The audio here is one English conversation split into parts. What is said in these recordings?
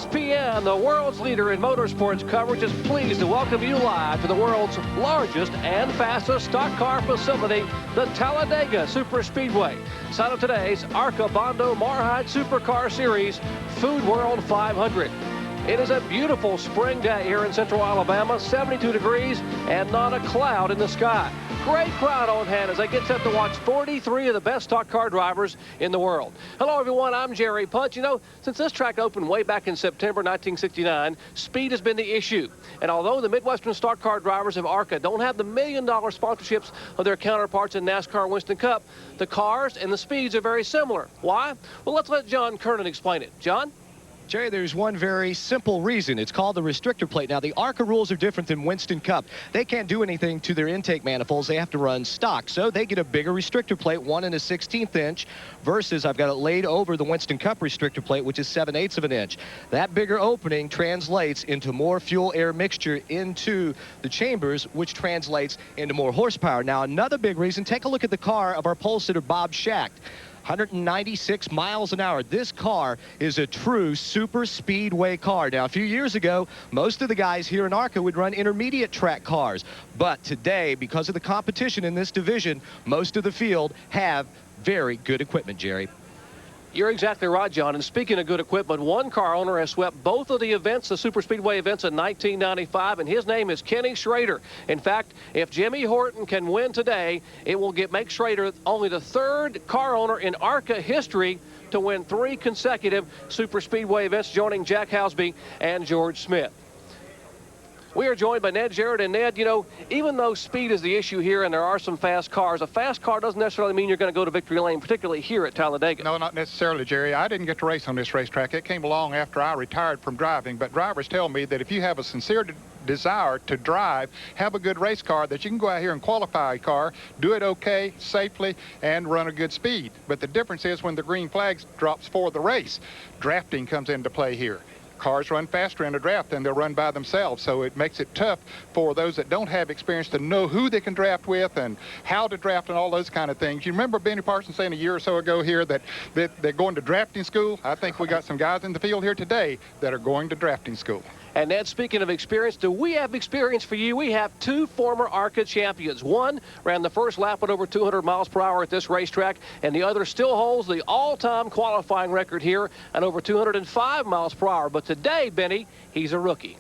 ESPN, the world's leader in motorsports coverage, is pleased to welcome you live to the world's largest and fastest stock car facility, the Talladega Superspeedway. Site of today's ARCA Bondo Mar-Hyde Supercar Series Food World 500. It is a beautiful spring day here in central Alabama, 72 degrees and not a cloud in the sky. Great crowd on hand as they get set to watch 43 of the best stock car drivers in the world. Hello, everyone. I'm Jerry Punch. You know, since this track opened way back in September 1969, speed has been the issue. And although the Midwestern stock car drivers of ARCA don't have the million-dollar sponsorships of their counterparts in NASCAR Winston Cup, the cars and the speeds are very similar. Why? Well, let's let John Kernan explain it. John? Jerry, there's one very simple reason. It's called the restrictor plate. Now, the ARCA rules are different than Winston Cup. They can't do anything to their intake manifolds. They have to run stock. So they get a bigger restrictor plate, 1 1/16 inch, versus I've got it laid over the Winston Cup restrictor plate, which is 7/8 of an inch. That bigger opening translates into more fuel-air mixture into the chambers, which translates into more horsepower. Now, another big reason, take a look at the car of our pole sitter, Bob Schacht. 196 miles an hour. This car is a true super speedway car. Now, a few years ago, most of the guys here in ARCA would run intermediate track cars. But today, because of the competition in this division, most of the field have very good equipment, Jerry. You're exactly right, John. And speaking of good equipment, one car owner has swept both of the events, the Super Speedway events in 1995, and his name is Kenny Schrader. In fact, if Jimmy Horton can win today, it will make Schrader only the third car owner in ARCA history to win 3 consecutive Super Speedway events, joining Jack Housby and George Smith. We are joined by Ned Jarrett. And Ned, you know, even though speed is the issue here and there are some fast cars, a fast car doesn't necessarily mean you're going to go to victory lane, particularly here at Talladega. No, not necessarily, Jerry. I didn't get to race on this racetrack. It came along after I retired from driving. But drivers tell me that if you have a sincere desire to drive, have a good race car, that you can go out here and qualify a car, do it okay, safely, and run a good speed. But the difference is when the green flag drops for the race, drafting comes into play here. Cars run faster in a draft than they'll run by themselves, so it makes it tough for those that don't have experience to know who they can draft with and how to draft and all those kind of things. You remember Benny Parsons saying a year or so ago here that they're going to drafting school? I think we got some guys in the field here today that are going to drafting school. And Ned, speaking of experience, do we have experience for you? We have 2 former ARCA champions. One ran the first lap at over 200 miles per hour at this racetrack, and the other still holds the all-time qualifying record here at over 205 miles per hour. But today, Benny, he's a rookie.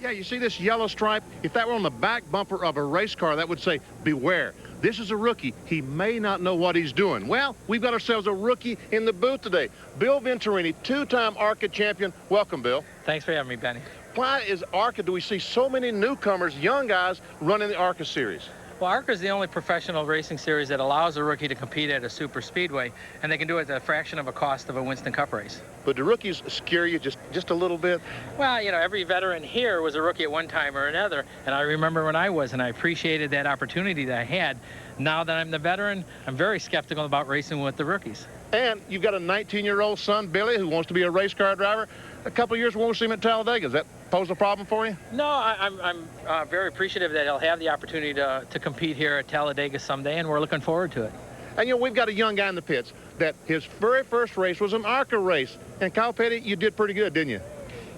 Yeah, you see this yellow stripe? If that were on the back bumper of a race car, that would say, beware. This is a rookie. He may not know what he's doing. Well, we've got ourselves a rookie in the booth today. Bill Venturini, 2-time ARCA champion. Welcome, Bill. Thanks for having me, Benny. Why is ARCA, do we see so many newcomers, young guys, running the ARCA series? Well, ARCA is the only professional racing series that allows a rookie to compete at a super speedway, and they can do it at a fraction of a cost of a Winston Cup race. But do rookies scare you just a little bit? Well, you know, every veteran here was a rookie at one time or another, and I remember when I was, and I appreciated that opportunity that I had. Now that I'm the veteran, I'm very skeptical about racing with the rookies. And you've got a 19-year-old son, Billy, who wants to be a race car driver. A couple of years we won't see him at Talladega. Does that pose a problem for you? No, I'm very appreciative that he'll have the opportunity to compete here at Talladega someday, and we're looking forward to it. And, you know, we've got a young guy in the pits that his very first race was an ARCA race. And, Kyle Petty, you did pretty good, didn't you?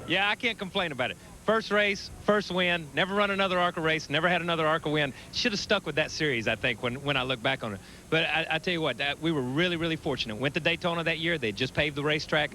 Yeah, I can't complain about it. First race, first win, never run another ARCA race, never had another ARCA win. Should have stuck with that series, I think, when I look back on it. But I tell you what, we were really, really fortunate. Went to Daytona that year. They just paved the racetrack.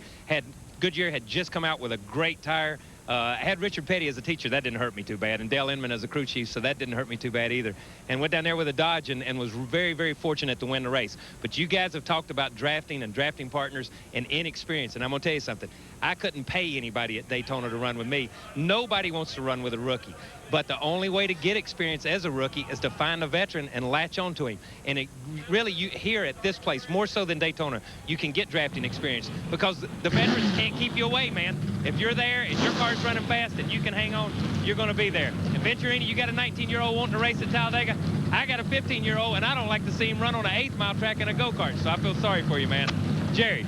Goodyear had just come out with a great tire. I had Richard Petty as a teacher. That didn't hurt me too bad. And Dale Inman as a crew chief, so that didn't hurt me too bad either. And went down there with a Dodge and was very, very fortunate to win the race. But you guys have talked about drafting and drafting partners and inexperience. And I'm going to tell you something. I couldn't pay anybody at Daytona to run with me. Nobody wants to run with a rookie. But the only way to get experience as a rookie is to find a veteran and latch onto him. And it really, you here at this place, more so than Daytona, you can get drafting experience because the veterans can't keep you away, man. If you're there and your car's running fast and you can hang on, you're going to be there. And Venturini, you got a 19-year-old wanting to race at Talladega. I got a 15-year-old, and I don't like to see him run on an 8th-mile track in a go-kart. So I feel sorry for you, man. Jerry.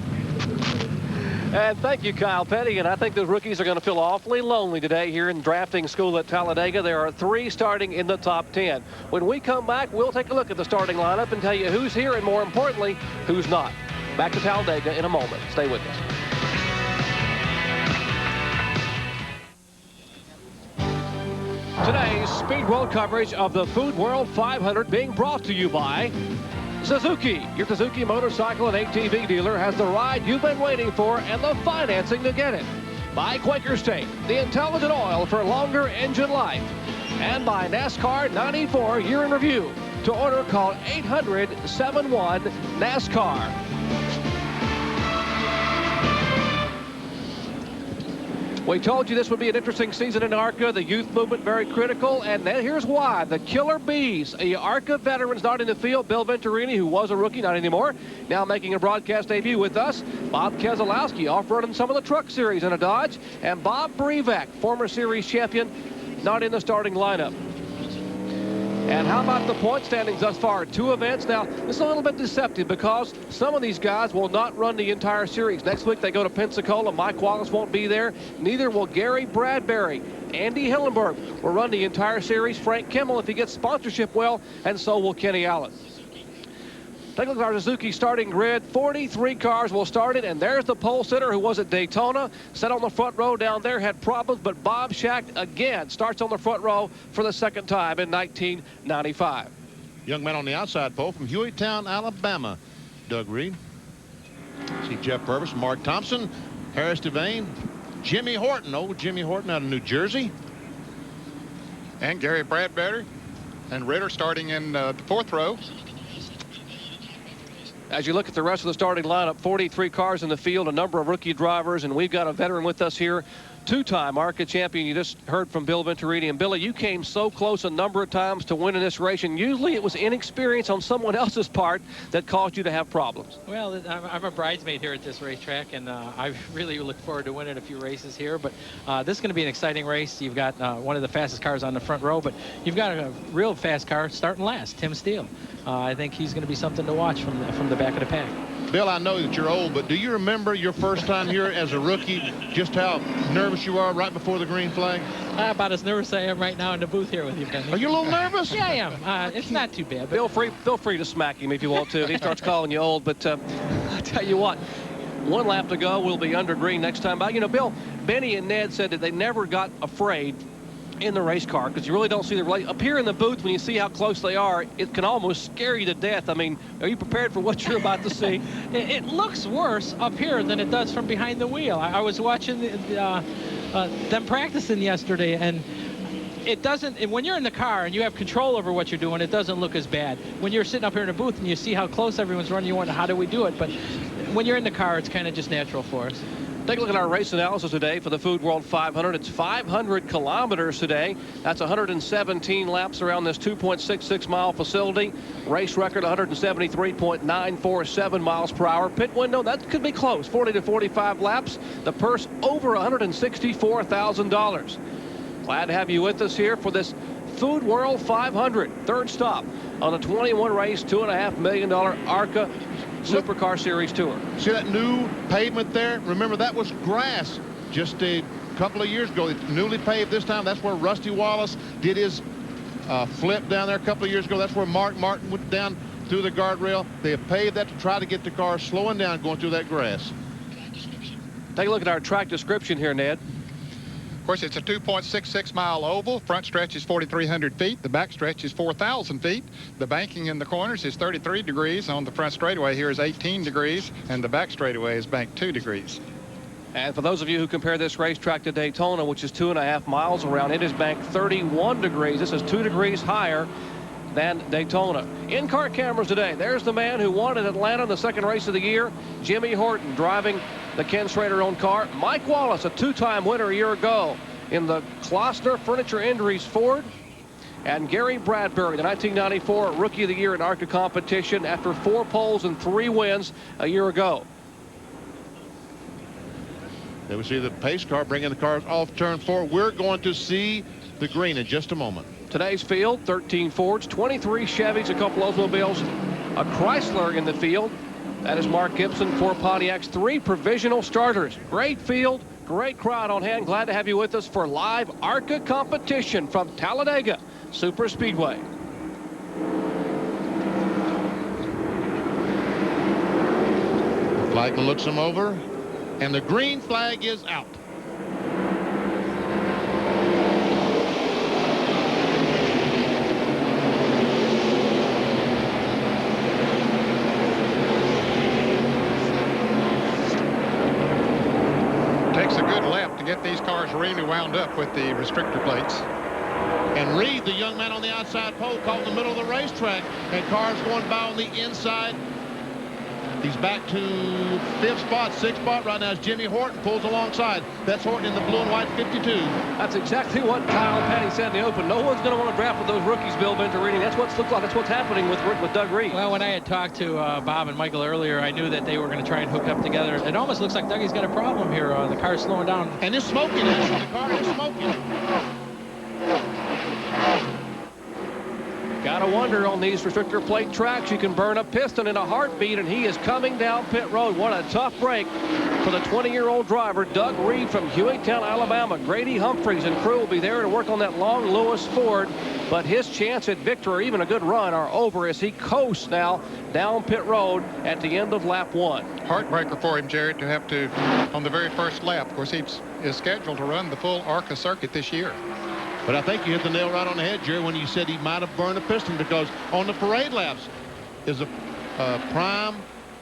And thank you, Kyle Petty. And I think the rookies are going to feel awfully lonely today here in drafting school at Talladega. There are 3 starting in the top 10. When we come back, we'll take a look at the starting lineup and tell you who's here and, more importantly, who's not. Back to Talladega in a moment. Stay with us. Speed World coverage of the Food World 500 being brought to you by Suzuki. Your Suzuki motorcycle and ATV dealer has the ride you've been waiting for and the financing to get it. By Quaker State, the intelligent oil for longer engine life. And by NASCAR 94 Year in Review. To order, call 800-71-NASCAR. We told you this would be an interesting season in ARCA. The youth movement very critical, and then here's why. The Killer Bees, a ARCA veteran's not in the field. Bill Venturini, who was a rookie, not anymore, now making a broadcast debut with us. Bob Keselowski off-roading some of the truck series in a Dodge, and Bob Brevak, former series champion, not in the starting lineup. And how about the point standings thus far? 2 events. Now, this is a little bit deceptive because some of these guys will not run the entire series. Next week, they go to Pensacola. Mike Wallace won't be there. Neither will Gary Bradbury. Andy Hillenberg will run the entire series. Frank Kimmel, if he gets sponsorship, well, and so will Kenny Allen. Take a look at our Suzuki starting grid. 43 cars will start it, and there's the pole sitter who was at Daytona. Sat on the front row down there, had problems, but Bob Schacht again starts on the front row for the second time in 1995. Young man on the outside pole from Hueytown, Alabama, Doug Reed. See Jeff Purvis, Mark Thompson, Harris Devane, Jimmy Horton, old Jimmy Horton out of New Jersey. And Gary Bradbury and Ritter starting in the 4th row. As you look at the rest of the starting lineup, 43 cars in the field, a number of rookie drivers, and we've got a veteran with us here. 2-time ARCA champion. You just heard from Bill Venturini. And Billy, you came so close a number of times to winning this race, and usually it was inexperience on someone else's part that caused you to have problems. Well, I'm a bridesmaid here at this racetrack, and I really look forward to winning a few races here. But this is going to be an exciting race. You've got one of the fastest cars on the front row, but you've got a real fast car starting last, Tim Steele. I think he's going to be something to watch from the back of the pack. Bill, I know that you're old, but do you remember your first time here as a rookie, just how nervous you are right before the green flag? About as nervous as I am right now in the booth here with you, Benny. Are you a little nervous? Yeah, I am. It's not too bad. Feel free to smack him if you want to. If he starts calling you old. But I'll tell you what, 1 lap to go. We'll be under green next time by. You know, Bill, Benny and Ned said that they never got afraid in the race car because you really don't see the up here in the booth. When you see how close they are, it can almost scare you to death. I mean, are you prepared for what you're about to see? It looks worse up here than it does from behind the wheel. I was watching them practicing yesterday, and it doesn't, when you're in the car and you have control over what you're doing, it doesn't look as bad. When you're sitting up here in the booth and you see how close everyone's running, you wonder, how do we do it? But when you're in the car, it's kind of just natural for us. Take a look at our race analysis today for the Food World 500. It's 500 kilometers today. That's 117 laps around this 2.66-mile facility. Race record 173.947 miles per hour. Pit window, that could be close, 40 to 45 laps. The purse over $164,000. Glad to have you with us here for this Food World 500. Third stop on the 21-race, $2.5 million ARCA Supercar Series Tour. See that new pavement there? Remember, that was grass just a couple of years ago. It's newly paved this time. That's where Rusty Wallace did his flip down there a couple of years ago. That's where Mark Martin went down through the guardrail. They have paved that to try to get the car slowing down going through that grass. Take a look at our track description here, Ned. Of course, it's a 2.66-mile oval. Front stretch is 4,300 feet. The back stretch is 4,000 feet. The banking in the corners is 33 degrees. On the front straightaway here is 18 degrees, and the back straightaway is banked 2 degrees. And for those of you who compare this racetrack to Daytona, which is 2.5 miles around, it is banked 31 degrees. This is 2 degrees higher than Daytona. In-car cameras today. There's the man who won at Atlanta in the second race of the year, Jimmy Horton, driving the Ken Schrader-owned car. Mike Wallace, a 2-time winner a year ago in the Klossner Furniture Industries Ford. And Gary Bradbury, the 1994 Rookie of the Year in ARCA competition after 4 poles and 3 wins a year ago. There we see the pace car bringing the cars off turn 4. We're going to see the green in just a moment. Today's field, 13 Fords, 23 Chevys, a couple Oldsmobiles, a Chrysler in the field. That is Mark Gibson, 4 Pontiacs, 3 provisional starters. Great field, great crowd on hand. Glad to have you with us for live ARCA competition from Talladega Superspeedway. Flagman looks him over, and the green flag is out. get these cars really wound up with the restrictor plates. And Reed, the young man on the outside pole, caught in the middle of the racetrack, and cars going by on the inside. He's back to 5th spot, 6th spot right now as Jimmy Horton pulls alongside. That's Horton in the blue and white 52. That's exactly what Kyle Petty said in the open. No one's going to want to draft with those rookies, Bill Venturini. That's what's looked like. That's what's happening with Doug Reed. Well, when I had talked to Bob and Michael earlier, I knew that they were going to try and hook up together. It almost looks like Dougie's got a problem here. The car's slowing down. And it's smoking. The car is smoking. Gotta wonder on these restrictor plate tracks, you can burn a piston in a heartbeat, and he is coming down pit road. What a tough break for the 20-year-old driver, Doug Reed from Hueytown, Alabama. Grady Humphreys and crew will be there to work on that long Lewis Ford, but his chance at victory or even a good run are over as he coasts now down pit road at the end of lap 1. Heartbreaker for him, Jared, to have to, on the very first lap. Of course, he is scheduled to run the full ARCA circuit this year. But I think you hit the nail right on the head, Jerry, when you said he might have burned a piston, because on the parade laps is a prime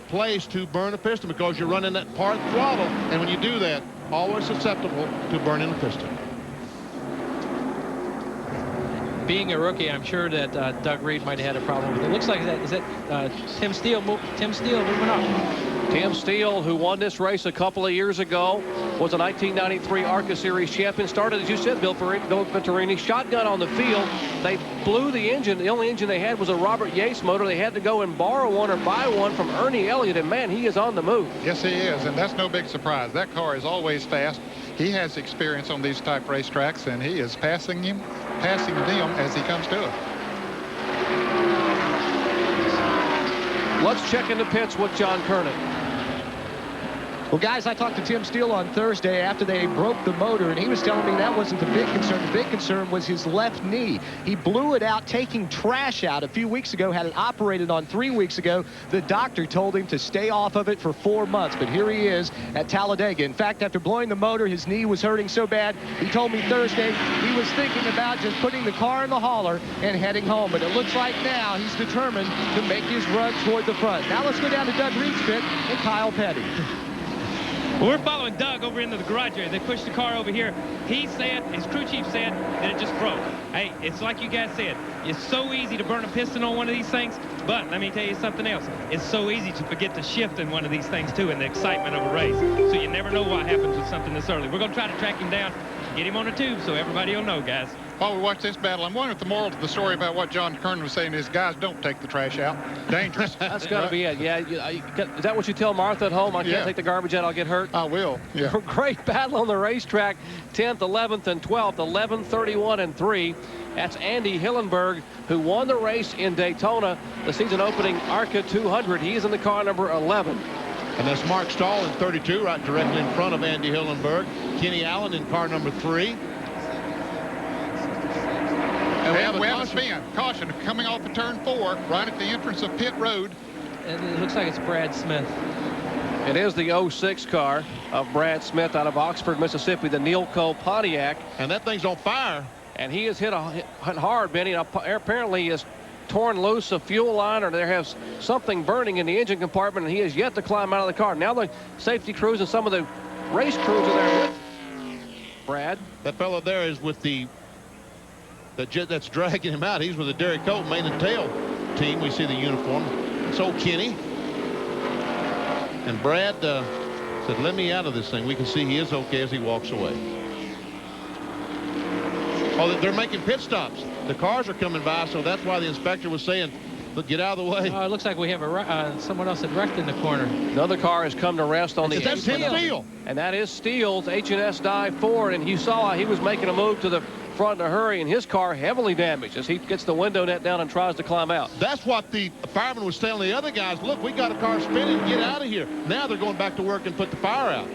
place to burn a piston because you're running that part throttle. And when you do that, always susceptible to burning a piston. Being a rookie, I'm sure that Doug Reed might have had a problem with it. Looks like is that Tim Steele moving up. Tim Steele, who won this race a couple of years ago, was a 1993 ARCA Series champion. Started, as you said, Bill Venturini, shotgun on the field. They blew the engine. The only engine they had was a Robert Yates motor. They had to go and borrow one or buy one from Ernie Elliott, and man, he is on the move. Yes, he is, and that's no big surprise. That car is always fast. He has experience on these type racetracks, and he is passing them as he comes to it. Let's check into pits with John Kernan. Well, guys, I talked to Tim Steele on Thursday after they broke the motor, and he was telling me that wasn't the big concern. The big concern was his left knee. He blew it out, taking trash out a few weeks ago, had it operated on 3 weeks ago. The doctor told him to stay off of it for 4 months, but here he is at Talladega. In fact, after blowing the motor, his knee was hurting so bad, he told me Thursday he was thinking about just putting the car in the hauler and heading home. But it looks like now he's determined to make his run toward the front. Now let's go down to Doug Reed's pit and Kyle Petty. Well, we're following Doug over into the garage area. They pushed the car over here. He said, his crew chief said, that it just broke. Hey, it's like you guys said. It's so easy to burn a piston on one of these things, but let me tell you something else. It's so easy to forget to shift in one of these things, too, in the excitement of a race. So you never know what happens with something this early. We're going to try to track him down, get him on a tube so everybody will know, guys. While we watch this battle, I'm wondering if the moral of the story about what John Kernan was saying is, guys, don't take the trash out. Dangerous. That's got to be it. Yeah, is that what you tell Martha at home? I can't take the garbage out, I'll get hurt? I will, yeah. Great battle on the racetrack. 10th, 11th, and 12th, 11, 31, and 3. That's Andy Hillenberg, who won the race in Daytona, the season opening ARCA 200. He is in the car number 11. And that's Mark Stahl in 32, right directly in front of Andy Hillenberg. Kenny Allen in car number 3. And we have a spin. Caution coming off of turn 4, right at the entrance of pit road. And it looks like it's Brad Smith. It is the 06 car of Brad Smith out of Oxford, Mississippi, the Neil Cole Pontiac. And that thing's on fire. And he is hit hard, Benny. Apparently, he has torn loose a fuel line, or there has something burning in the engine compartment, and he has yet to climb out of the car. Now the safety crews and some of the race crews are there with Brad. That fellow there is with the jet that's dragging him out. He's with the Derek Colt main and tail team. We see the uniform. It's old Kenny. And Brad said, let me out of this thing. We can see he is okay as he walks away. Oh, they're making pit stops. The cars are coming by, so that's why the inspector was saying, look, get out of the way. It looks like we have someone else that wrecked in the corner. Another car has come to rest on the That's Steele. And that is Steele's H&S Dive Ford. And you saw he was making a move to the front in a hurry, and his car heavily damaged as he gets the window net down and tries to climb out. That's what the fireman was telling the other guys. Look, we got a car spinning. Get out of here. Now they're going back to work and put the fire out.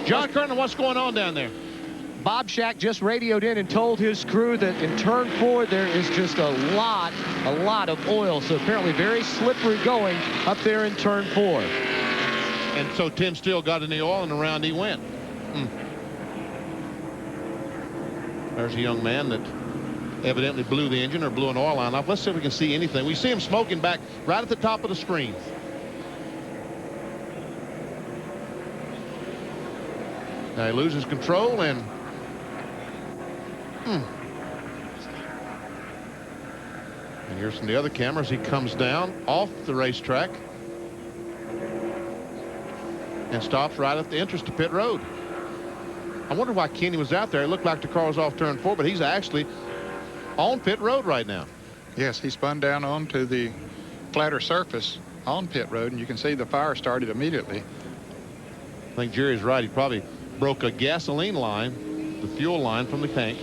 John Kernan, what's going on down there? Bob Shack just radioed in and told his crew that in turn 4 there is just a lot of oil. So apparently very slippery going up there in turn 4. And so Tim Steele got in the oil and around he went. There's a young man that evidently blew the engine or blew an oil line off. Let's see if we can see anything. We see him smoking back right at the top of the screen. Now he loses control and and here's from the other cameras. He comes down off the racetrack and stops right at the entrance to pit road. I wonder why Kenny was out there. It looked like the car was off turn 4, but he's actually on pit road right now. Yes, he spun down onto the flatter surface on pit road, and you can see the fire started immediately. I think Jerry's right. He probably broke a gasoline line, the fuel line from the tank.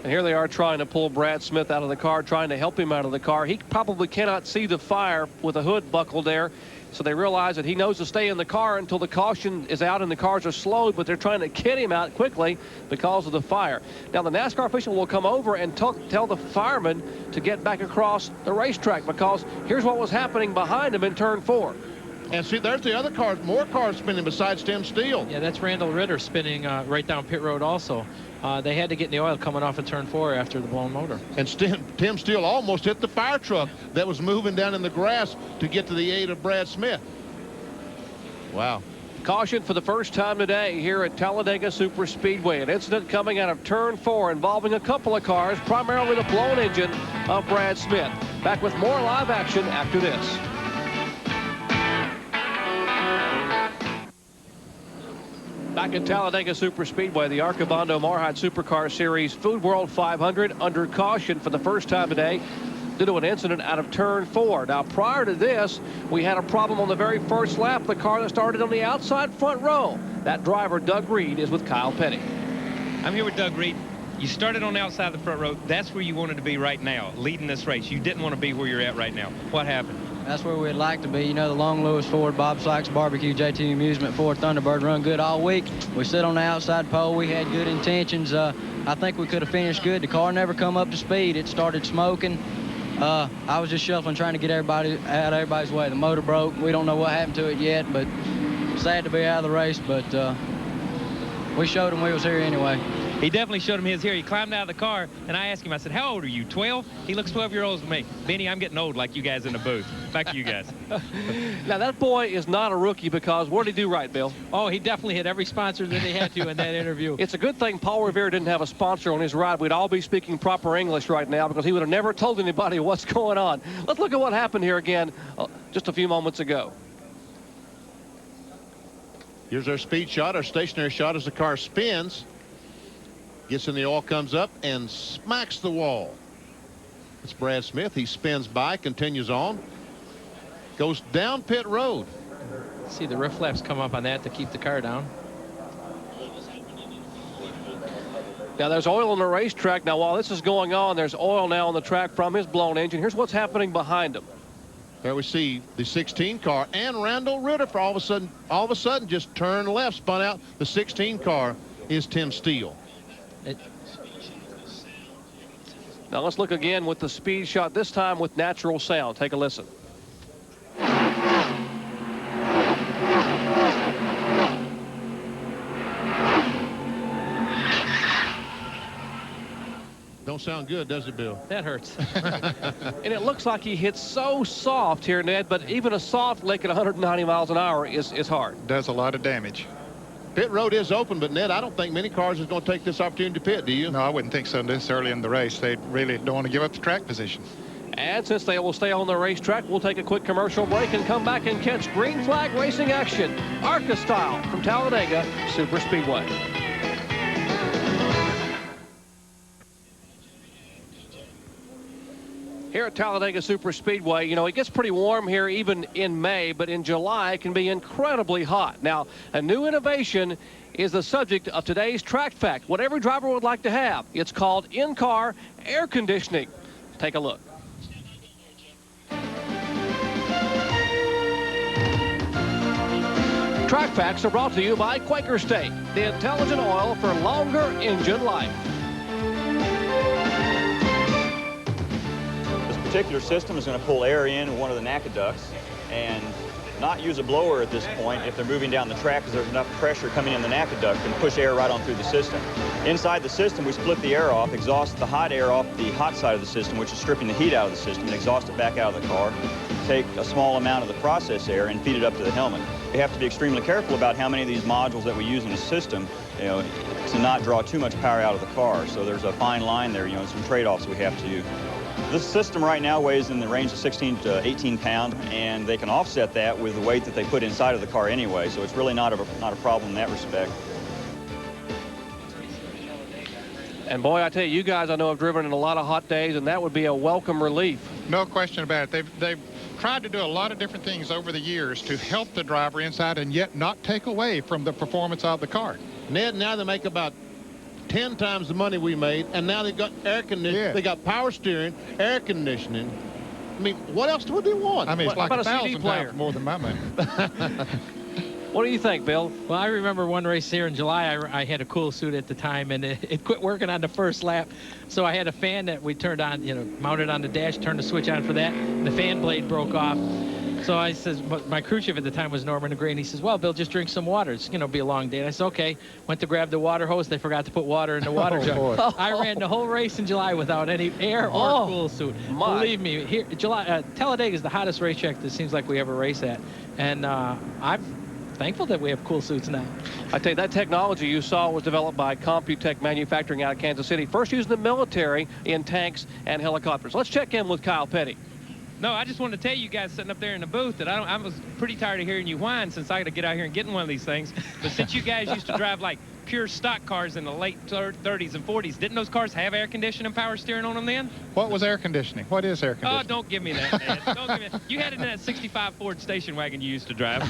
And here they are trying to pull Brad Smith out of the car, trying to help him out of the car. He probably cannot see the fire with the hood buckled there. So they realize that he knows to stay in the car until the caution is out and the cars are slowed, but they're trying to get him out quickly because of the fire. Now the NASCAR official will come over and tell the fireman to get back across the racetrack, because here's what was happening behind him in turn 4. And see, there's the other cars, more cars spinning besides Tim Steele. Yeah, that's Randall Ritter spinning right down pit road also. They had to get in the oil coming off of turn 4 after the blown motor. And Tim Steele almost hit the fire truck that was moving down in the grass to get to the aid of Brad Smith. Wow. Caution for the first time today here at Talladega Superspeedway. An incident coming out of turn 4 involving a couple of cars, primarily the blown engine of Brad Smith. Back with more live action after this. Back at Talladega Superspeedway, the ARCA Bondo Mar-Hyde Supercar Series Food World 500 under caution for the first time today due to an incident out of turn 4. Now, prior to this, we had a problem on the very first lap, the car that started on the outside front row. That driver, Doug Reed, is with Kyle Petty. I'm here with Doug Reed. You started on the outside of the front row. That's where you wanted to be right now, leading this race. You didn't want to be where you're at right now. What happened? That's where we'd like to be. You know, the Long Lewis Ford, Bob Sykes Barbecue, JT Amusement, Ford Thunderbird run good all week. We sit on the outside pole. We had good intentions. I think we could have finished good. The car never come up to speed. It started smoking. I was just shuffling, trying to get everybody out of everybody's way. The motor broke. We don't know what happened to it yet, but sad to be out of the race. But we showed him we was here anyway. He definitely showed him his here. He climbed out of the car, and I asked him, I said, how old are you, 12? He looks 12 years old to me. Benny, I'm getting old like you guys in the booth. Back to you guys. Now, that boy is not a rookie, because what did he do right, Bill? Oh, he definitely hit every sponsor that he had to in that interview. It's a good thing Paul Revere didn't have a sponsor on his ride. We'd all be speaking proper English right now, because he would have never told anybody what's going on. Let's look at what happened here again just a few moments ago. Here's our speed shot, our stationary shot as the car spins. Gets in the oil, comes up, and smacks the wall. It's Brad Smith. He spins by, continues on, goes down pit road. See the roof flaps come up on that to keep the car down. Now, there's oil on the racetrack. Now, while this is going on, there's oil now on the track from his blown engine. Here's what's happening behind him. There we see the 16 car and Randall Ritter for all of a sudden just turned left, spun out. The 16 car is Tim Steele. Now let's look again with the speed shot, this time with natural sound. Take a listen. Don't sound good, does it, Bill? That hurts. And it looks like he hits so soft here, Ned, but even a soft lick at 190 miles an hour is hard. Does a lot of damage. Pit road is open, but Ned, I don't think many cars is going to take this opportunity to pit, do you? No, I wouldn't think so this early in the race. They really don't want to give up the track position. And since they will stay on the racetrack, we'll take a quick commercial break and come back and catch green flag racing action, ARCA style, from Talladega Superspeedway. Here at Talladega Superspeedway, you know, it gets pretty warm here even in May, but in July it can be incredibly hot. Now, a new innovation is the subject of today's Track Fact, what every driver would like to have. It's called in-car air conditioning. Take a look. Track Facts are brought to you by Quaker State, the intelligent oil for longer engine life. This particular system is going to pull air in one of the NACA ducts and not use a blower at this point if they're moving down the track, because there's enough pressure coming in the NACA duct and push air right on through the system. Inside the system, we split the air off, exhaust the hot air off the hot side of the system, which is stripping the heat out of the system, and exhaust it back out of the car. take a small amount of the process air and feed it up to the helmet. We have to be extremely careful about how many of these modules that we use in the system, you know, to not draw too much power out of the car. So there's a fine line there, you know, some trade-offs we have to do. This system right now weighs in the range of 16 to 18 pounds, and they can offset that with the weight that they put inside of the car anyway, so it's really not a problem in that respect. And boy, I tell you, you guys I know have driven in a lot of hot days, and that would be a welcome relief. No question about it. They've tried to do a lot of different things over the years to help the driver inside and yet not take away from the performance of the car. Ned, now they make about 10 times the money we made, and now they've got air conditioning. Yeah. They got power steering, air conditioning. I mean, what else would they want? I mean, it's like about a CD 1,000 player? times more than my money. What do you think, Bill? Well, I remember one race here in July. I had a cool suit at the time, and it quit working on the first lap. So I had a fan that we turned on, you know, mounted on the dash, turned the switch on for that, and the fan blade broke off. So I says, but my crew chief at the time was Norman Agree, and he says, well, Bill, just drink some water. It's, you know, be a long day. And I said, okay. Went to grab the water hose. They forgot to put water in the water jug. I ran the whole race in July without any air or cool suit. My. Believe me, here, Talladega is the hottest racetrack that seems like we ever race at. And I'm thankful that we have cool suits now. I tell you, that technology you saw was developed by Computech Manufacturing out of Kansas City, first using the military in tanks and helicopters. Let's check in with Kyle Petty. No, I just wanted to tell you guys sitting up there in the booth that I was pretty tired of hearing you whine since I got to get out here and get in one of these things. But since you guys used to drive like pure stock cars in the late 30s and 40s, didn't those cars have air conditioning and power steering on them then? What was air conditioning? What is air conditioning? Oh, don't give me that, man. Don't give me that. You had it in that 65 Ford station wagon you used to drive.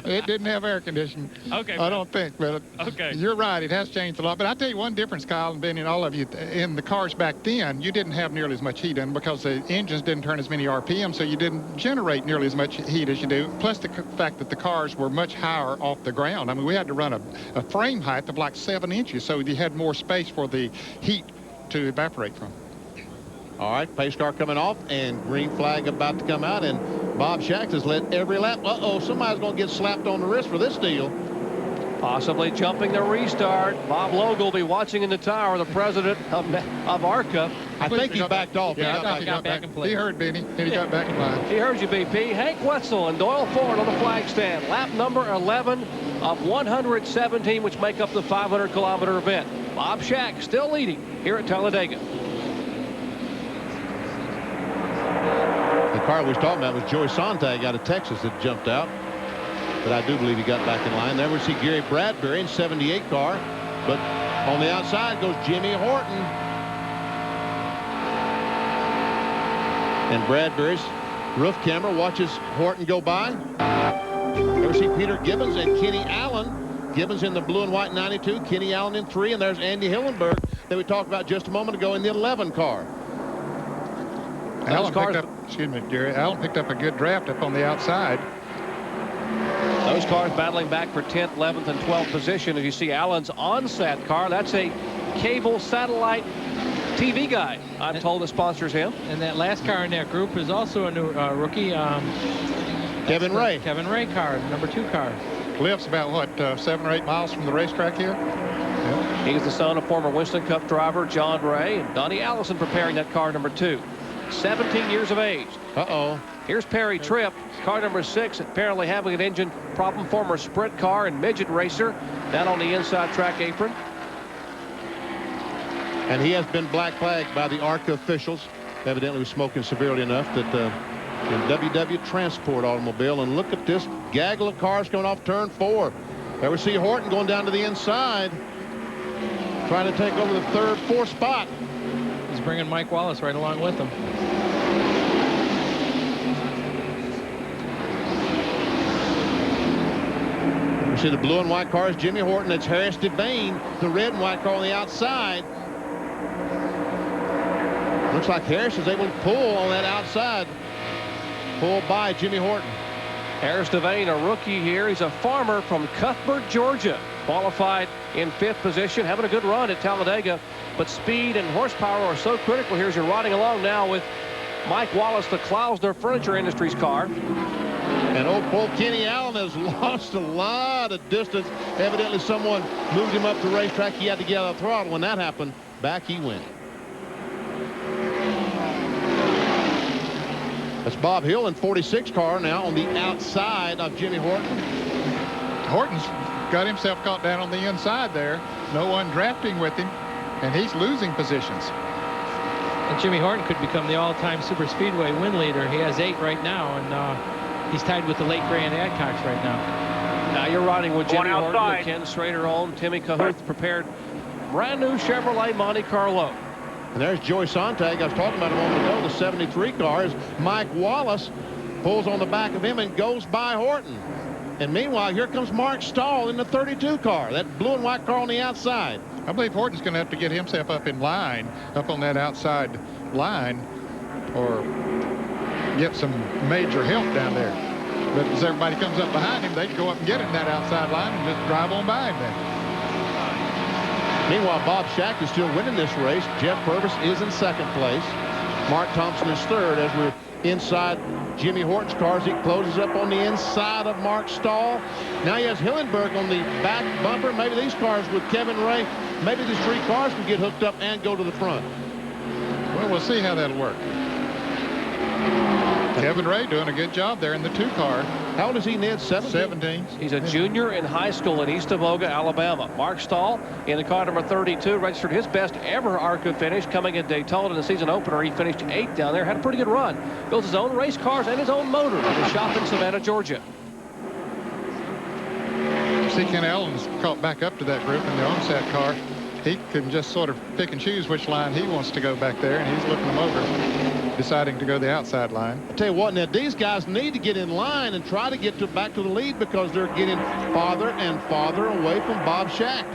It didn't have air conditioning. Okay. I don't think, but Okay. you're right. It has changed a lot. But I'll tell you one difference, Kyle, and Ben and all of you, in the cars back then, you didn't have nearly as much heat in them because the engines didn't turn as many RPM, so you didn't generate nearly as much heat as you do. Plus the fact that the cars were much higher off the ground. I mean, we had to run a frame height of like 7 inches, so you had more space for the heat to evaporate from. All right, pace car coming off, and green flag about to come out, and Bob Shacks has led every lap. Uh-oh, somebody's going to get slapped on the wrist for this deal. Possibly jumping the restart. Bob Logue will be watching in the tower, the president of ARCA. I think he backed off. Yeah, I thought he got back in place. He heard Benny, and he got back in line. He heard you, BP. Hank Wetzel and Doyle Ford on the flag stand. Lap number 11 of 117, which make up the 500-kilometer event. Bob Shack still leading here at Talladega. The car we was talking about was Joey Sontag out of Texas that jumped out. But I do believe he got back in line. There we see Gary Bradbury in 78 car. But on the outside goes Jimmy Horton. And Bradbury's roof camera watches Horton go by. There we see Peter Gibbons and Kenny Allen. Gibbons in the blue and white 92. Kenny Allen in 3. And there's Andy Hillenberg that we talked about just a moment ago in the 11 car. Allen picked up, excuse me, Jerry. Allen picked up a good draft up on the outside. Those cars battling back for 10th, 11th, and 12th position. As you see Allen's onset car, that's a cable satellite TV guy. I'm told that sponsors him. And that last car in that group is also a new rookie. Kevin Ray. Kevin Ray car, number 2 car. Lives about, what, 7 or 8 miles from the racetrack here? Yeah. He's the son of former Winston Cup driver John Ray and Donnie Allison preparing that car number 2. 17 years of age. Uh-oh. Here's Perry Tripp, car number 6, apparently having an engine problem, former sprint car and midget racer, down on the inside track apron. And he has been black flagged by the ARCA officials. Evidently was smoking severely enough that in WW Transport automobile. And look at this gaggle of cars coming off turn 4. There we see Horton going down to the inside, trying to take over the 3rd, 4th spot. He's bringing Mike Wallace right along with him. We see the blue and white car is Jimmy Horton. That's Harris Devane, the red and white car on the outside. Looks like Harris is able to pull on that outside. Pull by Jimmy Horton. Harris Devane, a rookie here. He's a farmer from Cuthbert, Georgia. Qualified in 5th position, having a good run at Talladega. But speed and horsepower are so critical here as you're riding along now with Mike Wallace, the Klausner Furniture Industries car. And old Paul Kenny Allen has lost a lot of distance. Evidently someone moved him up the racetrack. He had to get out of the throttle. When that happened, back he went. That's Bob Hill in 46 car now on the outside of Jimmy Horton. Horton's got himself caught down on the inside there. No one drafting with him, and he's losing positions. And Jimmy Horton could become the all-time super speedway win leader. He has 8 right now, and he's tied with the late Grant Adcox right now. Now you're riding with Jimmy Horton, the Ken Schrader owned Timmy Cahuth prepared brand new Chevrolet Monte Carlo. And there's Joey Sontag. I was talking about a moment ago, the 73 car. Is Mike Wallace pulls on the back of him and goes by Horton. And meanwhile, here comes Mark Stahl in the 32 car, that blue and white car on the outside. I believe Horton's going to have to get himself up in line, up on that outside line, or get some major help down there. But as everybody comes up behind him, they can go up and get in that outside line and just drive on by him then. Meanwhile, Bob Shack is still winning this race. Jeff Purvis is in second place. Mark Thompson is third as we're inside Jimmy Horton's car as he closes up on the inside of Mark Stahl. Now he has Hillenberg on the back bumper. Maybe these cars with Kevin Ray, maybe these 3 cars can get hooked up and go to the front. Well, we'll see how that'll work. Kevin Ray doing a good job there in the 2 car. How old is he, Ned? 17. He's a junior in high school in East Avoga, Alabama. Mark Stahl in the car number 32 registered his best ever ARCA finish coming in Daytona in the season opener. He finished 8th down there, had a pretty good run. Built his own race cars and his own motor in the shop in Savannah, Georgia. See, Ken Allen's caught back up to that group in the onset car. He can just sort of pick and choose which line he wants to go back there, and he's looking them over, deciding to go the outside line. I tell you what, Ned, these guys need to get in line and try to get back to the lead because they're getting farther and farther away from Bob Shack.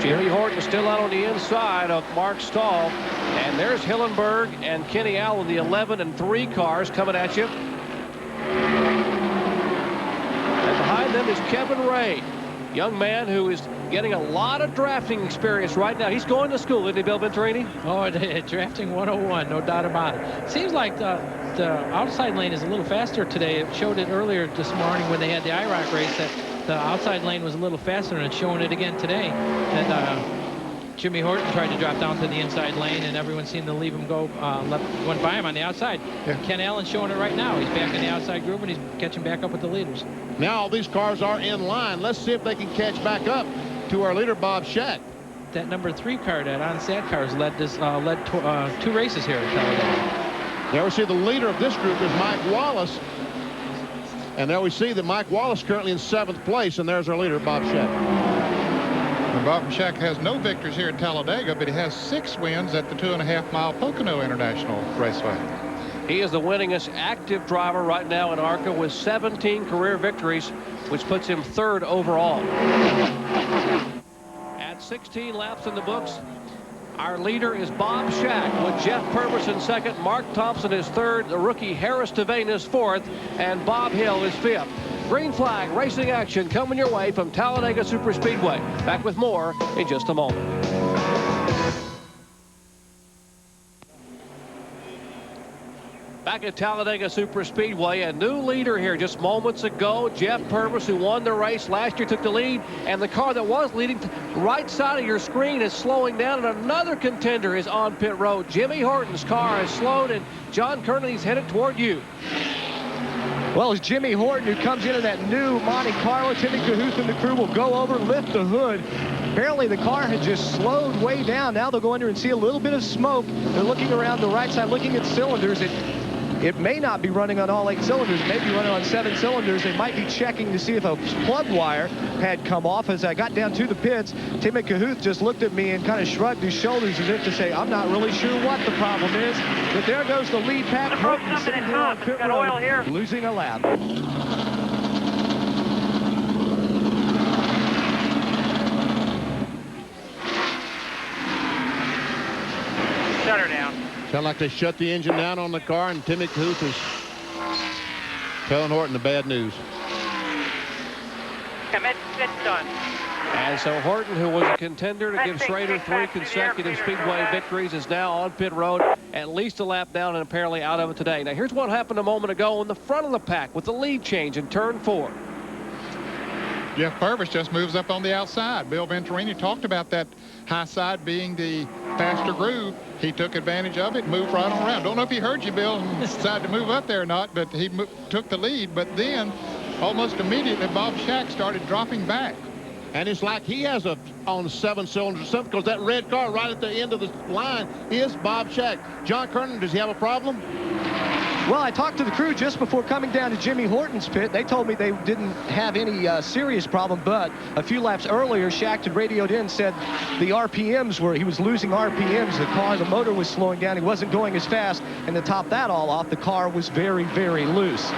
Jimmy Horton still out on the inside of Mark Stahl, and there's Hillenberg and Kenny Allen, the 11 and 3 cars coming at you. And behind them is Kevin Ray, young man who is getting a lot of drafting experience right now. He's going to school, isn't he, Bill Venturini? Oh, drafting 101, no doubt about it. Seems like the outside lane is a little faster today. It showed it earlier this morning when they had the IROC race that the outside lane was a little faster, and it's showing it again today. And Jimmy Horton tried to drop down to the inside lane, and everyone seemed to leave him go, went by him on the outside. Yeah. Ken Allen's showing it right now. He's back in the outside group, and he's catching back up with the leaders. Now all these cars are in line. Let's see if they can catch back up to our leader, Bob Shack. That number 3 car, that on-sat car, has led 2 races here at Talladega. There we see the leader of this group is Mike Wallace. And there we see that Mike Wallace currently in 7th place, and there's our leader, Bob Shack. And Bob Shack has no victories here at Talladega, but he has 6 wins at the 2.5-mile Pocono International Raceway. He is the winningest active driver right now in ARCA with 17 career victories, which puts him 3rd overall. At 16 laps in the books, our leader is Bob Shack with Jeff Purvis in 2nd. Mark Thompson is 3rd. The rookie Harris Devane is 4th. And Bob Hill is 5th. Green flag racing action coming your way from Talladega Superspeedway. Back with more in just a moment. Back at Talladega Superspeedway, a new leader here just moments ago. Jeff Purvis, who won the race last year, took the lead, and the car that was leading right side of your screen is slowing down, and another contender is on pit road. Jimmy Horton's car has slowed, and John Kernan, headed toward you. Well, it's Jimmy Horton who comes into that new Monte Carlo. Timmy Cahuth and the crew will go over, lift the hood. Apparently the car had just slowed way down. Now they'll go under and see a little bit of smoke. They're looking around the right side, looking at cylinders. It may not be running on all 8 cylinders. It may be running on 7 cylinders. They might be checking to see if a plug wire had come off. As I got down to the pits, Timmy Cahuth just looked at me and kind of shrugged his shoulders as if to say, I'm not really sure what the problem is. But there goes the lead pack. Horton sitting here on pit road, losing a lap. Shut her down. Sound like they shut the engine down on the car, and Timmy Cahuth is telling Horton the bad news. It's done. And so Horton, who was a contender to give Schrader 3 consecutive Speedway victories, is now on pit road, at least a lap down and apparently out of it today. Now here's what happened a moment ago in the front of the pack with the lead change in turn 4. Jeff Purvis just moves up on the outside. Bill Venturini talked about that high side being the faster groove. He took advantage of it, moved right on around. Don't know if he heard you, Bill, and decided to move up there or not, but he took the lead. But then, almost immediately, Bob Shack started dropping back. And it's like he has on 7 cylinders or something, because that red car right at the end of the line is Bob Shack. John Kernan, does he have a problem? Well, I talked to the crew just before coming down to Jimmy Horton's pit. They told me they didn't have any serious problem, but a few laps earlier, Shack had radioed in, said the RPMs he was losing RPMs. The motor was slowing down. He wasn't going as fast. And to top that all off, the car was very, very loose.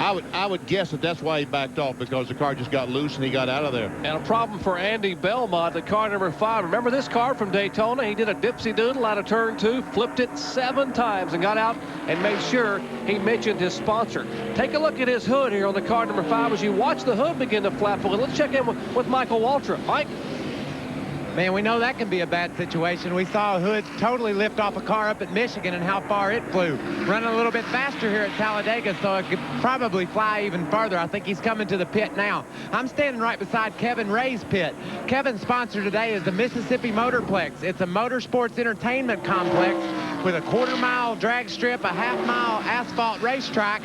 I would guess that's why he backed off, because the car just got loose and he got out of there. And a problem for Andy Belmont, the car number 5. Remember this car from Daytona? He did a dipsy-doodle out of turn 2, flipped it 7 times and got out and made sure he mentioned his sponsor. Take a look at his hood here on the car number 5 as you watch the hood begin to flap a little. Let's check in with Michael Waltrip. Mike? Man, we know that can be a bad situation. We saw Hood totally lift off a car up at Michigan and how far it flew. Running a little bit faster here at Talladega, so it could probably fly even further. I think he's coming to the pit now. I'm standing right beside Kevin Ray's pit. Kevin's sponsor today is the Mississippi Motorplex. It's a motorsports entertainment complex with a quarter-mile drag strip, a half-mile asphalt racetrack,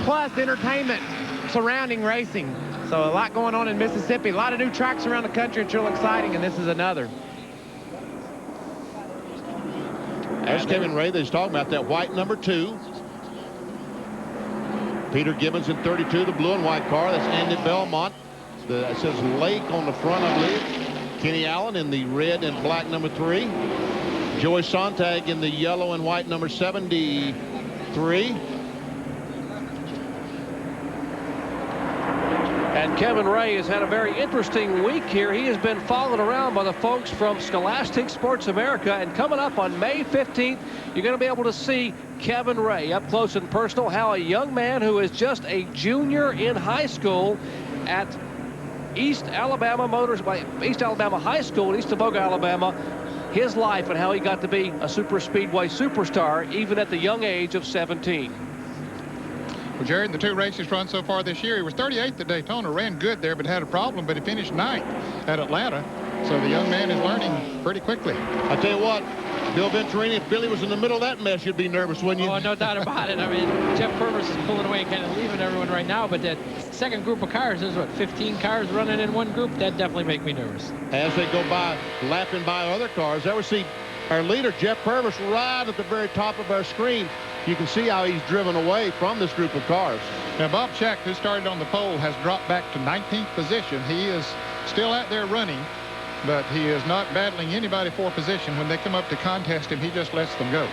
plus entertainment surrounding racing. So a lot going on in Mississippi. A lot of new tracks around the country. It's real exciting, and this is another. There's Kevin Ray that he's talking about, that white number 2. Peter Gibbons in 32, the blue and white car. That's Andy Belmont. It says Lake on the front, I believe. Kenny Allen in the red and black number 3. Joey Sontag in the yellow and white number 73. And Kevin Ray has had a very interesting week here. He has been followed around by the folks from Scholastic Sports America. And coming up on May 15th, you're going to be able to see Kevin Ray up close and personal, how a young man who is just a junior in high school at East Alabama High School in East Tavoga, Alabama, his life and how he got to be a super speedway superstar even at the young age of 17. Well, Jared, in the 2 races run so far this year, he was 38th at Daytona, ran good there, but had a problem, but he finished 9th at Atlanta. So the young man is learning pretty quickly. I tell you what, Bill Venturini, if Billy was in the middle of that mess, you'd be nervous, wouldn't you? Oh, no doubt about it. I mean, Jeff Purvis is pulling away and kind of leaving everyone right now, but that second group of cars, there's what, 15 cars running in one group? That definitely make me nervous. As they go by, lapping by other cars, ever see our leader, Jeff Purvis, right at the very top of our screen. You can see how he's driven away from this group of cars. Now, Bob Shack, who started on the pole, has dropped back to 19th position. He is still out there running, but he is not battling anybody for position. When they come up to contest him, he just lets them go.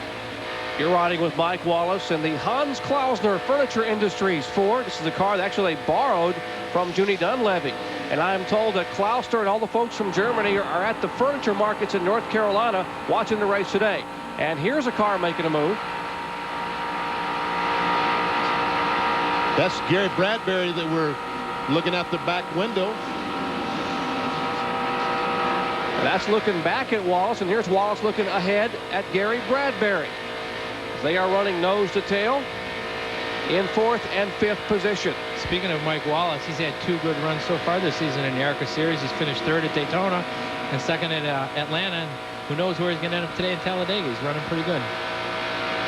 You're riding with Mike Wallace and the Hans Klausner Furniture Industries Ford. This is a car that actually they borrowed from Junie Dunleavy. And I'm told that Klausner and all the folks from Germany are at the furniture markets in North Carolina watching the race today. And here's a car making a move. That's Gary Bradbury that we're looking out the back window. That's looking back at Wallace, and here's Wallace looking ahead at Gary Bradbury. They are running nose to tail in 4th and 5th position. Speaking of Mike Wallace, he's had 2 good runs so far this season in the ARCA Series. He's finished 3rd at Daytona and 2nd at Atlanta. And who knows where he's going to end up today in Talladega. He's running pretty good.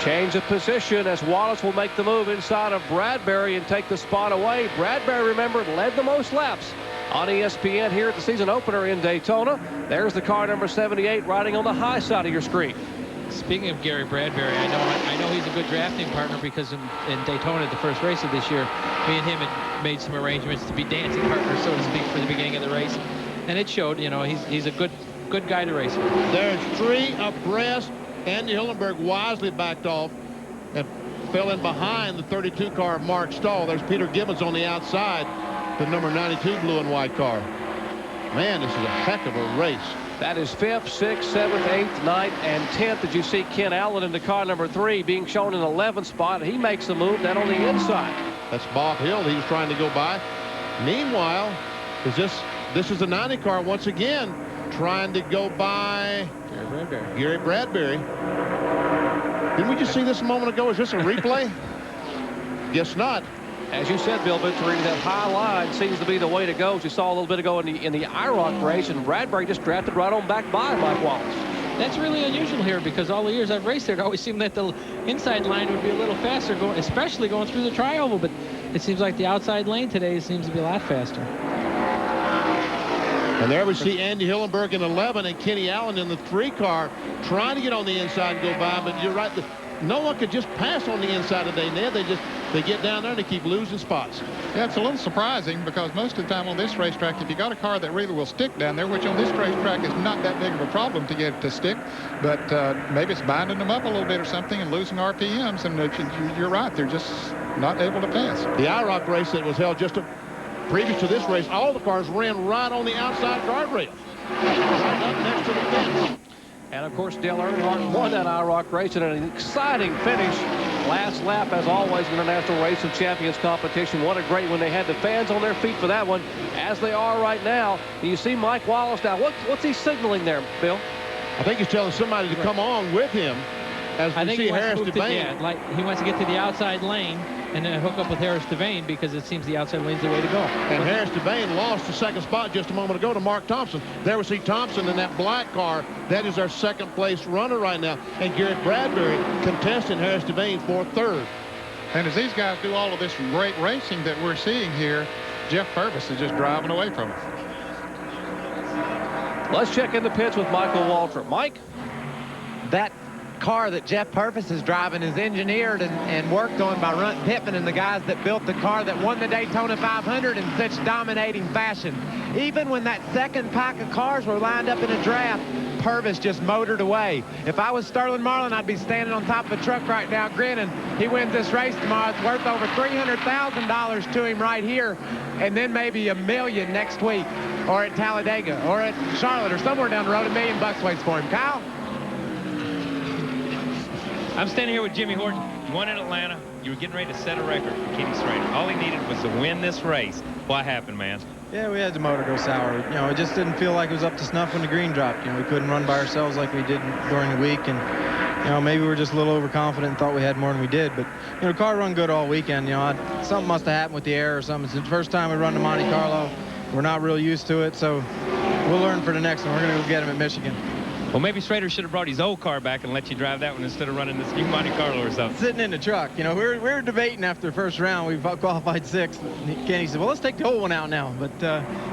Change of position as Wallace will make the move inside of Bradbury and take the spot away. Bradbury, remember, led the most laps on ESPN here at the season opener in Daytona. There's the car number 78 riding on the high side of your screen. Speaking of Gary Bradbury, I know he's a good drafting partner because in Daytona, the first race of this year, me and him had made some arrangements to be dancing partners, so to speak, for the beginning of the race. And it showed, you know, he's a good guy to race with. There's 3 abreast. Andy Hillenberg wisely backed off and fell in behind the 32 car of Mark Stahl. There's Peter Gibbons on the outside, the number 92 blue and white car. Man, this is a heck of a race. That is 5th, 6th, 7th, 8th, 9th, and 10th. Did you see Ken Allen in the car number 3 being shown in 11th spot? He makes the move down on the inside. That's Bob Hill. He was trying to go by. Meanwhile, this is the 90 car once again trying to go by Gary Bradbury. Didn't we just see this a moment ago? Is this a replay? Guess not. As you said, Bill Venturini, that high line seems to be the way to go. As you saw a little bit ago in the IROC race, and Bradbury just drafted right on back by Mike Wallace. That's really unusual here because all the years I've raced there, it always seemed that the inside line would be a little faster, especially going through the tri-oval, but it seems like the outside lane today seems to be a lot faster. And there we see Andy Hillenberg in 11 and Kenny Allen in the 3 car trying to get on the inside and go by, but you're right. No one could just pass on the inside today, Ned. They get down there and they keep losing spots. Yeah, it's a little surprising because most of the time on this racetrack, if you got a car that really will stick down there, which on this racetrack is not that big of a problem to get it to stick, but maybe it's binding them up a little bit or something and losing RPMs, and you're right, they're just not able to pass. The IROC race that was held just previous to this race, all the cars ran right on the outside guardrail, right up next to the fence. And, of course, Dale Earnhardt won that IROC race in an exciting finish. Last lap, as always, in the National Race of Champions competition. What a great one. They had the fans on their feet for that one, as they are right now. And you see Mike Wallace now. What's he signaling there, Bill? I think he's telling somebody to come on with him. As we see Harris Devane. He wants to get to the outside lane and then hook up with Harris Devane because it seems the outside lane's the way to go. And Harris Devane lost the second spot just a moment ago to Mark Thompson. There we see Thompson in that black car. That is our second place runner right now. And Garrett Bradbury contesting Harris Devane for third. And as these guys do all of this great racing that we're seeing here, Jeff Purvis is just driving away from it. Let's check in the pits with Michael Waltrip. Mike? That car that Jeff Purvis is driving is engineered and worked on by Runt Pittman and the guys that built the car that won the Daytona 500 in such dominating fashion. Even when that second pack of cars were lined up in a draft, Purvis just motored away. If I was Sterling Marlin, I'd be standing on top of a truck right now grinning. He wins this race tomorrow. It's worth over $300,000 to him right here, and then maybe $1 million next week, or at Talladega, or at Charlotte, or somewhere down the road. $1 million waits for him. Kyle? I'm standing here with Jimmy Horton. You won in Atlanta. You were getting ready to set a record for Kenny Schrader. All he needed was to win this race. What happened, man? Yeah, we had the motor go sour. You know, it just didn't feel like it was up to snuff when the green dropped. You know, we couldn't run by ourselves like we did during the week. And, you know, maybe we were just a little overconfident and thought we had more than we did. But, you know, the car run good all weekend. You know, something must have happened with the air or something. It's the first time we run to Monte Carlo. We're not real used to it. So we'll learn for the next one. We're going to go get him at Michigan. Well, maybe Schrader should have brought his old car back and let you drive that one instead of running this new Monte Carlo or something. Sitting in the truck. You know, we were debating after the first round. We qualified 6th. Kenny said, well, let's take the old one out now. But,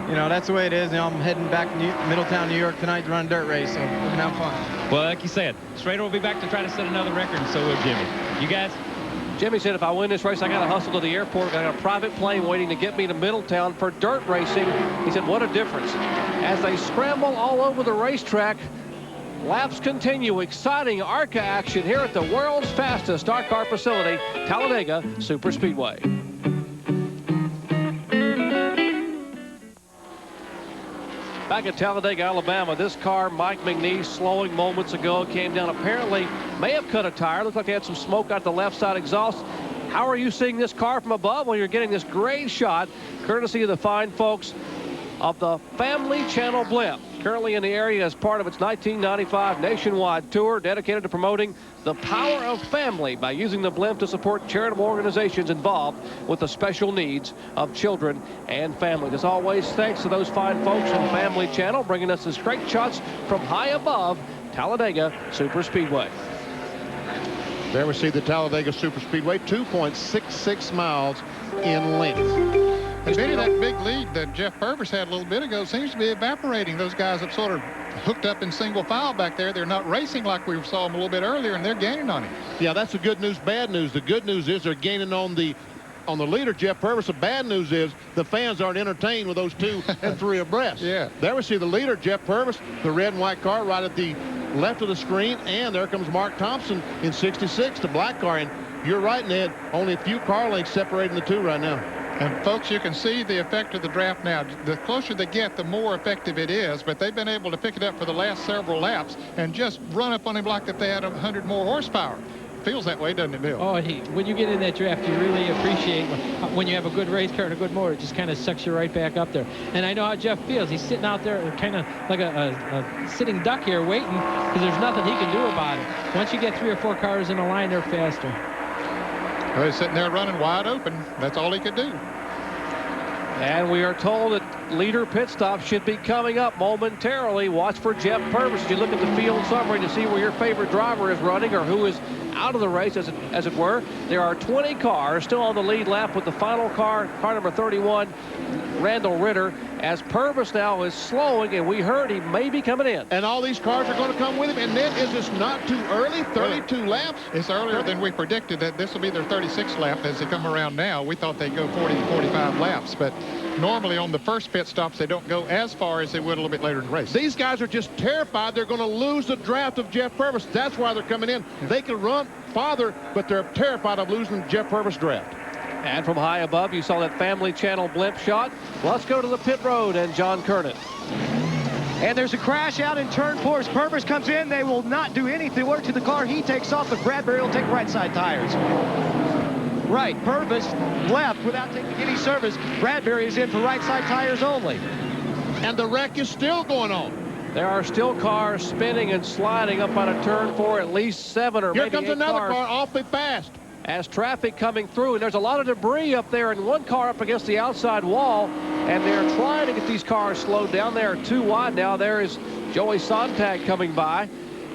you know, that's the way it is. You know, I'm heading back to Middletown, New York tonight to run a dirt race, so we're going to have fun. Well, like you said, Schrader will be back to try to set another record, and so will Jimmy. You guys? Jimmy said, if I win this race, I got to hustle to the airport. I got a private plane waiting to get me to Middletown for dirt racing. He said, what a difference. As they scramble all over the racetrack, laps continue. Exciting ARCA action here at the world's fastest stock car facility, Talladega Superspeedway. Back at Talladega, Alabama, this car, Mike McNeese, slowing moments ago, came down. Apparently, may have cut a tire. Looked like they had some smoke out the left side exhaust. How are you seeing this car from above when you're getting this great shot, courtesy of the fine folks of the Family Channel Blimp, currently in the area as part of its 1995 nationwide tour dedicated to promoting the power of family by using the blimp to support charitable organizations involved with the special needs of children and families. As always, thanks to those fine folks from Family Channel bringing us these great shots from high above Talladega Superspeedway. There we see the Talladega Superspeedway, 2.66 miles in length. And Benny, that big lead that Jeff Purvis had a little bit ago seems to be evaporating. Those guys have sort of hooked up in single file back there. They're not racing like we saw them a little bit earlier, and they're gaining on him. Yeah, that's the good news, bad news. The good news is they're gaining on the leader, Jeff Purvis. The bad news is the fans aren't entertained with those 2 and 3 abreast. Yeah. There we see the leader, Jeff Purvis, the red and white car right at the left of the screen, and there comes Mark Thompson in 66, the black car. And you're right, Ned, only a few car lengths separating the 2 right now. And folks, you can see the effect of the draft now. The closer they get, the more effective it is. But they've been able to pick it up for the last several laps and just run up on him like if they had 100 more horsepower. Feels that way, doesn't it, Bill? Oh, when you get in that draft, you really appreciate when you have a good race car and a good motor. It just kind of sucks you right back up there. And I know how Jeff feels. He's sitting out there kind of like a sitting duck here waiting because there's nothing he can do about it. Once you get 3 or 4 cars in a line, they're faster. Well, he's sitting there running wide open. That's all he could do. And we are told that leader pit stop should be coming up momentarily. Watch for Jeff Purvis as you look at the field summary to see where your favorite driver is running or who is out of the race, as it were. There are 20 cars still on the lead lap with the final car number 31, Randall Ritter, as Purvis now is slowing, and we heard he may be coming in. And all these cars are going to come with him. And then, is this not too early? 32 laps? It's earlier than we predicted. That this will be their 36th lap as they come around now. We thought they'd go 40 to 45 laps, but normally on the first pit stops, they don't go as far as they would a little bit later in the race. These guys are just terrified they're going to lose the draft of Jeff Purvis. That's why they're coming in. They can run farther, but they're terrified of losing Jeff Purvis draft. And from high above, you saw that Family Channel blimp shot. Let's go to the pit road and John Kernan. And there's a crash out in turn 4 as Purvis comes in. They will not do anything work to the car. He takes off, but Bradbury will take right side tires. Right, Purvis left without taking any service. Bradbury is in for right side tires only. And the wreck is still going on. There are still cars spinning and sliding up out of turn 4, at least 7 or Here maybe 8 comes another cars. car awfully fast. As traffic coming through, and there's a lot of debris up there, and one car up against the outside wall, and they're trying to get these cars slowed down. They are too wide now. There is Joey Sontag coming by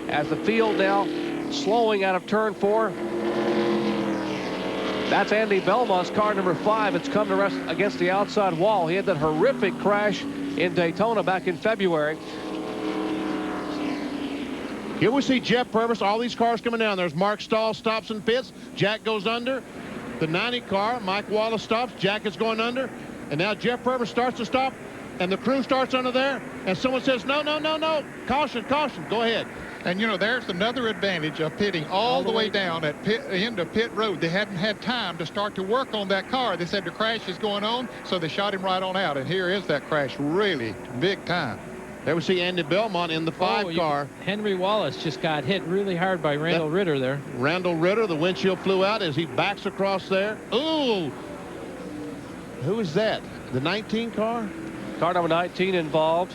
as the field now slowing out of turn 4. That's Andy Belmont's car number 5. It's come to rest against the outside wall. He had that horrific crash in Daytona back in February. Here we see Jeff Purvis, all these cars coming down. There's Mark Stahl stops and pits. Jack goes under. The 90 car, Mike Wallace stops. Jack is going under. And now Jeff Purvis starts to stop, and the crew starts under there. And someone says, no, no, no, no. Caution, caution. Go ahead. And, you know, there's another advantage of pitting all the way down at end of pit road. They hadn't had time to start to work on that car. They said the crash is going on, so they shot him right on out. And here is that crash, really big time. There we see Andy Belmont in the 5 car. Henry Wallace just got hit really hard by Randall Ritter there. Randall Ritter, the windshield flew out as he backs across there. Ooh! Who is that? The 19 car? Car number 19 involved.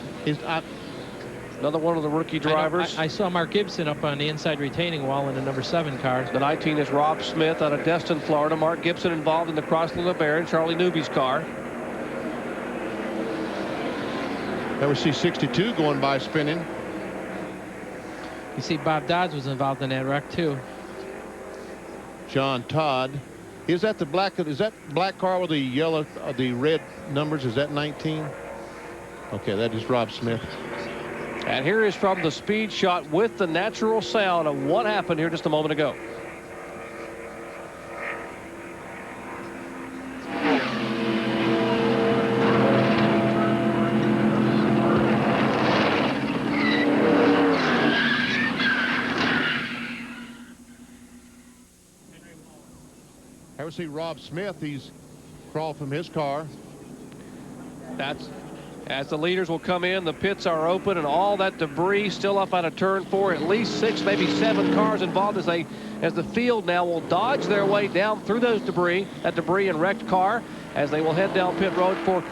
Another one of the rookie drivers. I saw Mark Gibson up on the inside retaining wall in the number 7 car. The 19 is Rob Smith out of Destin, Florida. Mark Gibson involved in the Chrysler LeBaron, Charlie Newby's car. There we see 62 going by spinning. You see Bob Dodds was involved in that wreck too. John Todd. Is that the black? Is that black car with the yellow, the red numbers? Is that 19? Okay, that is Rob Smith. And here is from the speed shot with the natural sound of what happened here just a moment ago. Here we see Rob Smith. He's crawled from his car. That's as the leaders will come in. The pits are open, and all that debris still up out of turn 4. At least 6, maybe 7 cars involved as the field now will dodge their way down through that debris and wrecked car as they will head down pit road for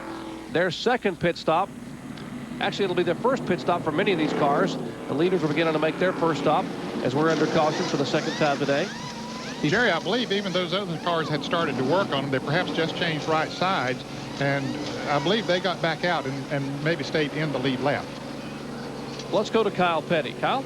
their second pit stop. Actually, it'll be their first pit stop for many of these cars. The leaders are beginning to make their first stop as we're under caution for the second time today. Jerry, I believe even those other cars had started to work on them. They perhaps just changed right sides, and I believe they got back out and maybe stayed in the lead lap. Let's go to Kyle Petty. Kyle?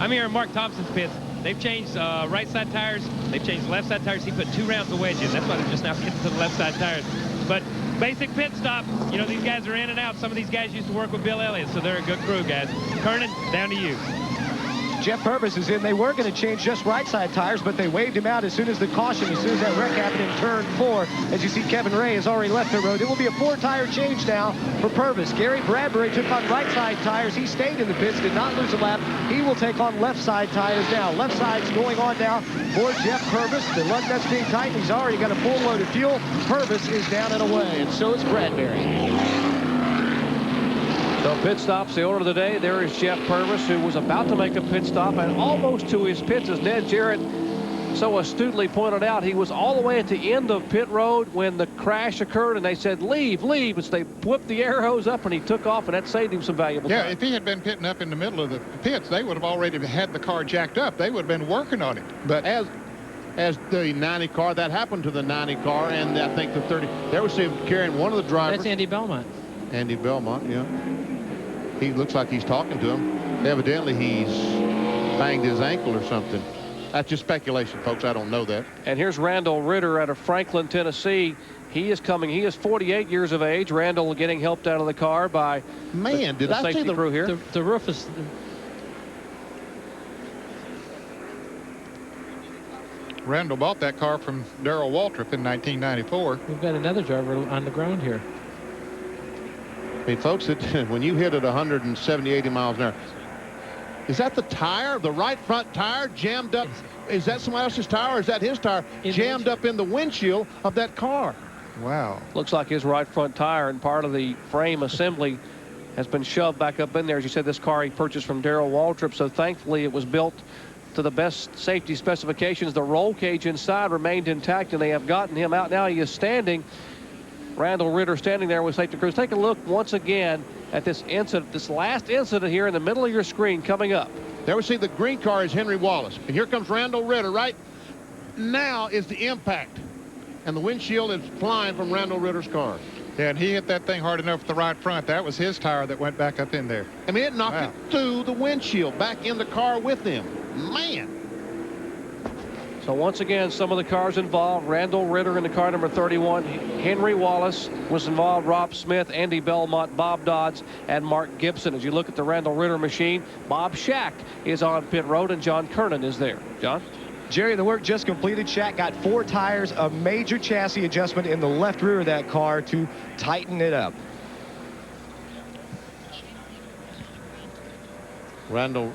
I'm here in Mark Thompson's pits. They've changed right side tires. They've changed left side tires. He put 2 rounds of wedge in. That's why they're just now getting to the left side tires. But basic pit stop. You know, these guys are in and out. Some of these guys used to work with Bill Elliott, so they're a good crew, guys. Kernan, down to you. Jeff Purvis is in. They were going to change just right side tires, but they waved him out as soon as the caution, as soon as that wreck happened in turn 4. As you see, Kevin Ray has already left the road. It will be a 4-tire change now for Purvis. Gary Bradbury took on right side tires. He stayed in the pits, did not lose a lap. He will take on left side tires now. Left side's going on now for Jeff Purvis. The lug nut's being tightened. He's already got a full load of fuel. Purvis is down and away, and so is Bradbury. So pit stops, the order of the day. There is Jeff Purvis, who was about to make a pit stop and almost to his pits, as Ned Jarrett so astutely pointed out. He was all the way at the end of pit road when the crash occurred, and they said, leave, leave. As they whipped the air hose up, and he took off, and that saved him some valuable time. Yeah, if he had been pitting up in the middle of the pits, they would have already had the car jacked up. They would have been working on it. But as the 90 car. That happened to the 90 car, and I think the 30. There we see him carrying one of the drivers. That's Andy Belmont. Andy Belmont, yeah. He looks like he's talking to him. Evidently, he's banged his ankle or something. That's just speculation, folks. I don't know that. And here's Randall Ritter out of Franklin, Tennessee. He is coming. He is 48 years of age. Randall getting helped out of the car by did the I safety see crew here. The roof is. Randall bought that car from Darrell Waltrip in 1994. We've got another driver on the ground here. Hey, folks, when you hit at 170, 80 miles an hour, is that the tire, the right front tire jammed up? Is that someone else's tire, or is that his tire jammed up in the windshield of that car? Wow. Looks like his right front tire and part of the frame assembly has been shoved back up in there. As you said, this car he purchased from Darrell Waltrip, so thankfully it was built to the best safety specifications. The roll cage inside remained intact, and they have gotten him out. Now he is standing. Randall Ritter standing there with safety crews. Take a look once again at this incident, this last incident here in the middle of your screen coming up. There we see the green car is Henry Wallace. And here comes Randall Ritter. Right now is the impact. And the windshield is flying from Randall Ritter's car. Yeah, and he hit that thing hard enough with the right front. That was his tire that went back up in there. I mean, it knocked it through the windshield, back in the car with him. Man. So once again, some of the cars involved. Randall Ritter in the car number 31. Henry Wallace was involved. Rob Smith, Andy Belmont, Bob Dodds, and Mark Gibson. As you look at the Randall Ritter machine, Bob Shack is on pit road, and John Kernan is there. John? Jerry, the work just completed. Shaq got 4 tires, a major chassis adjustment in the left rear of that car to tighten it up. Randall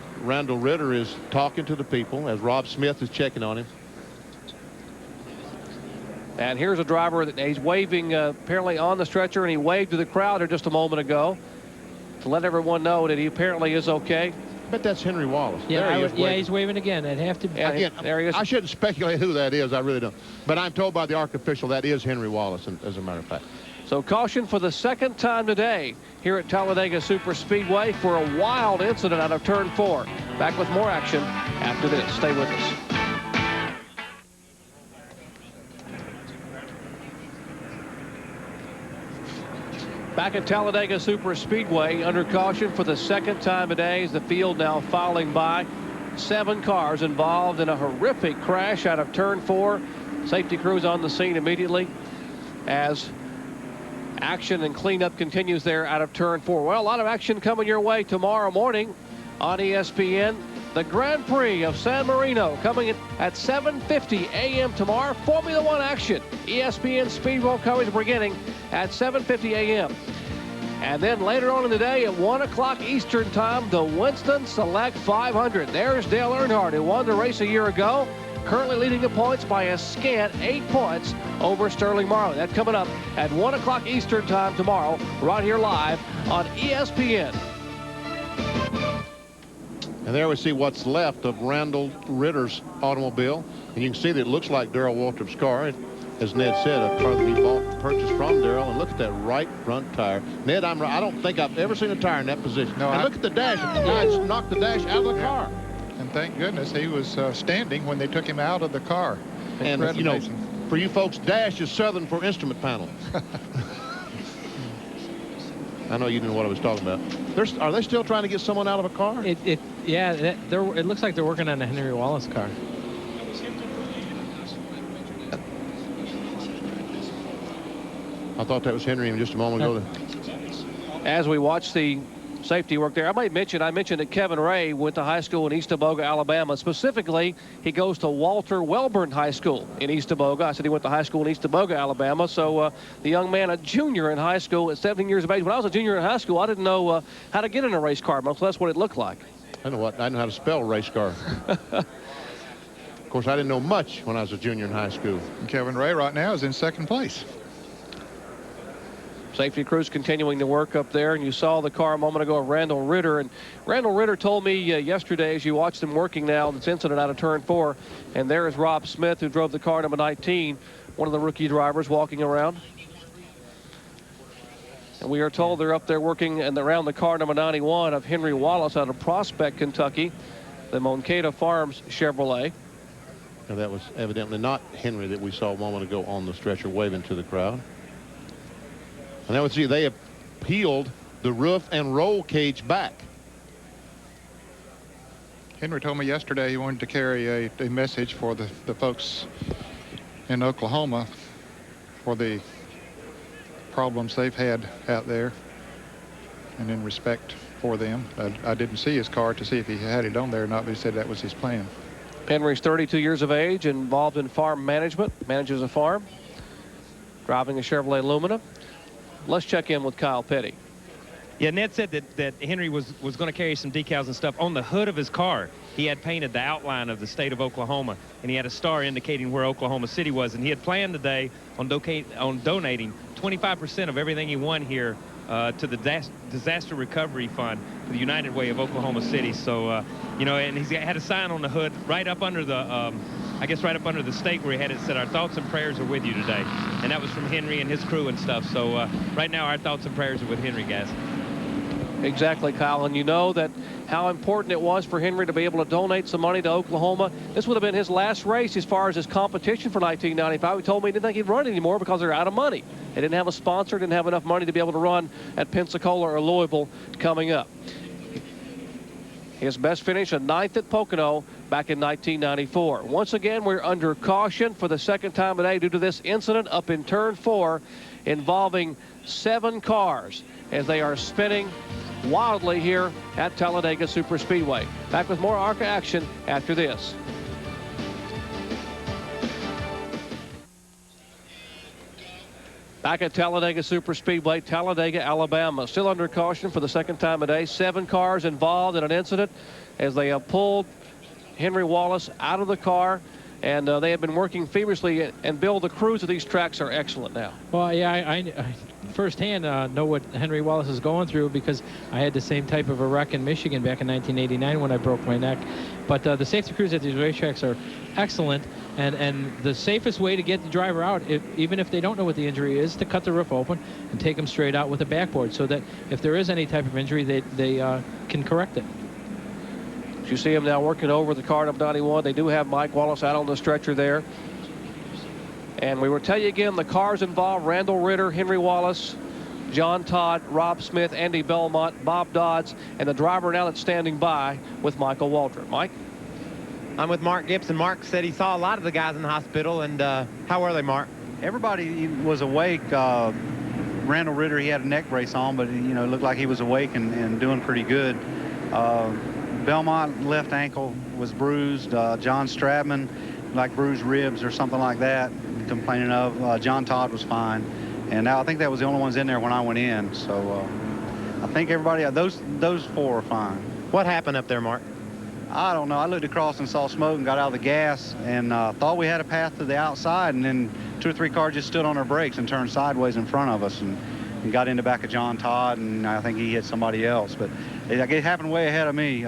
Ritter is talking to the people as Rob Smith is checking on him. And here's a driver that he's waving apparently on the stretcher, and he waved to the crowd here just a moment ago to let everyone know that he apparently is okay. I bet that's Henry Wallace. Yeah, he's waving again. It'd have to be. Again, there he is. I shouldn't speculate who that is. I really don't. But I'm told by the ARC official that is Henry Wallace, as a matter of fact. So caution for the second time today here at Talladega Superspeedway for a wild incident out of turn 4. Back with more action after this. Stay with us. Back at Talladega Superspeedway, under caution for the second time today, as the field now filing by. 7 cars involved in a horrific crash out of turn 4. Safety crews on the scene immediately as action and cleanup continues there out of turn 4. Well, a lot of action coming your way tomorrow morning on ESPN. The Grand Prix of San Marino coming at 7:50 a.m. tomorrow. Formula One action. ESPN Speedway coverage beginning at 7:50 a.m. And then later on in the day at 1 o'clock Eastern time, the Winston Select 500. There's Dale Earnhardt, who won the race a year ago, currently leading the points by a scant 8 points over Sterling Marlin. That's coming up at 1 o'clock Eastern time tomorrow, right here live on ESPN. And there we see what's left of Randall Ritter's automobile. And you can see that it looks like Darrell Waltrip's car. As Ned said, a car that he purchased from Darrell. And look at that right front tire. Ned, I don't think I've ever seen a tire in that position. No, and look at the dash. The guys knocked the dash out of the car. And thank goodness he was standing when they took him out of the car. And, you know, for you folks, dash is Southern for instrument panel. I know you didn't know what I was talking about. Are they still trying to get someone out of a car? Yeah, it looks like they're working on a Henry Wallace car. I thought that was Henry just a moment ago. As we watch the safety work there, I mentioned that Kevin Ray went to high school in East Tioga, Alabama. Specifically, he goes to Walter Welborn High School in East Tioga. I said he went to high school in East Tioga, Alabama. So the young man, a junior in high school at 17 years of age. When I was a junior in high school, I didn't know how to get in a race car, so that's what it looked like. I know how to spell race car. Of course, I didn't know much when I was a junior in high school. And Kevin Ray right now is in 2nd place. Safety crews continuing to work up there, and you saw the car a moment ago of Randall Ritter. And Randall Ritter told me yesterday, as you watched him working now, this incident out of turn 4, and there is Rob Smith, who drove the car number 19, one of the rookie drivers walking around. And we are told they're up there working and around the car number 91 of Henry Wallace out of Prospect, Kentucky, the Moncada Farms Chevrolet. And that was evidently not Henry that we saw a moment ago on the stretcher waving to the crowd. And now we see they have peeled the roof and roll cage back. Henry told me yesterday he wanted to carry a message for the folks in Oklahoma for the problems they've had out there, and in respect for them. I didn't see his car to see if he had it on there or not, but he said that was his plan. Henry's 32 years of age, involved in farm management, manages a farm, driving a Chevrolet Lumina. Let's check in with Kyle Petty. Yeah, Ned said that Henry was going to carry some decals and stuff. On the hood of his car, he had painted the outline of the state of Oklahoma, and he had a star indicating where Oklahoma City was. And he had planned today on donating 25% of everything he won here to the Disaster Recovery Fund for the United Way of Oklahoma City. So, you know, and he's had a sign on the hood right up under the, I guess right up under the stake where he had it said, "Our thoughts and prayers are with you today." And that was from Henry and his crew and stuff. So right now our thoughts and prayers are with Henry, guys. Exactly, Kyle. And you know that how important it was for Henry to be able to donate some money to Oklahoma. This would have been his last race as far as his competition for 1995. He told me he didn't think he'd run anymore because they're out of money. They didn't have a sponsor, didn't have enough money to be able to run at Pensacola or Louisville coming up. His best finish, a 9th at Pocono back in 1994. Once again, we're under caution for the second time today due to this incident up in Turn 4 involving 7 cars as they are spinning wildly here at Talladega Superspeedway. Back with more ARCA action after this. Back at Talladega Superspeedway, Talladega, Alabama. Still under caution for the second time today. 7 cars involved in an incident as they have pulled Henry Wallace out of the car. And they have been working feverishly. And Bill, the crews of these tracks are excellent now. Well, yeah, I firsthand know what Henry Wallace is going through because I had the same type of a wreck in Michigan back in 1989 when I broke my neck. But the safety crews at these racetracks are excellent. And the safest way to get the driver out, even if they don't know what the injury is, to cut the roof open and take them straight out with a backboard so that if there is any type of injury, they can correct it. You see him now working over the car of 91. They do have Mike Wallace out on the stretcher there. And we will tell you again, the cars involved: Randall Ritter, Henry Wallace, John Todd, Rob Smith, Andy Belmont, Bob Dodds, and the driver now that's standing by with Michael Waltrip. Mike? I'm with Mark Gibson. Mark said he saw a lot of the guys in the hospital. And how were they, Mark? Everybody was awake. Randall Ritter, he had a neck brace on, but, you know, it looked like he was awake and doing pretty good. Belmont left ankle was bruised. John Stradman, like bruised ribs or something like that, complaining of. John Todd was fine. And now I think that was the only ones in there when I went in. So I think everybody, those 4 are fine. What happened up there, Mark? I don't know. I looked across and saw smoke and got out of the gas and thought we had a path to the outside. And then 2 or 3 cars just stood on their brakes and turned sideways in front of us and got in the back of John Todd. And I think he hit somebody else. But it happened way ahead of me.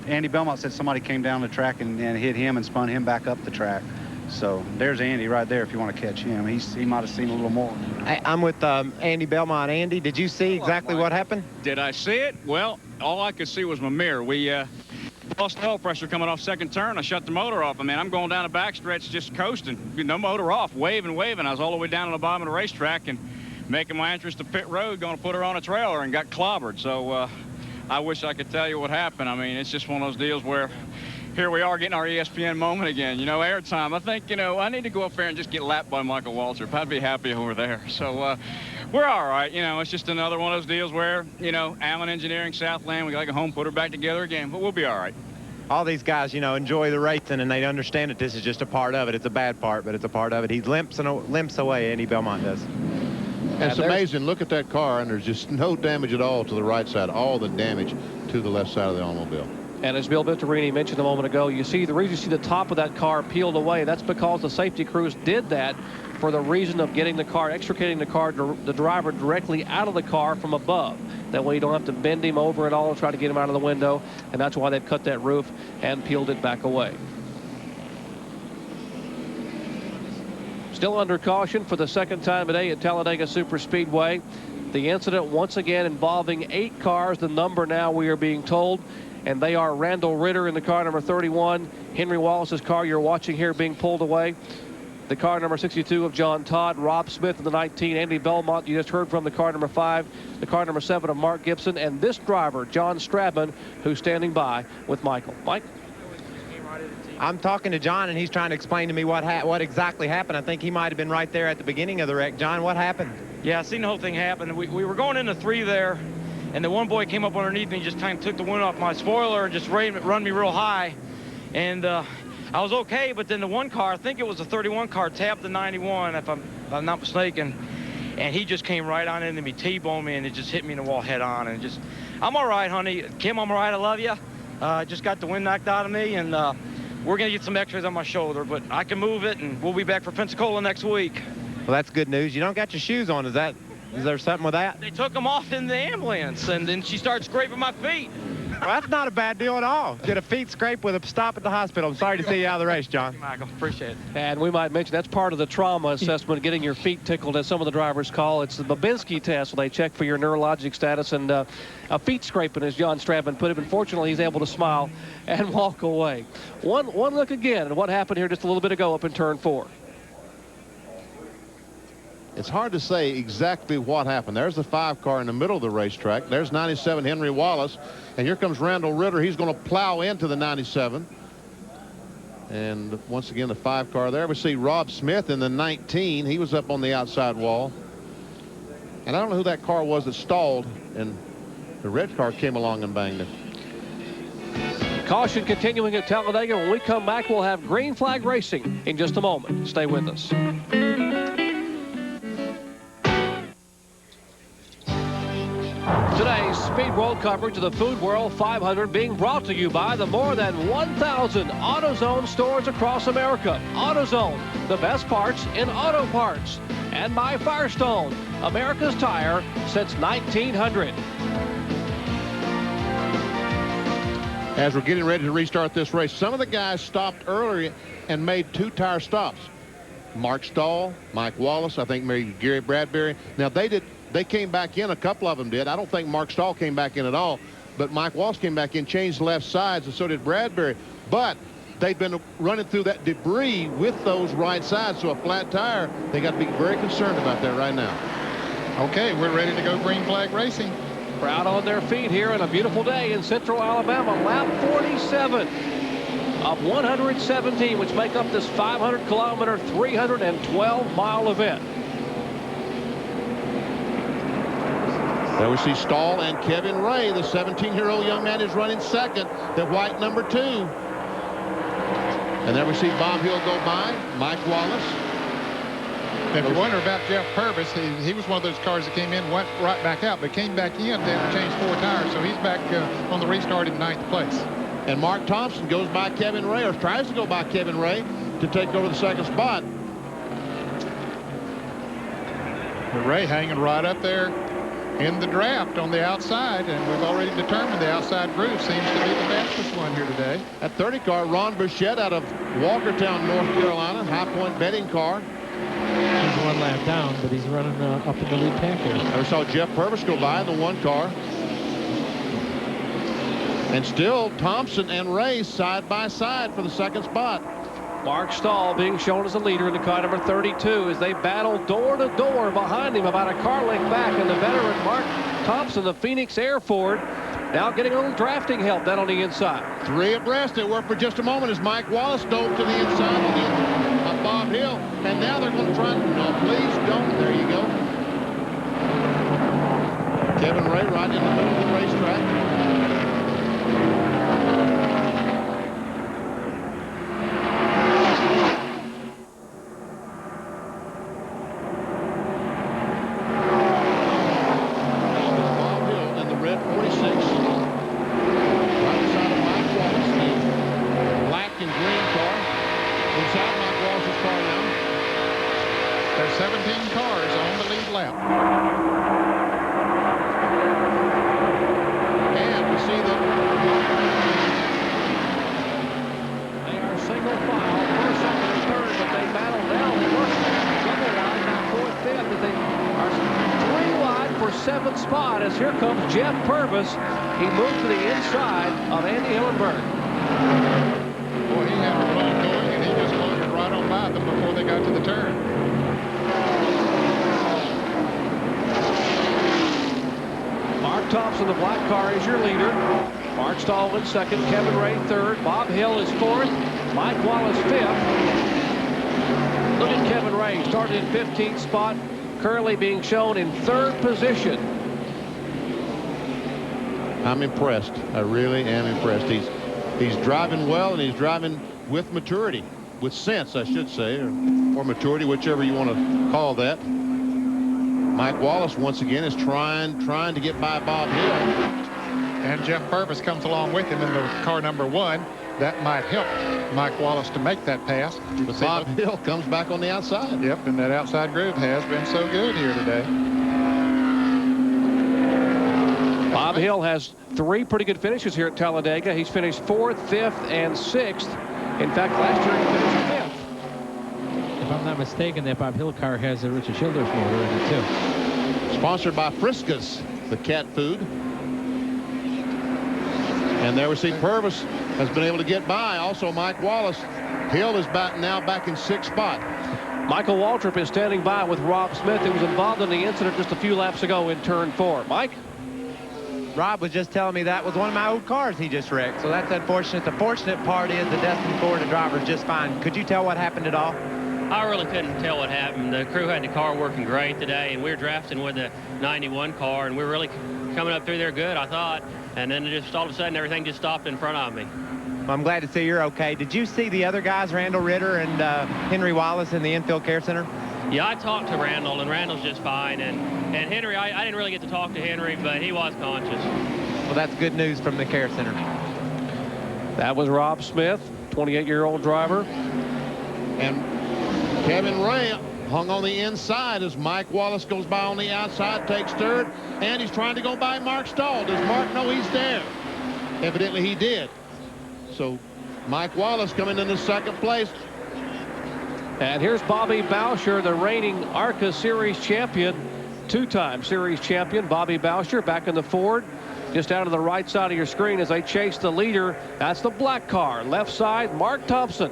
Andy Belmont said somebody came down the track and hit him and spun him back up the track. So there's Andy right there if you want to catch him. He might have seen a little more. I'm with Andy Belmont. Andy, did you see exactly what happened? Did I see it? Well, all I could see was my mirror. We lost oil pressure coming off second turn. I shut the motor off. I mean, I'm going down the backstretch just coasting. No motor off, waving. I was all the way down on the bottom of the racetrack and making my entrance to pit road, going to put her on a trailer and got clobbered. So I wish I could tell you what happened. I mean, it's just one of those deals where here we are getting our ESPN moment again. You know, airtime. I think, you know, I need to go up there and just get lapped by Michael Waltrip. I'd be happy over there. So we're all right. You know, it's just another one of those deals where, you know, Allen Engineering, Southland, we got to go home, put her back together again, but we'll be all right. All these guys, you know, enjoy the racing, and they understand that this is just a part of it. It's a bad part, but it's a part of it. He limps away, Andy Belmont does. It's amazing. Look at that car, and there's just no damage at all to the right side. All the damage to the left side of the automobile. And as Bill Vittorini mentioned a moment ago, you see the reason you see the top of that car peeled away, that's because the safety crews did that for the reason of getting the car, extricating the driver directly out of the car from above. That way you don't have to bend him over at all and try to get him out of the window. And that's why they've cut that roof and peeled it back away. Still under caution for the second time today at Talladega Superspeedway. The incident once again involving 8 cars, the number now we are being told. and they are Randall Ritter in the car number 31. Henry Wallace's car you're watching here being pulled away. The car number 62 of John Todd, Rob Smith in the 19, Andy Belmont, you just heard from the car number 5, the car number 7 of Mark Gibson, and this driver, John Stradman, who's standing by with Michael. Mike? I'm talking to John, and he's trying to explain to me what exactly happened. I think he might have been right there at the beginning of the wreck. John, what happened? Yeah, I seen the whole thing happen. We were going into 3 there, and the one boy came up underneath me and just kind of took the wind off my spoiler and just run me real high. And I was okay, but then the one car, I think it was the 31 car, tapped the 91, if I'm not mistaken, and he just came right on into me, T-boned me, and it just hit me in the wall head on. And just, I'm all right, honey. Kim, I'm all right. I love you. Just got the wind knocked out of me, and we're going to get some x-rays on my shoulder, but I can move it, and we'll be back for Pensacola next week. Well, that's good news. You don't got your shoes on. Is there something with that? They took them off in the ambulance, and then she started scraping my feet. Well, that's not a bad deal at all. Get a feet scrape with a stop at the hospital. I'm sorry to see you out of the race, John. Thank you, Michael. Appreciate it. And we might mention that's part of the trauma assessment, getting your feet tickled, as some of the drivers call. It's the Babinski test, where they check for your neurologic status, and a feet scraping, as John Stradman put it. Unfortunately, he's able to smile and walk away. One look again at what happened here just a little bit ago up in turn 4. It's hard to say exactly what happened. There's the 5 car in the middle of the racetrack. There's 97 Henry Wallace. And here comes Randall Ritter. He's going to plow into the 97. And once again, the 5 car there. We see Rob Smith in the 19. He was up on the outside wall. And I don't know who that car was that stalled. And the red car came along and banged it. Caution continuing at Talladega. When we come back, we'll have green flag racing in just a moment. Stay with us. Today's Speed World coverage of the Food World 500 being brought to you by the more than 1,000 AutoZone stores across America. AutoZone, the best parts in auto parts. And by Firestone, America's tire since 1900. As we're getting ready to restart this race, some of the guys stopped earlier and made 2 tire stops. Mark Stahl, Mike Wallace, I think maybe Gary Bradbury. Now they came back in, a couple of them did. I don't think Mark Stahl came back in at all, but Mike Wallace came back in, changed left sides, and so did Bradbury. But they've been running through that debris with those right sides, so a flat tire, they got to be very concerned about that right now. Okay, we're ready to go green flag racing. Crowd on their feet here on a beautiful day in Central Alabama. Lap 47 of 117, which make up this 500-kilometer, 312-mile event. There we see Stahl and Kevin Ray. The 17-year-old young man is running second. The white number 2. And there we see Bob Hill go by. Mike Wallace. If you wonder about Jeff Purvis, he was one of those cars that came in, went right back out, but came back in, then changed 4 tires. So he's back on the restart in 9th place. And Mark Thompson goes by Kevin Ray, or tries to go by Kevin Ray to take over the 2nd spot. Ray hanging right up there in the draft on the outside, and we've already determined the outside groove seems to be the fastest one here today. At 30 car, Ron Burchett out of Walkertown, North Carolina, High Point betting car. He's 1 lap down, but he's running up in the lead pack here. I saw Jeff Purvis go by in the 1 car. And still Thompson and Ray side by side for the 2nd spot. Mark Stahl being shown as a leader in the car number 32 as they battle door to door behind him, about a car length back. And the veteran Mark Thompson, the Phoenix Air Ford, now getting a little drafting help down on the inside. 3 abreast. It worked for just a moment as Mike Wallace dove to the inside of Bob Hill. And now they're going to try. No, please don't. There you go. Kevin Ray right in the middle of the racetrack. Spot as here comes Jeff Purvis He moved to the inside of Andy Hillenberg. Boy, he had a run going, and he just floated right on by them before they got to the turn. Mark Thompson, the black car, is your leader. Mark Stahl in second, Kevin Ray third, Bob Hill is fourth, Mike Wallace fifth. Look at Kevin Ray, started in 15th spot, currently being shown in third position. I'm impressed. I really am impressed. He's driving well, and he's driving with maturity, with sense, I should say, or maturity, whichever you want to call that. Mike Wallace once again is trying to get by Bob Hill. And Jeff Purvis comes along with him in the car number 1. That might help Mike Wallace to make that pass. But Bob Hill comes back on the outside. Yep, and that outside groove has been so good here today. Bob Hill has 3 pretty good finishes here at Talladega. He's finished 4th, 5th, and 6th. In fact, last year he finished 5th. If I'm not mistaken, that Bob Hill car has a Richard Childress motor in it, too. Sponsored by Friska's, the cat food. And there we see Purvis has been able to get by. Also, Mike Wallace. Hill is now back in 6th spot. Michael Waltrip is standing by with Rob Smith, who was involved in the incident just a few laps ago in turn 4. Mike? Rob was just telling me that was one of my old cars he just wrecked, so that's unfortunate. The fortunate part is the Destin Ford driver is just fine. Could you tell what happened at all? I really couldn't tell what happened. The crew had the car working great today, and we were drafting with the 91 car, and we were really coming up through there good, I thought. And then just all of a sudden, everything just stopped in front of me. Well, I'm glad to see you're okay. Did you see the other guys, Randall Ritter and Henry Wallace, in the infield care center? Yeah, I talked to Randall, and Randall's just fine. And Henry, I didn't really get to talk to Henry, but he was conscious. Well, that's good news from the care center. That was Rob Smith, 28-year-old driver. And Kevin Ray hung on the inside as Mike Wallace goes by on the outside, takes 3rd, and he's trying to go by Mark Stahl. Does Mark know he's there? Evidently he did. So Mike Wallace coming into 2nd place. And here's Bobby Boucher, the reigning ARCA Series champion, 2-time Series champion. Bobby Boucher back in the Ford, just out of the right side of your screen as they chase the leader. That's the black car. Left side, Mark Thompson.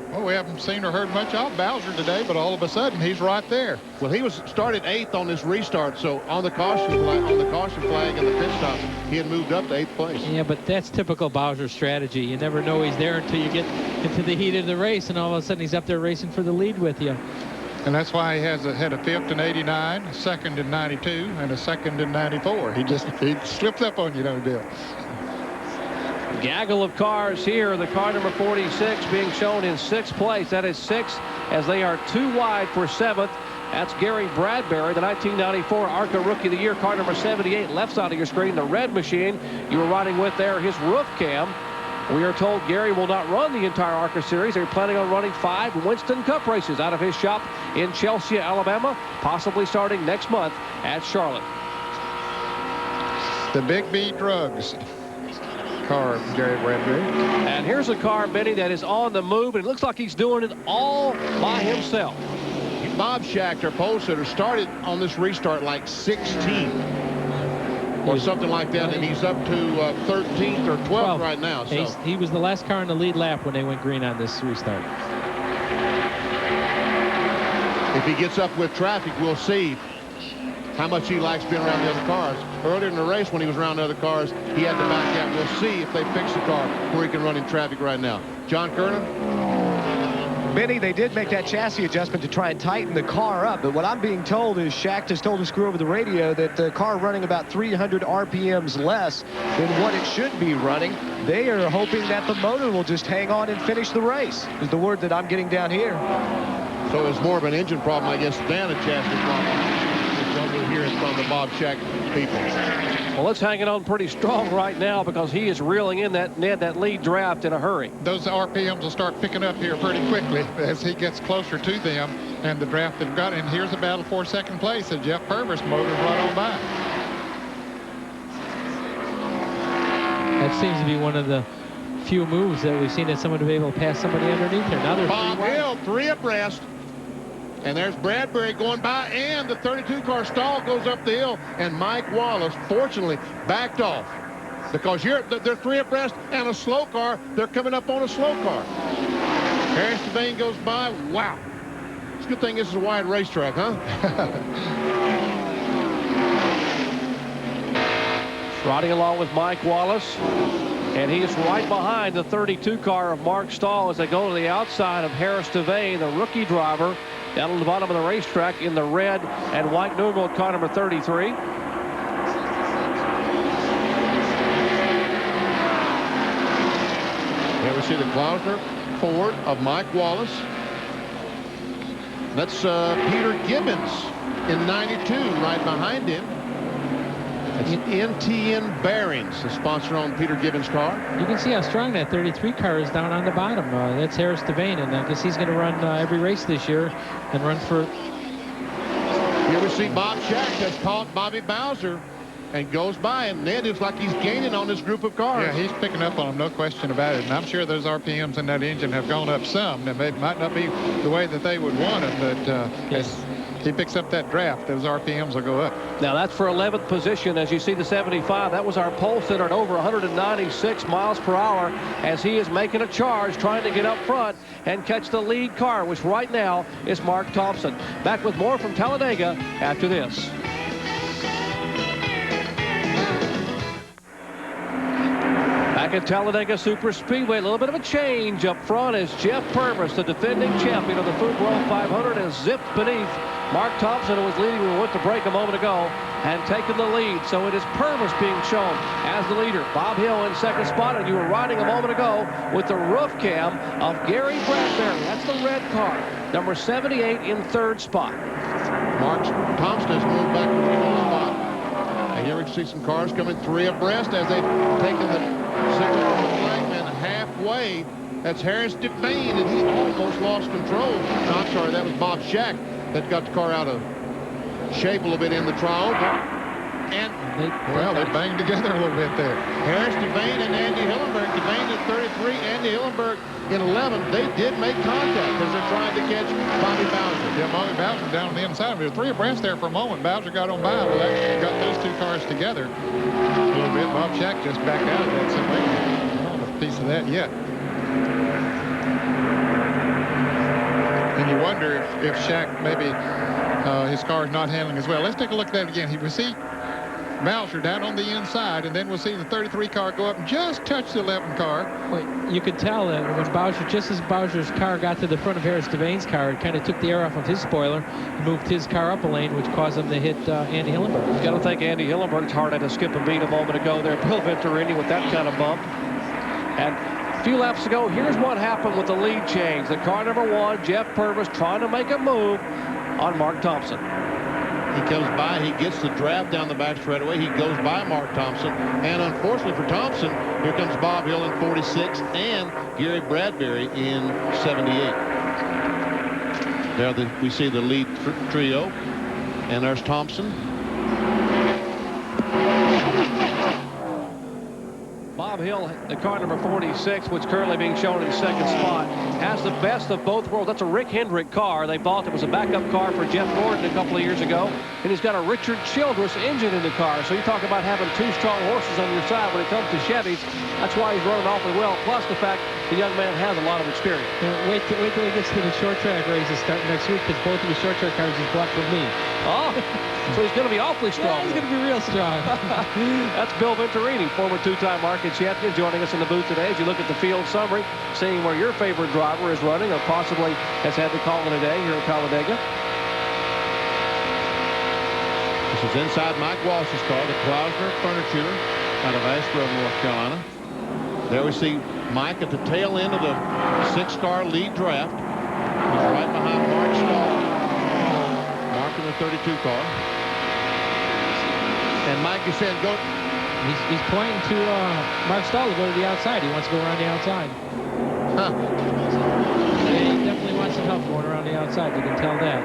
Well, we haven't seen or heard much of Bowser today, but all of a sudden he's right there. Well, he was started 8th on this restart, so on the caution flag and the pit stop, he had moved up to 8th place. Yeah, but that's typical Bowser strategy. You never know he's there until you get into the heat of the race, and all of a sudden he's up there racing for the lead with you. And that's why he had a 5th in 89, a 2nd in 92, and a 2nd in 94. He slips up on you, don't he, Bill? Gaggle of cars here. The car number 46 being shown in 6th place. That is 6th as they are 2 wide for 7th. That's Gary Bradbury, the 1994 ARCA Rookie of the Year, car number 78, left side of your screen, the red machine you were riding with there, his roof cam. We are told Gary will not run the entire ARCA Series. They're planning on running 5 Winston Cup races out of his shop in Chelsea, Alabama, possibly starting next month at Charlotte. The Big B Drugs car, Gary Bradbury. And here's a car, Benny, that is on the move, and it looks like he's doing it all by himself. Bob Schachter, pole sitter, started on this restart like 16 or something like that, and he's up to 13th or 12th right now. So. He was the last car in the lead lap when they went green on this restart. If he gets up with traffic, we'll see how much he likes being around the other cars. Earlier in the race, when he was around the other cars, he had to back out. We'll see if they fix the car where he can run in traffic right now. John Kernan? Benny, they did make that chassis adjustment to try and tighten the car up, but what I'm being told is Schachter's told us over the radio that the car running about 300 RPMs less than what it should be running. They are hoping that the motor will just hang on and finish the race, is the word that I'm getting down here. So it's more of an engine problem, I guess, than a chassis problem. We're hearing from the Bob Schachter people. Well, it's hanging on pretty strong right now because he is reeling in that lead draft in a hurry. Those RPMs will start picking up here pretty quickly as he gets closer to them and the draft they've got. And here's a battle for 2nd place as Jeff Purvis motor's right on by. That seems to be one of the few moves that we've seen that someone to be able to pass somebody underneath here. Now there's Bob Hill, 3 abreast. And there's Bradbury going by, and the 32 car stall goes up the hill, and Mike Wallace, fortunately, backed off. Because they're 3 abreast, and a slow car, they're coming up on a slow car. Harris Devane goes by. Wow. It's a good thing this is a wide racetrack, huh? Riding along with Mike Wallace. And he's right behind the 32 car of Mark Stahl as they go to the outside of Harris Devane, the rookie driver, down on the bottom of the racetrack in the red and white numeral car number 33. Here we see the Klausner Ford of Mike Wallace. That's Peter Gibbons in 92 right behind him. That's NTN Bearings, the sponsor on Peter Gibbons' car. You can see how strong that 33 car is down on the bottom. That's Harris Devane, and I guess he's going to run every race this year and run for... Here we see Bob Shack that's caught Bobby Bowser and goes by, and Ned is like he's gaining on this group of cars. Yeah, he's picking up on them, no question about it. And I'm sure those RPMs in that engine have gone up some. It might not be the way that they would want it, but yes. He picks up that draft, those RPMs will go up. Now that's for 11th position. As you see the 75, that was our pole sitter at over 196 miles per hour as he is making a charge, trying to get up front and catch the lead car, which right now is Mark Thompson. Back with more from Talladega after this. Back at Talladega Superspeedway, a little bit of a change up front as Jeff Purvis, the defending champion of the Food World 500, has zipped beneath Mark Thompson, who was leading when we went to break a moment ago, and taken the lead. So it is Purvis being shown as the leader. Bob Hill in second spot, and you were riding a moment ago with the roof cam of Gary Bradbury. That's the red car. Number 78 in third spot. Mark Thompson has moved back to the fourth spot. And here we can see some cars coming 3 abreast as they've taken the signal from the flagman halfway. That's Harris Devane, and he almost lost control. No, I'm sorry, that was Bob Shack that got the car out of shape a little bit in the trial. And they banged together a little bit there. Harris Devane and Andy Hillenberg. Devane at 33, Andy Hillenberg in 11. They did make contact as they're trying to catch Bobby Bowser. Yeah, Bobby Bowser down on the inside. There were 3 abreast there for a moment. Bowser got on by, but that got those 2 cars together a little bit. Bob Shack just backed out of that. So I don't have a piece of that yet. And you wonder if Shack maybe his car is not handling as well. Let's take a look at that again. We see Bowser down on the inside, and then we'll see the 33 car go up and just touch the 11 car. Well, you could tell that when Bowser, just as Bowser's car got to the front of Harris Devane's car, it kind of took the air off of his spoiler, moved his car up a lane, which caused him to hit Andy Hillenberg. You've got to think Andy Hillenberg's hard had to skip a beat a moment ago there. Bill Venturini with that kind of bump. And a few laps ago, here's what happened with the lead change. The car number 1, Jeff Purvis, trying to make a move on Mark Thompson. He comes by, he gets the draft down the back straightaway. He goes by Mark Thompson. And unfortunately for Thompson, here comes Bob Hill in 46 and Gary Bradbury in 78. There we see the lead trio. And there's Thompson. Bob Hill, the car number 46, which is currently being shown in second spot, has the best of both worlds. That's a Rick Hendrick car. They bought it was a backup car for Jeff Gordon a couple of years ago. And he's got a Richard Childress engine in the car. So you talk about having 2 strong horses on your side when it comes to Chevys. That's why he's running awfully well. Plus the fact the young man has a lot of experience. Wait till he gets to the short track races starting next week, because both of the short track cars he's bought from me. Oh, so he's going to be awfully strong. Yeah, he's going to be real strong. That's Bill Venturini, former 2-time market champion, joining us in the booth today as you look at the field summary, seeing where your favorite driver is running or possibly has had the call in a day here at Talladega. This is inside Mike Wallace's car, the Klausner Furniture out of Asheboro, North Carolina. There we see Mike at the tail end of the 6-car lead draft. He's right behind Mark Stahl. Mark in the 32 car. And Mike is saying, go. He's pointing to Mark Stahl to go to the outside. He wants to go around the outside. Huh. Yeah, he definitely wants some help going around the outside. You can tell that.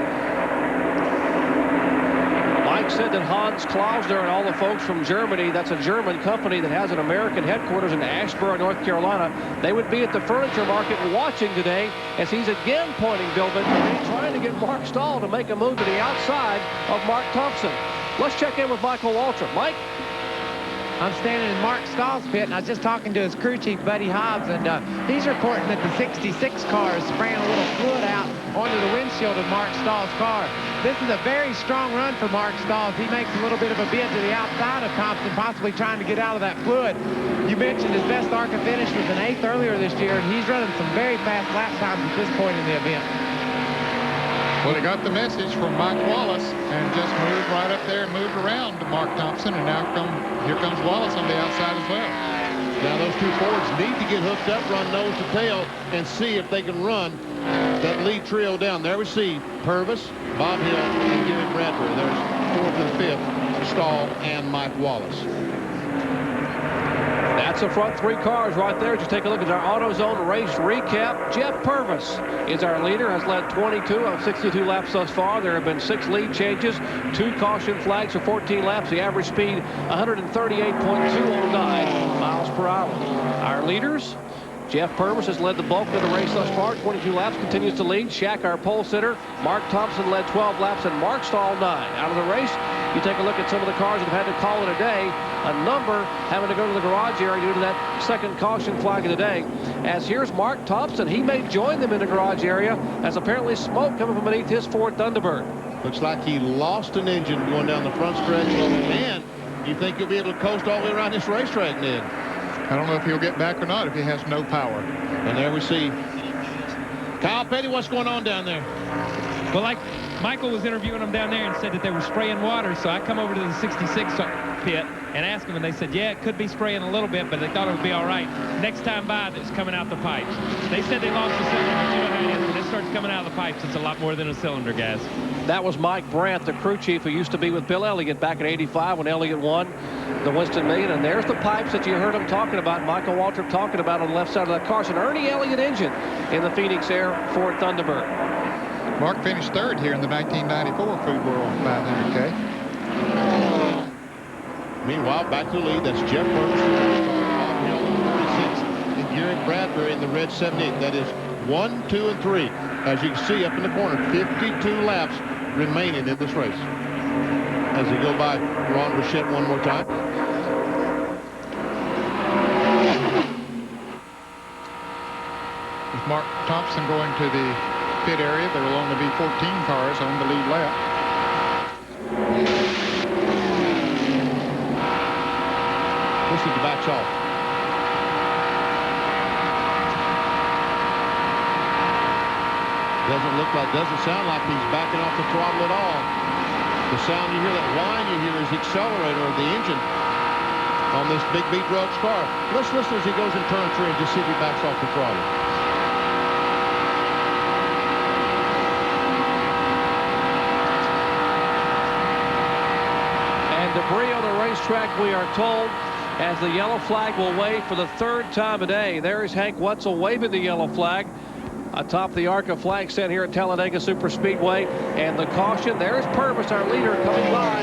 Mike said that Hans Klausner and all the folks from Germany, that's a German company that has an American headquarters in Asheboro, North Carolina, they would be at the furniture market watching today as he's again pointing Bill Venturini, trying to get Mark Stahl to make a move to the outside of Mark Thompson. Let's check in with Michael Waltrip. Mike? I'm standing in Mark Stahl's pit, and I was just talking to his crew chief, Buddy Hobbs, and he's reporting that the 66 car is spraying a little fluid out onto the windshield of Mark Stahl's car. This is a very strong run for Mark Stahl. He makes a little bit of a bid to the outside of Thompson, possibly trying to get out of that fluid. You mentioned his best ARCA finish was an 8th earlier this year, and he's running some very fast lap times at this point in the event. Well, he got the message from Mike Wallace and just moved right up there and moved around to Mark Thompson, and now here comes Wallace on the outside as well. Now those two Fords need to get hooked up, run nose to tail, and see if they can run that lead trio down. There we see Purvis, Bob Hill, and Gary Bradbury. There's 4th and 5th, Stahl and Mike Wallace. That's the front 3 cars right there. Just take a look at our AutoZone race recap. Jeff Purvis is our leader, has led 22 of 62 laps thus far. There have been 6 lead changes, 2 caution flags for 14 laps. The average speed 138.209 miles per hour. Our leaders, Jeff Purvis has led the bulk of the race thus far. 22 laps, continues to lead. Shaq, our pole sitter. Mark Thompson led 12 laps, and Mark Stahl 9. Out of the race, you take a look at some of the cars that have had to call it a day. A number having to go to the garage area due to that second caution flag of the day. As here's Mark Thompson. He may join them in the garage area as apparently smoke coming from beneath his Ford Thunderbird. Looks like he lost an engine going down the front stretch. And you think he'll be able to coast all the way around this racetrack, Ned? I don't know if he'll get back or not if he has no power. And there we see Kyle Petty. What's going on down there? Well, like Michael was interviewing them down there and said that they were spraying water, so I come over to the 66 pit and asked them, and they said, yeah, it could be spraying a little bit, but they thought it would be all right. Next time by, it's coming out the pipes. They said they lost the cylinder, but you know how it is. When it starts coming out of the pipes, it's a lot more than a cylinder, guys. That was Mike Brandt, the crew chief, who used to be with Bill Elliott back in '85 when Elliott won the Winston Million. And there's the pipes that you heard him talking about, Michael Waltrip talking about on the left side of that Carson Ernie Elliott engine in the Phoenix Air Ford Thunderbird. Mark finished 3rd here in the 1994 Food World 500K. Meanwhile, back to the lead. That's Jeff Purvis, Bob Hill, 46, and Gary Bradbury in the red 78. That is 1, 2, and 3. As you can see up in the corner, 52 laps remaining in this race. As we go by Ron Bichette one more time. With Mark Thompson going to the pit area, there will only be 14 cars on the lead lap. Listen to backs off. Doesn't sound like he's backing off the throttle at all. The sound you hear, that whine you hear, is the accelerator of the engine on this big beat Drugs car. Let's listen as he goes in turn 3 and just see if he backs off the throttle. Debris on the racetrack, we are told, as the yellow flag will wave for the 3rd time today. There is Hank Wetzel waving the yellow flag atop the ARCA flag stand here at Talladega Superspeedway. And the caution, there's Purvis, our leader, coming by.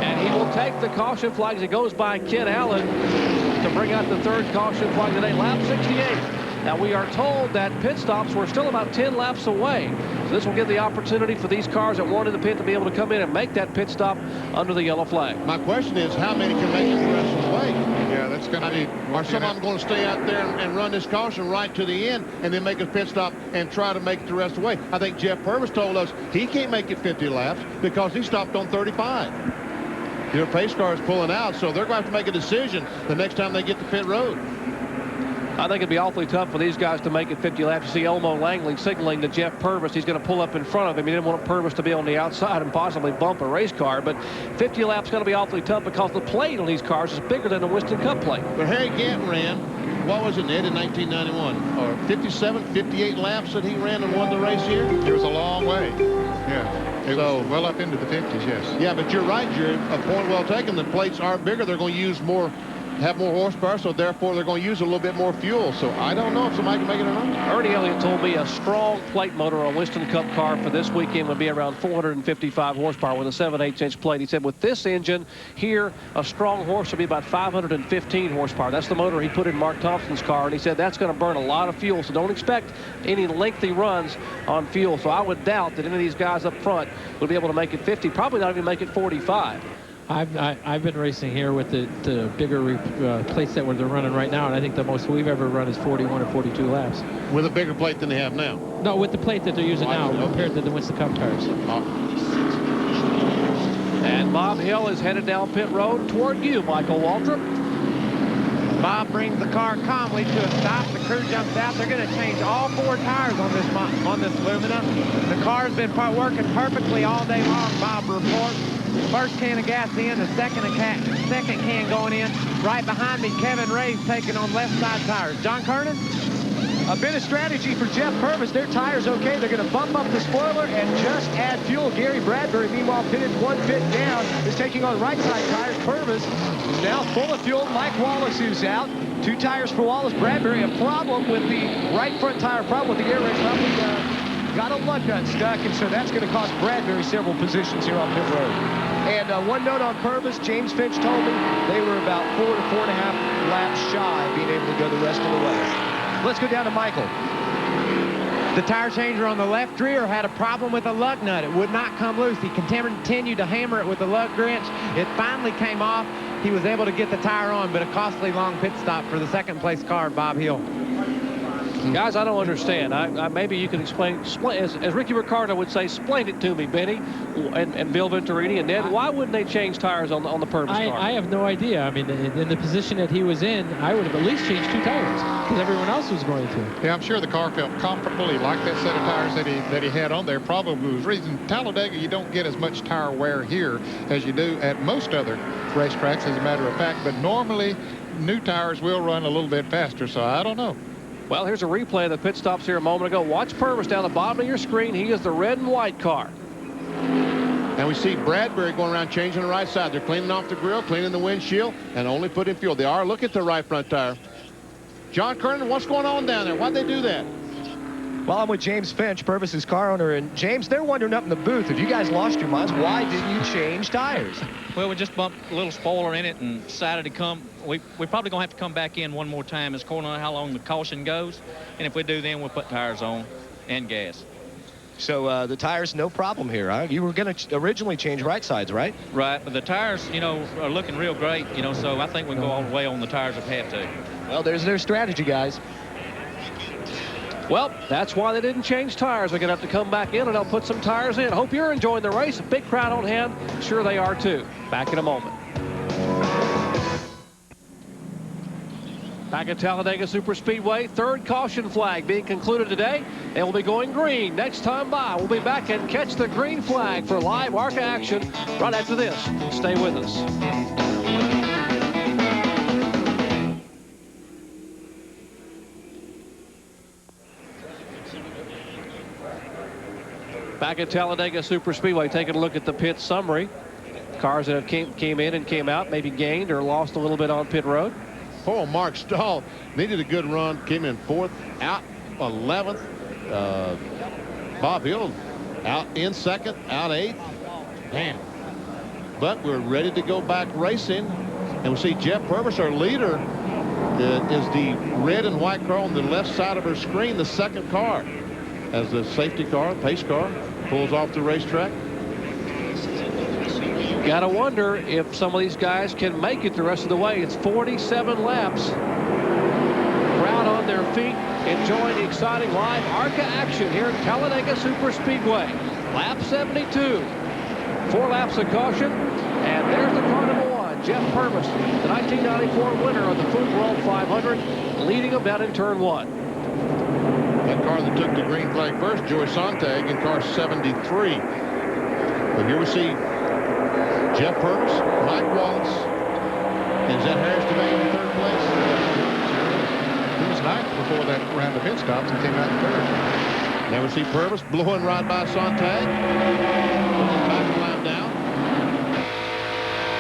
And he will take the caution flag as he goes by Ken Allen to bring out the 3rd caution flag today, lap 68. Now, we are told that pit stops were still about 10 laps away. So this will give the opportunity for these cars that weren't in the pit to be able to come in and make that pit stop under the yellow flag. My question is, how many can make it the rest of the way? Yeah, that's going to be... Are some of them going to stay out there and run this caution right to the end and then make a pit stop and try to make it the rest of the way? I think Jeff Purvis told us he can't make it 50 laps because he stopped on 35. Your pace car is pulling out, so they're going to have to make a decision the next time they get to pit road. I think it'd be awfully tough for these guys to make it 50 laps. You see Elmo Langley signaling to Jeff Purvis. He's going to pull up in front of him. He didn't want Purvis to be on the outside and possibly bump a race car. But 50 laps is going to be awfully tough because the plate on these cars is bigger than the Winston Cup plate. But Harry Gant ran, what was it, Ned, in 1991? Or 57, 58 laps that he ran and won the race here? It was a long way. Yeah. It was well up into the 50s, yes. Yeah, but you're right, Jerry. A point well taken. The plates are bigger. They're going to use more have more horsepower, so therefore they're going to use a little bit more fuel. So I don't know if somebody can make it or not. Ernie Elliott told me a strong plate motor on Winston Cup car for this weekend would be around 455 horsepower with a 7/8-inch plate. He said with this engine here, a strong horse would be about 515 horsepower. That's the motor he put in Mark Thompson's car, and he said that's going to burn a lot of fuel, so don't expect any lengthy runs on fuel. So I would doubt that any of these guys up front would be able to make it 50, probably not even make it 45. I've been racing here with the bigger plates that they're running right now, and I think the most we've ever run is 41 or 42 laps. With a bigger plate than they have now? No, with the plate that they're using now compared to the Winston Cup tires. And Bob Hill is headed down pit road toward you, Michael Waltrip. Bob brings the car calmly to a stop. The crew jumps out. They're going to change all 4 tires on this Lumina. The car's been working perfectly all day long, Bob reports. First can of gas in, the second can going in. Right behind me, Kevin Ray's taking on left side tires. John Kernan? A bit of strategy for Jeff Purvis. Their tire's okay. They're going to bump up the spoiler and just add fuel. Gary Bradbury, meanwhile, pitted 1 pit down, is taking on right side tires. Purvis is now full of fuel. Mike Wallace, who's out. 2 tires for Wallace. Bradbury, a problem with the right front tire, problem with the air race. Probably got a lug nut stuck, and so that's going to cost Bradbury several positions here on pit road. And one note on Purvis, James Finch told me they were about 4 to 4.5 laps shy of being able to go the rest of the way. Let's go down to Michael. The tire changer on the left rear had a problem with a lug nut. It would not come loose. He continued to hammer it with the lug wrench. It finally came off. He was able to get the tire on, but a costly long pit stop for the second place car, Bob Hill. Guys, I don't understand. Maybe you can explain as Ricky Ricardo would say, explain it to me, Benny, and Bill Venturini and Ned. Why wouldn't they change tires on the Purvis car? I have no idea. I mean, in the position that he was in, I would have at least changed 2 tires because everyone else was going to. Yeah, I'm sure the car felt comfortable. He liked that set of tires that he had on there. Probably was reason Talladega, you don't get as much tire wear here as you do at most other racetracks, as a matter of fact. But normally, new tires will run a little bit faster, so I don't know. Well, here's a replay of the pit stops here a moment ago. Watch Purvis down the bottom of your screen. He is the red and white car. And we see Bradbury going around changing the right side. They're cleaning off the grill, cleaning the windshield, and only putting fuel. They are looking at the right front tire. John Kernan, what's going on down there? Why'd they do that? Well, I'm with James Finch, Purvis's car owner. And James, they're wondering up in the booth, if you guys lost your minds, why didn't you change tires? Well, we just bumped a little spoiler in it and decided to come. We're probably going to have to come back in one more time. It's according to how long the caution goes. And if we do, then we'll put tires on and gas. So the tires, no problem here, huh? You were going to originally change right sides, right? Right, but the tires, you know, are looking real great, you know, so I think we can go all the way on the tires if we have to. Well, there's their strategy, guys. Well, that's why they didn't change tires. They're going to have to come back in and they'll put some tires in. Hope you're enjoying the race. A big crowd on hand. Sure they are too. Back in a moment. Back at Talladega Superspeedway, 3rd caution flag being concluded today. They will be going green next time by. We'll be back and catch the green flag for live ARCA action right after this. Stay with us. Back at Talladega Superspeedway, taking a look at the pit summary. Cars that have came in and came out, maybe gained or lost a little bit on pit road. Oh, Mark Stahl needed a good run, came in 4th, out 11th. Bob Hill out in 2nd, out 8th. Man. But we're ready to go back racing. And we see Jeff Purvis, our leader, is the red and white car on the left side of our screen, the 2nd car. As the safety car, pace car, pulls off the racetrack. Gotta wonder if some of these guys can make it the rest of the way. It's 47 laps. Crowd on their feet, enjoying the exciting live ARCA action here at Talladega Superspeedway. Lap 72. 4 laps of caution. And there's the car number 1, Jeff Purvis, the 1994 winner of the Food World 500, leading them down in turn 1. That car that took the green flag first, Joey Sontag, in car 73. But here we see Jeff Purvis, Mike Wallace, and is that Harris DeVay in 3rd place? He was 9th before that round of pit stops and came out in 3rd. Now we see Purvis blowing right by Sontag. Back line down.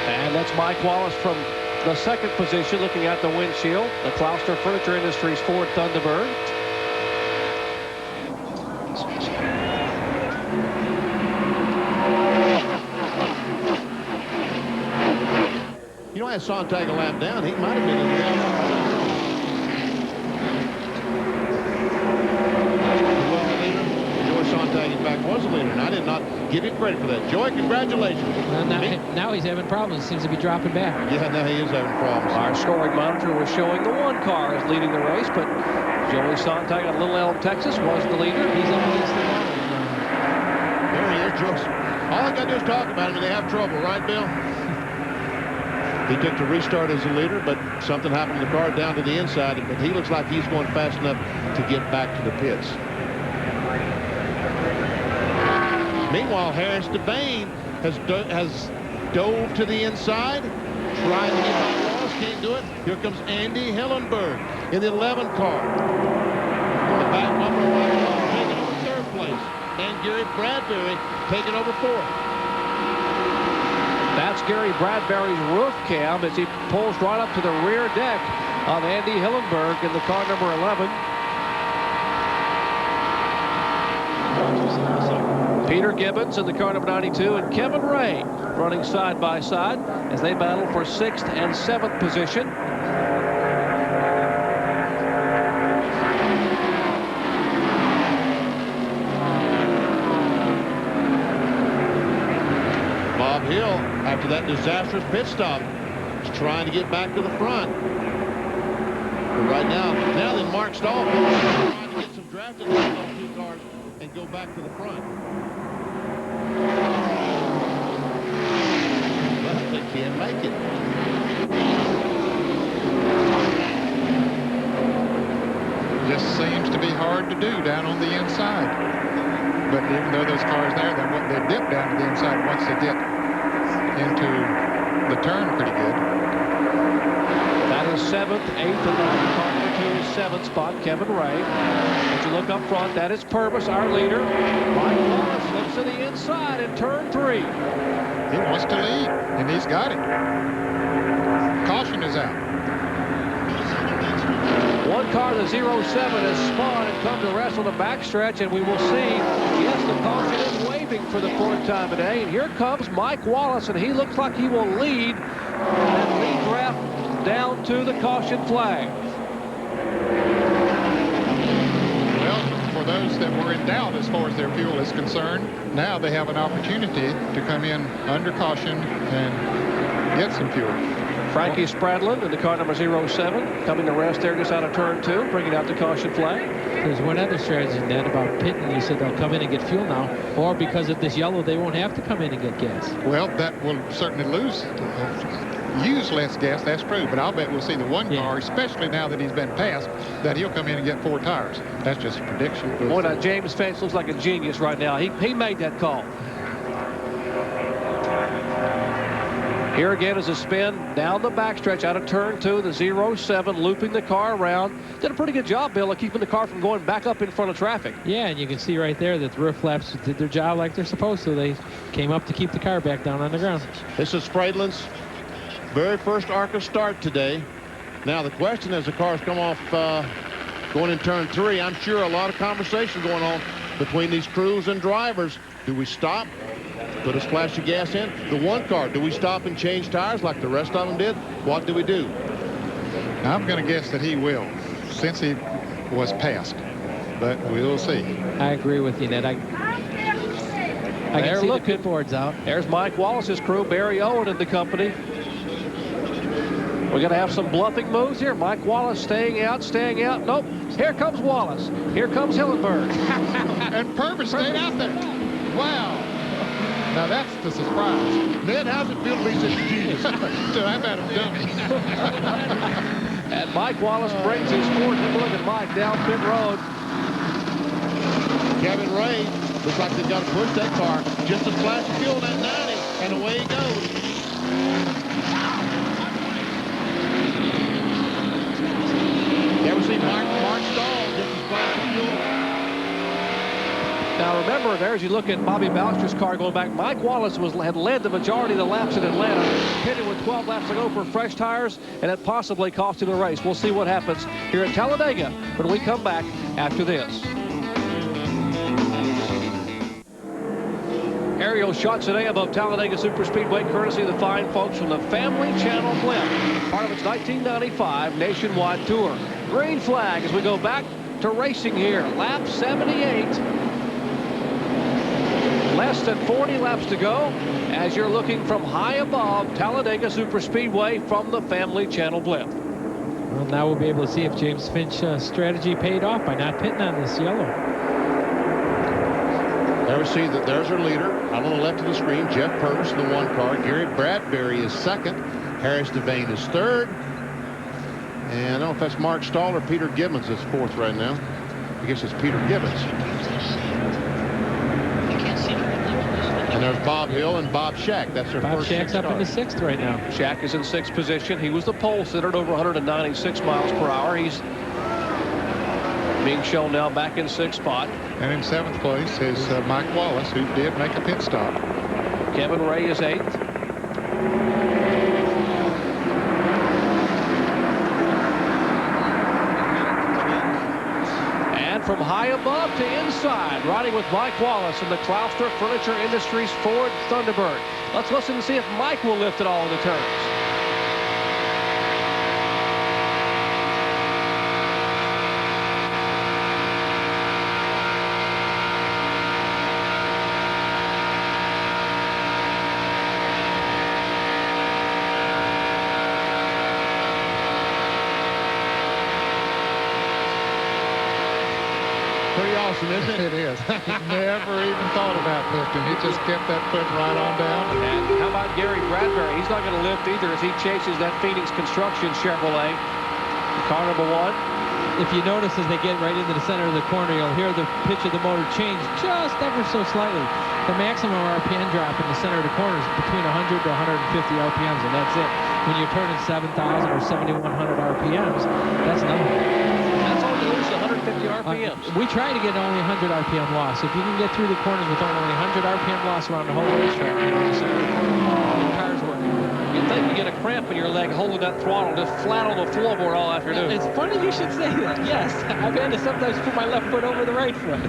And that's Mike Wallace from the second position, looking at the windshield, the Clouster Furniture Industries Ford Thunderbird. You know, I had Sontag a lap down. He might have been in the outside. Sontag, in fact, was a leader, and I did not give him credit for that. Joey, congratulations. Well, now he's having problems. Seems to be dropping back. Yeah, now he is having problems. Our scoring monitor was showing the one car is leading the race, but Joey Sontag at Little Elm, Texas was the leader. He's up against the wall. There he is, Joyce. All I got to do is talk about him, and they have trouble, right, Bill? He took the restart as a leader, but something happened to the car down to the inside, but he looks like he's going fast enough to get back to the pits. Meanwhile, Harris DeVane has dove to the inside, trying to get by Wallace, can't do it. Here comes Andy Hillenberg in the 11 car. The back bumper taking over third place, and Gary Bradbury taking over fourth. That's Gary Bradbury's roof cam as he pulls right up to the rear deck of Andy Hillenberg in the car number 11. Peter Gibbons in the car number 92 and Kevin Ray running side by side as they battle for 6th and 7th position. Bob Hill, after that disastrous pit stop, is trying to get back to the front. But right now then Mark Stahl is trying to get some drafting on those two cars and go back to the front. But they can't make it. Just seems to be hard to do down on the inside. But even though those cars there, they dip down to the inside once they get into the turn pretty good. That is 7th, 8th, and 9th. Car number 2 is 7th spot, Kevin Ray. As you look up front, that is Purvis, our leader. Mike Wallace looks to the inside in turn 3. He wants to lead, and he's got it. Caution is out. One car, the 07, has spun and come to rest on the backstretch, and we will see. Yes, the caution is waving for the 4th time today. And here comes Mike Wallace, and he looks like he will lead that lead draft down to the caution flag. Well, for those that were in doubt as far as their fuel is concerned, now they have an opportunity to come in under caution and get some fuel. Frankie Spradlin in the car number 07, coming to rest there just out of turn 2, bringing out the caution flag. There's one other strategy, Ned, about pitting. He said they'll come in and get fuel now, or because of this yellow, they won't have to come in and get gas. Well, that will certainly use less gas, that's true, but I'll bet we'll see the one car, especially now that he's been passed, that he'll come in and get 4 tires. That's just a prediction. Boy, now James Fence looks like a genius right now. He made that call. Here again is a spin down the backstretch out of turn 2, the 07, looping the car around. Did a pretty good job, Bill, of keeping the car from going back up in front of traffic. Yeah, and you can see right there that the roof flaps did their job like they're supposed to. They came up to keep the car back down on the ground. This is Spradlin's very first ARCA start today. Now the question as the cars come off going in turn 3, I'm sure a lot of conversation going on between these crews and drivers. Do we stop? Put a splash of gas in? The one car, do we stop and change tires like the rest of them did? What do we do? I'm going to guess that he will, since he was passed, but we'll see. I agree with you, Ned. I can see the pit boards out. There's Mike Wallace's crew, Barry Owen and the company. We're going to have some bluffing moves here. Mike Wallace staying out. Nope. Here comes Wallace. Here comes Hillenberg. And Purvis stayed out there. Wow. Now that's the surprise. Ned, how's it feel to be such a genius? So I've had him dummy. And Mike Wallace brings his Ford. Look at Mike down pit road. Kevin Ray looks like they've got to push that car. Just a splash of fuel in that 90, and away he goes. You ever see Mark Stahl just a splash of fuel? Now remember, there as you look at Bobby Boucher's car going back, Mike Wallace had led the majority of the laps in Atlanta, pitted with 12 laps to go for fresh tires, and it possibly cost him the race. We'll see what happens here at Talladega when we come back after this. Aerial shots today above Talladega Superspeedway, courtesy of the fine folks from the Family Channel Blimp, part of its 1995 nationwide tour. Green flag as we go back to racing here. Lap 78. Less than 40 laps to go as you're looking from high above Talladega Superspeedway from the Family Channel Blimp. Well, now we'll be able to see if James Finch's strategy paid off by not pitting on this yellow. There we see that there's our leader out on the left of the screen. Jeff Purvis in the 1 car. Gary Bradbury is 2nd. Harris Devane is 3rd. And I don't know if that's Mark Stahl or Peter Gibbons is 4th right now. I guess it's Peter Gibbons. And there's Bob Hill and Bob Shack. That's their Bob first Shack's up in the 6th right now. Shack is in 6th position. He was the pole sitter at over 196 miles per hour. He's being shown now back in 6th spot. And in 7th place is Mike Wallace, who did make a pit stop. Kevin Ray is 8th. And from high above to inside, riding with Mike Wallace in the Clouster Furniture Industries Ford Thunderbird. Let's listen and see if Mike will lift it all in the turns. Pretty awesome, isn't it? It is. Never even thought about lifting. He just kept that foot right on down. And how about Gary Bradbury? He's not going to lift either as he chases that Phoenix Construction Chevrolet. Car number 1. If you notice as they get right into the center of the corner, you'll hear the pitch of the motor change just ever so slightly. The maximum RPM drop in the center of the corner is between 100 to 150 RPMs, and that's it. When you're turning 7,000 or 7,100 RPMs, that's nothing. That's all you lose, 150 RPMs. We try to get only 100 RPM loss. If you can get through the corners with only 100 RPM loss around the whole racetrack, the car's working. You'd think you get a cramp in your leg holding that throttle just flat on the floorboard all afternoon. It's funny you should say that. Yes, I've had to sometimes put my left foot over the right foot.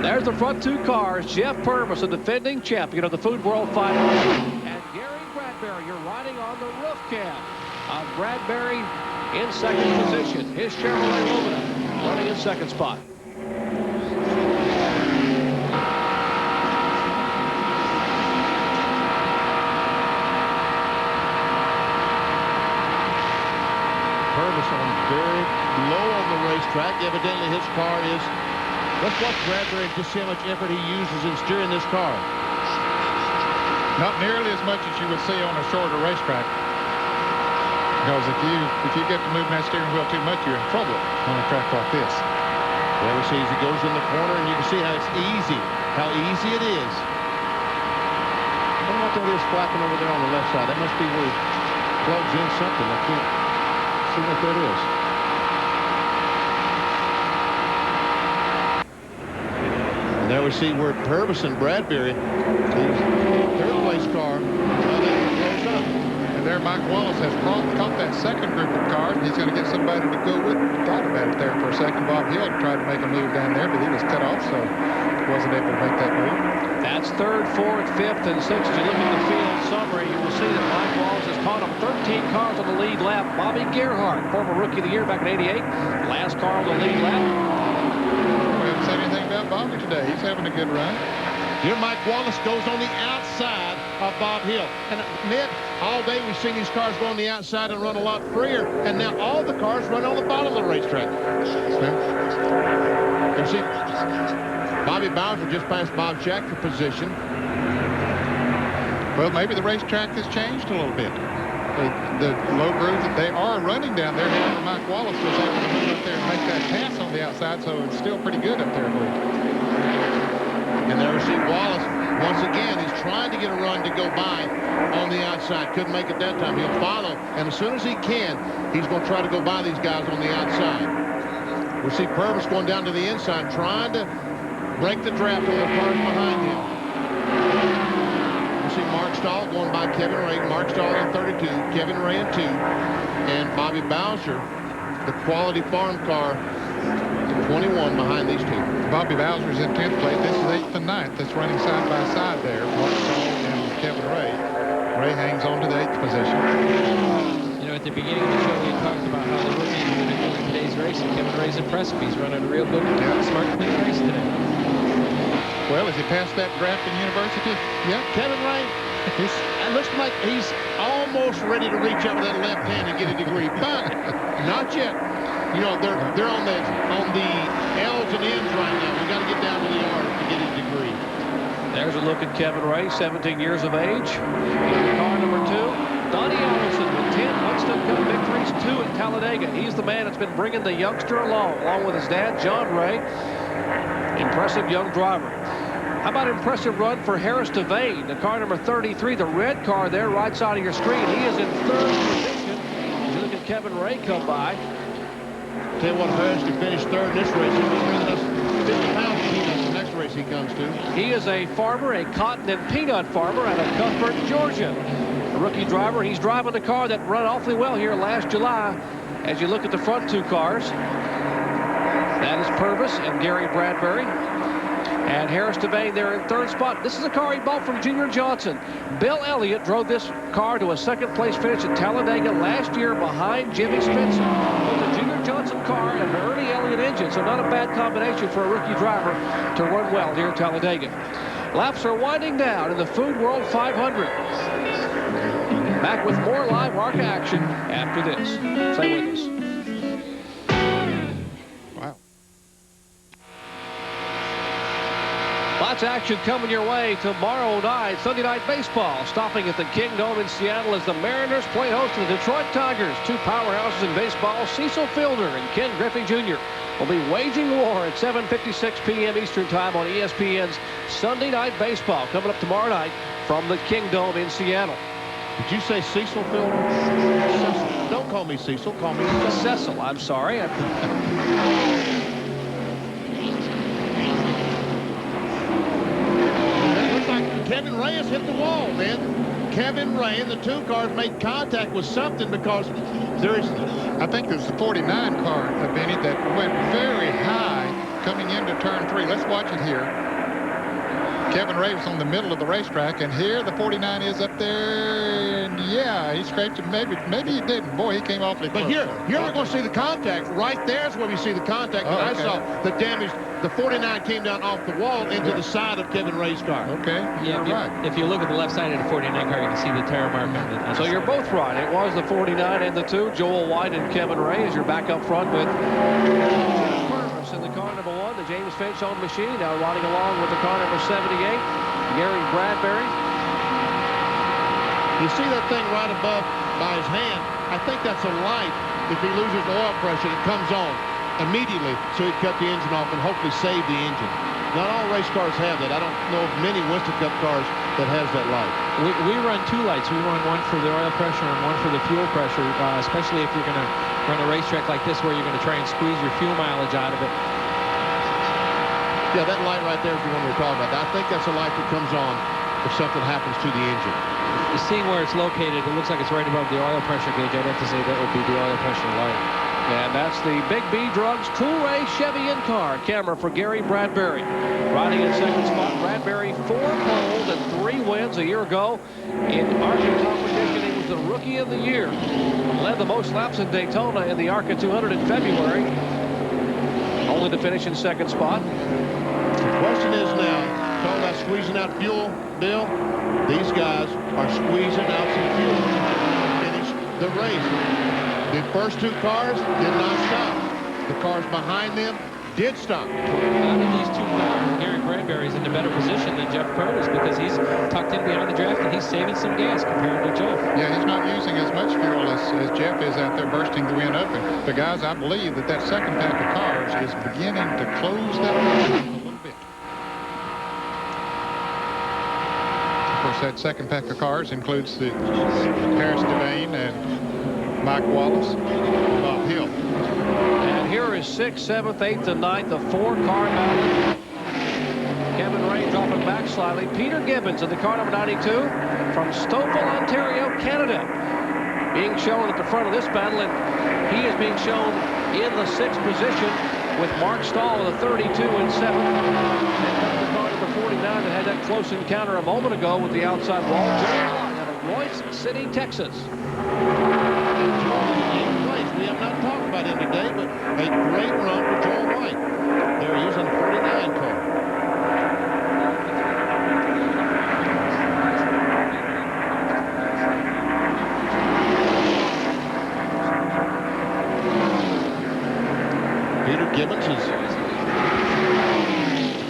There's the front 2 cars. Jeff Purvis, a defending champion of the Food World 500. And Gary Bradbury, you're riding on the roof cab. Bradbury in 2nd position. His Chevrolet Lumina running in 2nd spot. Purvis on very low on the racetrack. Evidently his car is... Let's watch Bradbury and just see how much effort he uses in steering this car. Not nearly as much as you would see on a shorter racetrack. Because if you get to moving that steering wheel too much, you're in trouble on a track like this. There we see as he goes in the corner, and you can see how it's easy, how easy it is. I don't know what that is flapping over there on the left side. That must be where he plugs in something. I can't see what that is. And there we see where Purvis and Bradbury, the 3rd place car, goes up. And there Mike Wallace has caught that 2nd group of cars. He's going to get somebody to go with. Thought about it there for a second. Bob Hill tried to make a move down there, but he was cut off, so wasn't able to make that move. That's 3rd, 4th, 5th, and 6th. As you look at the field summary, you will see that Mike Wallace has caught up 13 cars on the lead lap. Bobby Gerhart, former Rookie of the Year back in '88, last car on the lead lap. We haven't said anything about Bobby today. He's having a good run. Here Mike Wallace goes on the outside of Bob Hill. And Ned, all day we've seen these cars go on the outside and run a lot freer. And now all the cars run on the bottom of the racetrack. You see, Bobby Bowser just passed Bob Shack for position. Well, maybe the racetrack has changed a little bit. The low groove that they are running down there, however, Mike Wallace was able to move up there and make that pass on the outside, so it's still pretty good up there, I believe. And there we see Wallace, once again, he's trying to get a run to go by on the outside. Couldn't make it that time. He'll follow, and as soon as he can, he's going to try to go by these guys on the outside. We'll see Purvis going down to the inside, trying to break the draft on the cars behind him. You see Mark Stahl going by Kevin Ray. Mark Stahl in 32, Kevin Ray in 2, and Bobby Bowser, the quality farm car, 21 behind these two. Bobby Bowser's in 10th place. This is 8th and 9th. That's running side by side there. Mark Stahl and Kevin Ray. Ray hangs on to the 8th position. You know, at the beginning of the show, we talked about how the rookies were going to do in today's race, and Kevin Ray's impressive. He's running a real good, smart, clean race today. Well, as he passed that draft in university, yeah. Kevin Ray, it looks like he's almost ready to reach up with that left hand and get a degree, but not yet. You know, they're on the L's and M's right now. We got to get down to the R's to get his degree. There's a look at Kevin Ray, 17 years of age. Car number 2, Donnie Allison with 10 Winston Cup victories, 2 at Talladega. He's the man that's been bringing the youngster along with his dad, John Ray. Impressive young driver. How about an impressive run for Harris Devane, the car number 33, the red car there, right side of your screen. He is in 3rd position. As you look at Kevin Ray come by. Tell you what, Harris to finish 3rd in this race. He'll be bringing us 50 pounds of peanuts the next race he comes to. He is a farmer, a cotton and peanut farmer out of Cuthbert, Georgia. A rookie driver. He's driving the car that ran awfully well here last July. As you look at the front 2 cars, that is Purvis and Gary Bradbury. And Harris Devane there in 3rd spot. This is a car he bought from Junior Johnson. Bill Elliott drove this car to a 2nd place finish at Talladega last year behind Jimmy Spencer. With a Junior Johnson car and an Ernie Elliott engine, so not a bad combination for a rookie driver to run well here at Talladega. Laps are winding down in the Food World 500. Back with more live ARCA action after this. Stay with us. Lots of action coming your way tomorrow night. Sunday Night Baseball stopping at the Kingdome in Seattle as the Mariners play host to the Detroit Tigers. 2 powerhouses in baseball, Cecil Fielder and Ken Griffey Jr. will be waging war at 7:56 p.m. Eastern Time on ESPN's Sunday Night Baseball. Coming up tomorrow night from the Kingdome in Seattle. Did you say Cecil Fielder? Cecil. Don't call me Cecil. Call me Cecil. I'm sorry. Kevin Ray has hit the wall, man. Kevin Ray and the 2 cars made contact with something because there is... I think there's the 49 car, Benny, that went very high coming into turn 3. Let's watch it here. Kevin Ray was on the middle of the racetrack, and here the 49 is up there, and yeah, he scraped it. Maybe he didn't. Boy, he came awfully close. But here we're going to see the contact. Right there is where we see the contact. Oh, I okay. saw the damage. The 49 came down off the wall into the side of Kevin Ray's car. Okay, yeah, right. If you look at the left side of the 49 car, you can see the tear mark on the So you're both right. It was the 49 and the 2. Joel White and Kevin Ray as you're back up front with Purvis in the car number 1, the James Finch owned machine. Now riding along with the car number 78, Gary Bradbury. You see that thing right above by his hand? I think that's a light. If he loses oil pressure, it comes on immediately, so he'd cut the engine off and hopefully save the engine. Not all race cars have that. I don't know of many Winston Cup cars that has that light. We run 2 lights. We run one for the oil pressure and one for the fuel pressure, especially if you're going to run a racetrack like this where you're going to try and squeeze your fuel mileage out of it. Yeah, that light right there is the one we're talking about. I think that's a light that comes on if something happens to the engine. Seeing where it's located, it looks like it's right above the oil pressure gauge. I'd have to say that would be the oil pressure light. And that's the Big B Drugs Toolray Chevy in-car camera for Gary Bradbury. Riding in 2nd spot, Bradbury 4 poles and 3 wins a year ago. In ARCA competition, he was the Rookie of the Year. Led the most laps in Daytona in the ARCA 200 in February. Only to finish in 2nd spot. The question is now, talking about squeezing out fuel, Bill, these guys are squeezing out some fuel to finish the race. The first 2 cars did not stop. The cars behind them did stop. Out of these 2 cars, Gary Bradbury's in a better position than Jeff Purvis because he's tucked in behind the draft and he's saving some gas compared to Jeff. Yeah, he's not using as much fuel as Jeff is out there bursting the wind up. And the guys, I believe that 2nd pack of cars is beginning to close that gap a little bit. Of course, that 2nd pack of cars includes the Harris Devane and Mike Wallace, Bob Hill. And here is 6th, 7th, 8th, and 9th, the 4-car battle. slightly. Peter Gibbons in the car number 92 from Stouffville, Ontario, Canada. Being shown at the front of this battle, and he is being shown in the 6th position with Mark Stahl with a 32 and 7. And the car number 49 that had that close encounter a moment ago with the outside wall. Out of Royce City, Texas. We have not talked about him today, but a great run for Joel White. There he is on the 49 car. Peter Gibbons is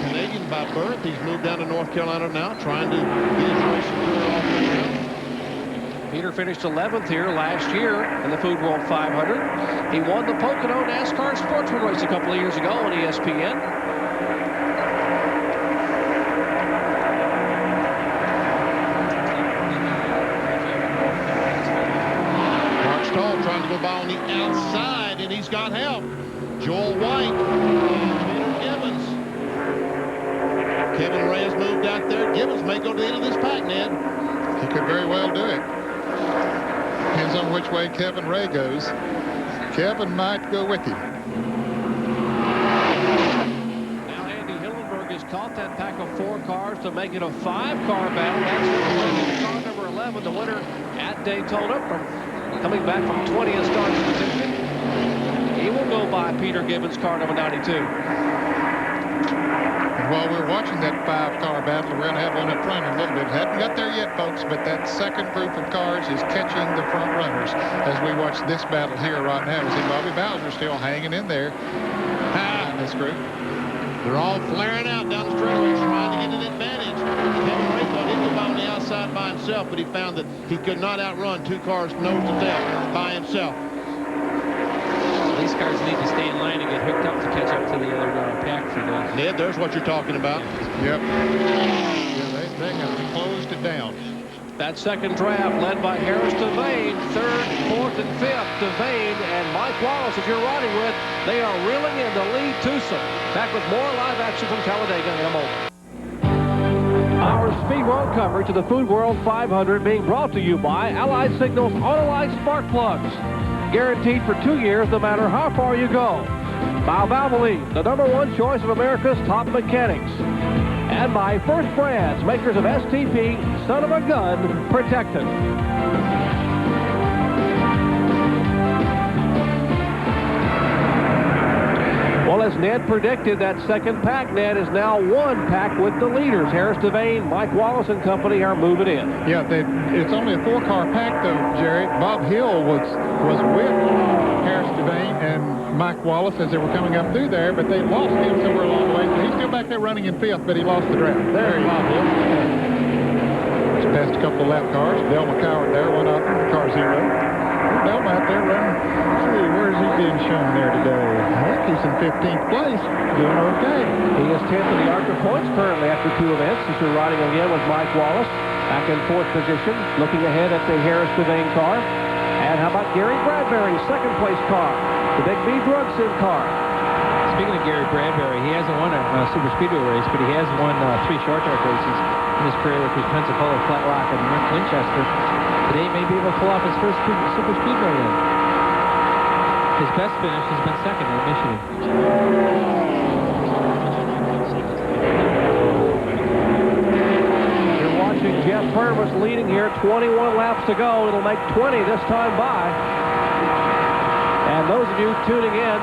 Canadian by birth. He's moved down to North Carolina now, trying to get his racing career off the ground. Peter finished 11th here last year in the Food World 500. He won the Pocono NASCAR Sportsman race a couple of years ago on ESPN. Mark Stahl trying to go by on the outside, and he's got help. Joel White and Peter Gibbons. Kevin Ray has moved out there. Gibbons may go to the end of this pack, Ned. He could very well do it. Depends on which way Kevin Ray goes. Kevin might go with him. Now Andy Hillenberg has caught that pack of 4 cars to make it a 5-car battle. That's car number 11, the winner at Daytona, from coming back from 20th starting position. He will go by Peter Gibbons' car number 92. While we're watching that 5-car battle, we're going to have one up front in a little bit. Hadn't got there yet, folks, but that second group of cars is catching the front runners as we watch this battle here right now. We see Bobby Bowser still hanging in there in this group. They're all flaring out down the straightaway trying to get an advantage. Kevin Ray thought he'd go by on the outside by himself, but he found that he could not outrun 2 cars nose to tail by himself. These cars need to stay in line and get hooked up to catch up to the other pack for the... Ned, there's what you're talking about. Yep. Yeah, they have closed it down. That second draft led by Harris Devane, 3rd, 4th, and 5th. Devane and Mike Wallace, if you're riding with, they are reeling in the lead twosome. Back with more live action from Talladega in a moment. Our Speed World coverage of the Food World 500 being brought to you by Allied Signals Autolite Spark Plugs. Guaranteed for 2 years, no matter how far you go. By Valvoline, the #1 choice of America's top mechanics. And by First Brands, makers of STP, Son of a Gun, Protected. Well, as Ned predicted, that second pack, Ned, is now 1 pack with the leaders. Harris Devane, Mike Wallace and company are moving in. Yeah, it's only a 4-car pack, though, Jerry. Bob Hill was with Harris Devane and Mike Wallace as they were coming up through there, but they lost him somewhere along the way. So he's still back there running in 5th, but he lost the draft. There's Bob Hill. Just passed a couple of lap cars. Del McCoward there, one of them, car 0. Del out there running. Let's see, where's he being shown there today? I think he's in 15th place, doing okay. He is 10th in the ARCA points currently after 2 events. Since you're riding again with Mike Wallace, back in 4th position, looking ahead at the Harris Devane car. And how about Gary Bradbury's 2nd place car, the Big B Drug Sim car. Speaking of Gary Bradbury, he hasn't won a super speedway race, but he has won 3 short track races in his career with his Pensacola, Flat Rock, and Winchester. Today may be able to pull off his first super speedway win. His best finish has been 2nd at Michigan. You're watching Jeff Purvis leading here, 21 laps to go. It'll make 20 this time by. And those of you tuning in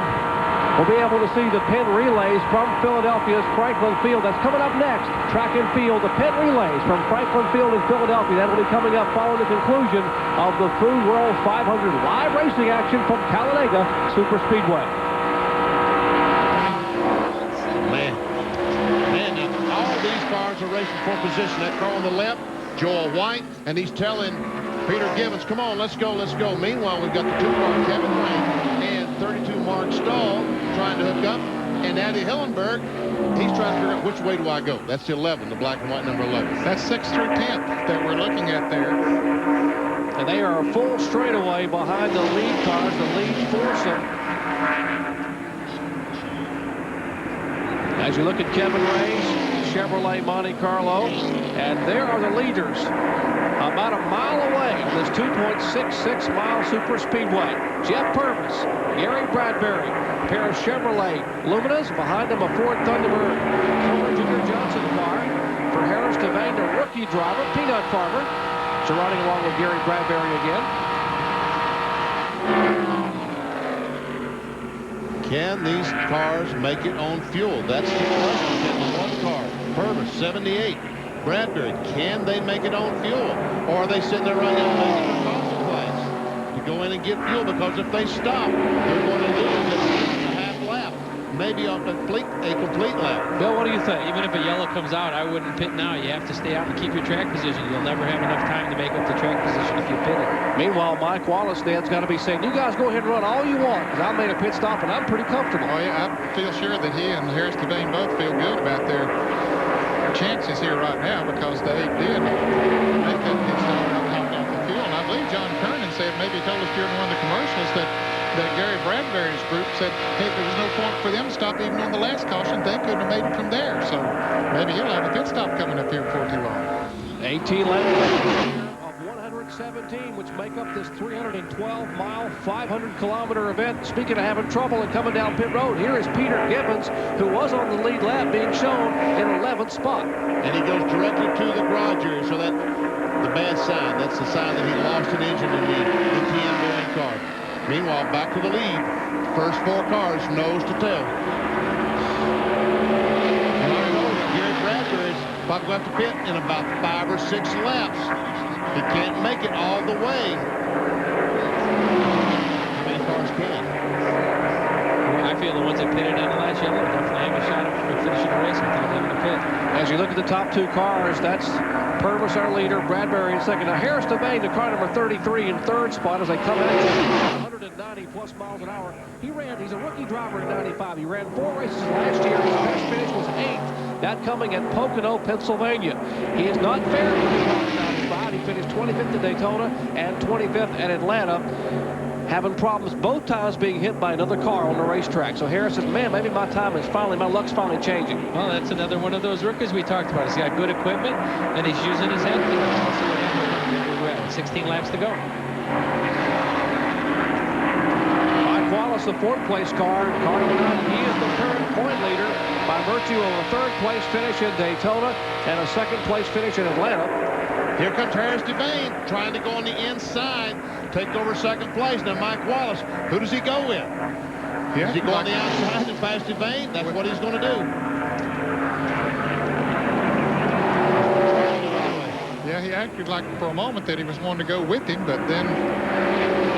will be able to see the pin relays from Philadelphia's Franklin Field. That's coming up next. Track and field, the pin relays from Franklin Field in Philadelphia. That'll be coming up following the conclusion of the Food World 500 live racing action from Talladega Superspeedway. Man, now all these cars are racing for position. That car on the left, Joel White, and he's telling Peter Gibbons, come on, let's go, let's go. Meanwhile, we've got the 2-car Kevin Ray and 32 Mark Stahl trying to hook up. And Andy Hillenberg, he's trying to figure out which way do I go. That's the 11, the black and white number 11. That's 6th through 10th that we're looking at there. And they are a full straightaway behind the lead cars, the lead foursome. As you look at Kevin Ray's Chevrolet Monte Carlo. And there are the leaders about a mile away on this 2.66-mile super speedway. Jeff Purvis, Gary Bradbury, a pair of Chevrolet Luminas. Behind them, a Ford Thunderbird. Comer Junior Johnson car for Harris Devane, the rookie driver, Peanut Farmer. So riding along with Gary Bradbury again. Can these cars make it on fuel? That's the question. Can the one car, Purvis, 78, Bradbury, can they make it on fuel? Or are they sitting there right now waiting for caution flags to go in and get fuel? Because if they stop, they're going to lose at least a half lap, maybe a complete lap. Bill, what do you think? Even if a yellow comes out, I wouldn't pit now. You have to stay out and keep your track position. You'll never have enough time to make up the track position if you pit it. Meanwhile, Mike Wallace, Dan's got to be saying, you guys go ahead and run all you want, because I made a pit stop and I'm pretty comfortable. Oh, yeah, I feel sure that he and Harris Devane both feel good about their chances here right now, because they did make that pit stop and hopped off the fuel. And I believe John Kernan said, maybe he told us during one of the commercials, that Gary Bradbury's group said, hey, there was no point for them to stop even on the last caution. They couldn't have made it from there. So maybe he'll have a pit stop coming up here before too long. 18 laps of 117, which make up this 312-mile, 500-kilometer event. Speaking of having trouble and coming down pit road, here is Peter Gibbons, who was on the lead lap, being shown in 11th spot. And he goes directly to the garage area, so that the bad sign, that's the sign that he lost an engine in the NTN going car. Meanwhile, back to the lead. First four cars, nose to tail. And I know that Gary Bradbury's about to go have to pit in about 5 or 6 laps. He can't make it all the way. How many cars can? I feel the ones that pitted on the last yellow definitely have a shot at finishing the race without having to pit. As you look at the top two cars, that's Purvis, our leader, Bradbury in second. Now, Harris Devane, the car number 33 in third spot as they come in at 190-plus miles an hour. He's a rookie driver in 95. He ran 4 races last year. His best finish was 8th. That coming at Pocono, Pennsylvania. He is not fair to the 95. He finished 25th at Daytona and 25th at Atlanta. Having problems both times being hit by another car on the racetrack. So Harris says, man, maybe my luck's finally changing. Well, that's another one of those rookies we talked about. He's got good equipment, and he's using his head. We'll see what happens. We're at 16 laps to go. Mike Wallace, the 4th place car number 9. He is the current point leader by virtue of a 3rd place finish in Daytona and a 2nd place finish in Atlanta. Here comes Harris Devane trying to go on the inside, take over 2nd place. Now Mike Wallace, who does he go with? Does he go on the outside and pass Devane? That's what he's going to do. Yeah, he acted like for a moment that he was wanting to go with him, but then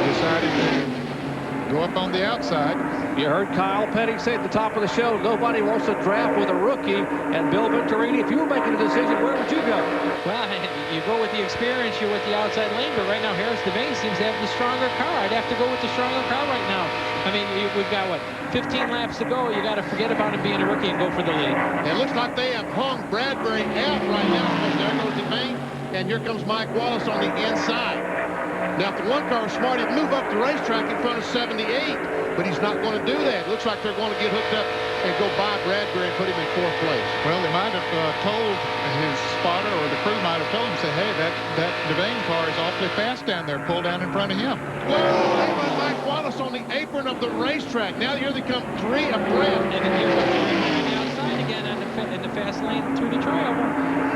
decided to go up on the outside. You heard Kyle Petty say at the top of the show, nobody wants to draft with a rookie. And Bill Venturini, if you were making a decision, where would you go? Well, you go with the experience, you're with the outside lane, but right now Harris Devane seems to have the stronger car. I'd have to go with the stronger car right now. I mean, we've got, 15 laps to go. You got to forget about him being a rookie and go for the lead. It looks like they have hung Bradbury out right now. There goes Devane, and here comes Mike Wallace on the inside. Now, if the one car was smart, he'd move up the racetrack in front of 78, but he's not going to do that. Looks like they're going to get hooked up and go by Bradbury and put him in 4th place. Well, they might have told his spotter, or the crew might have told him, say, hey, that Devane car is awfully fast down there. Pull down in front of him. Whoa, they got Mike Wallace on the apron of the racetrack. Now here they come 3 abreast. And then here's on the outside again in the fast lane through the trioval.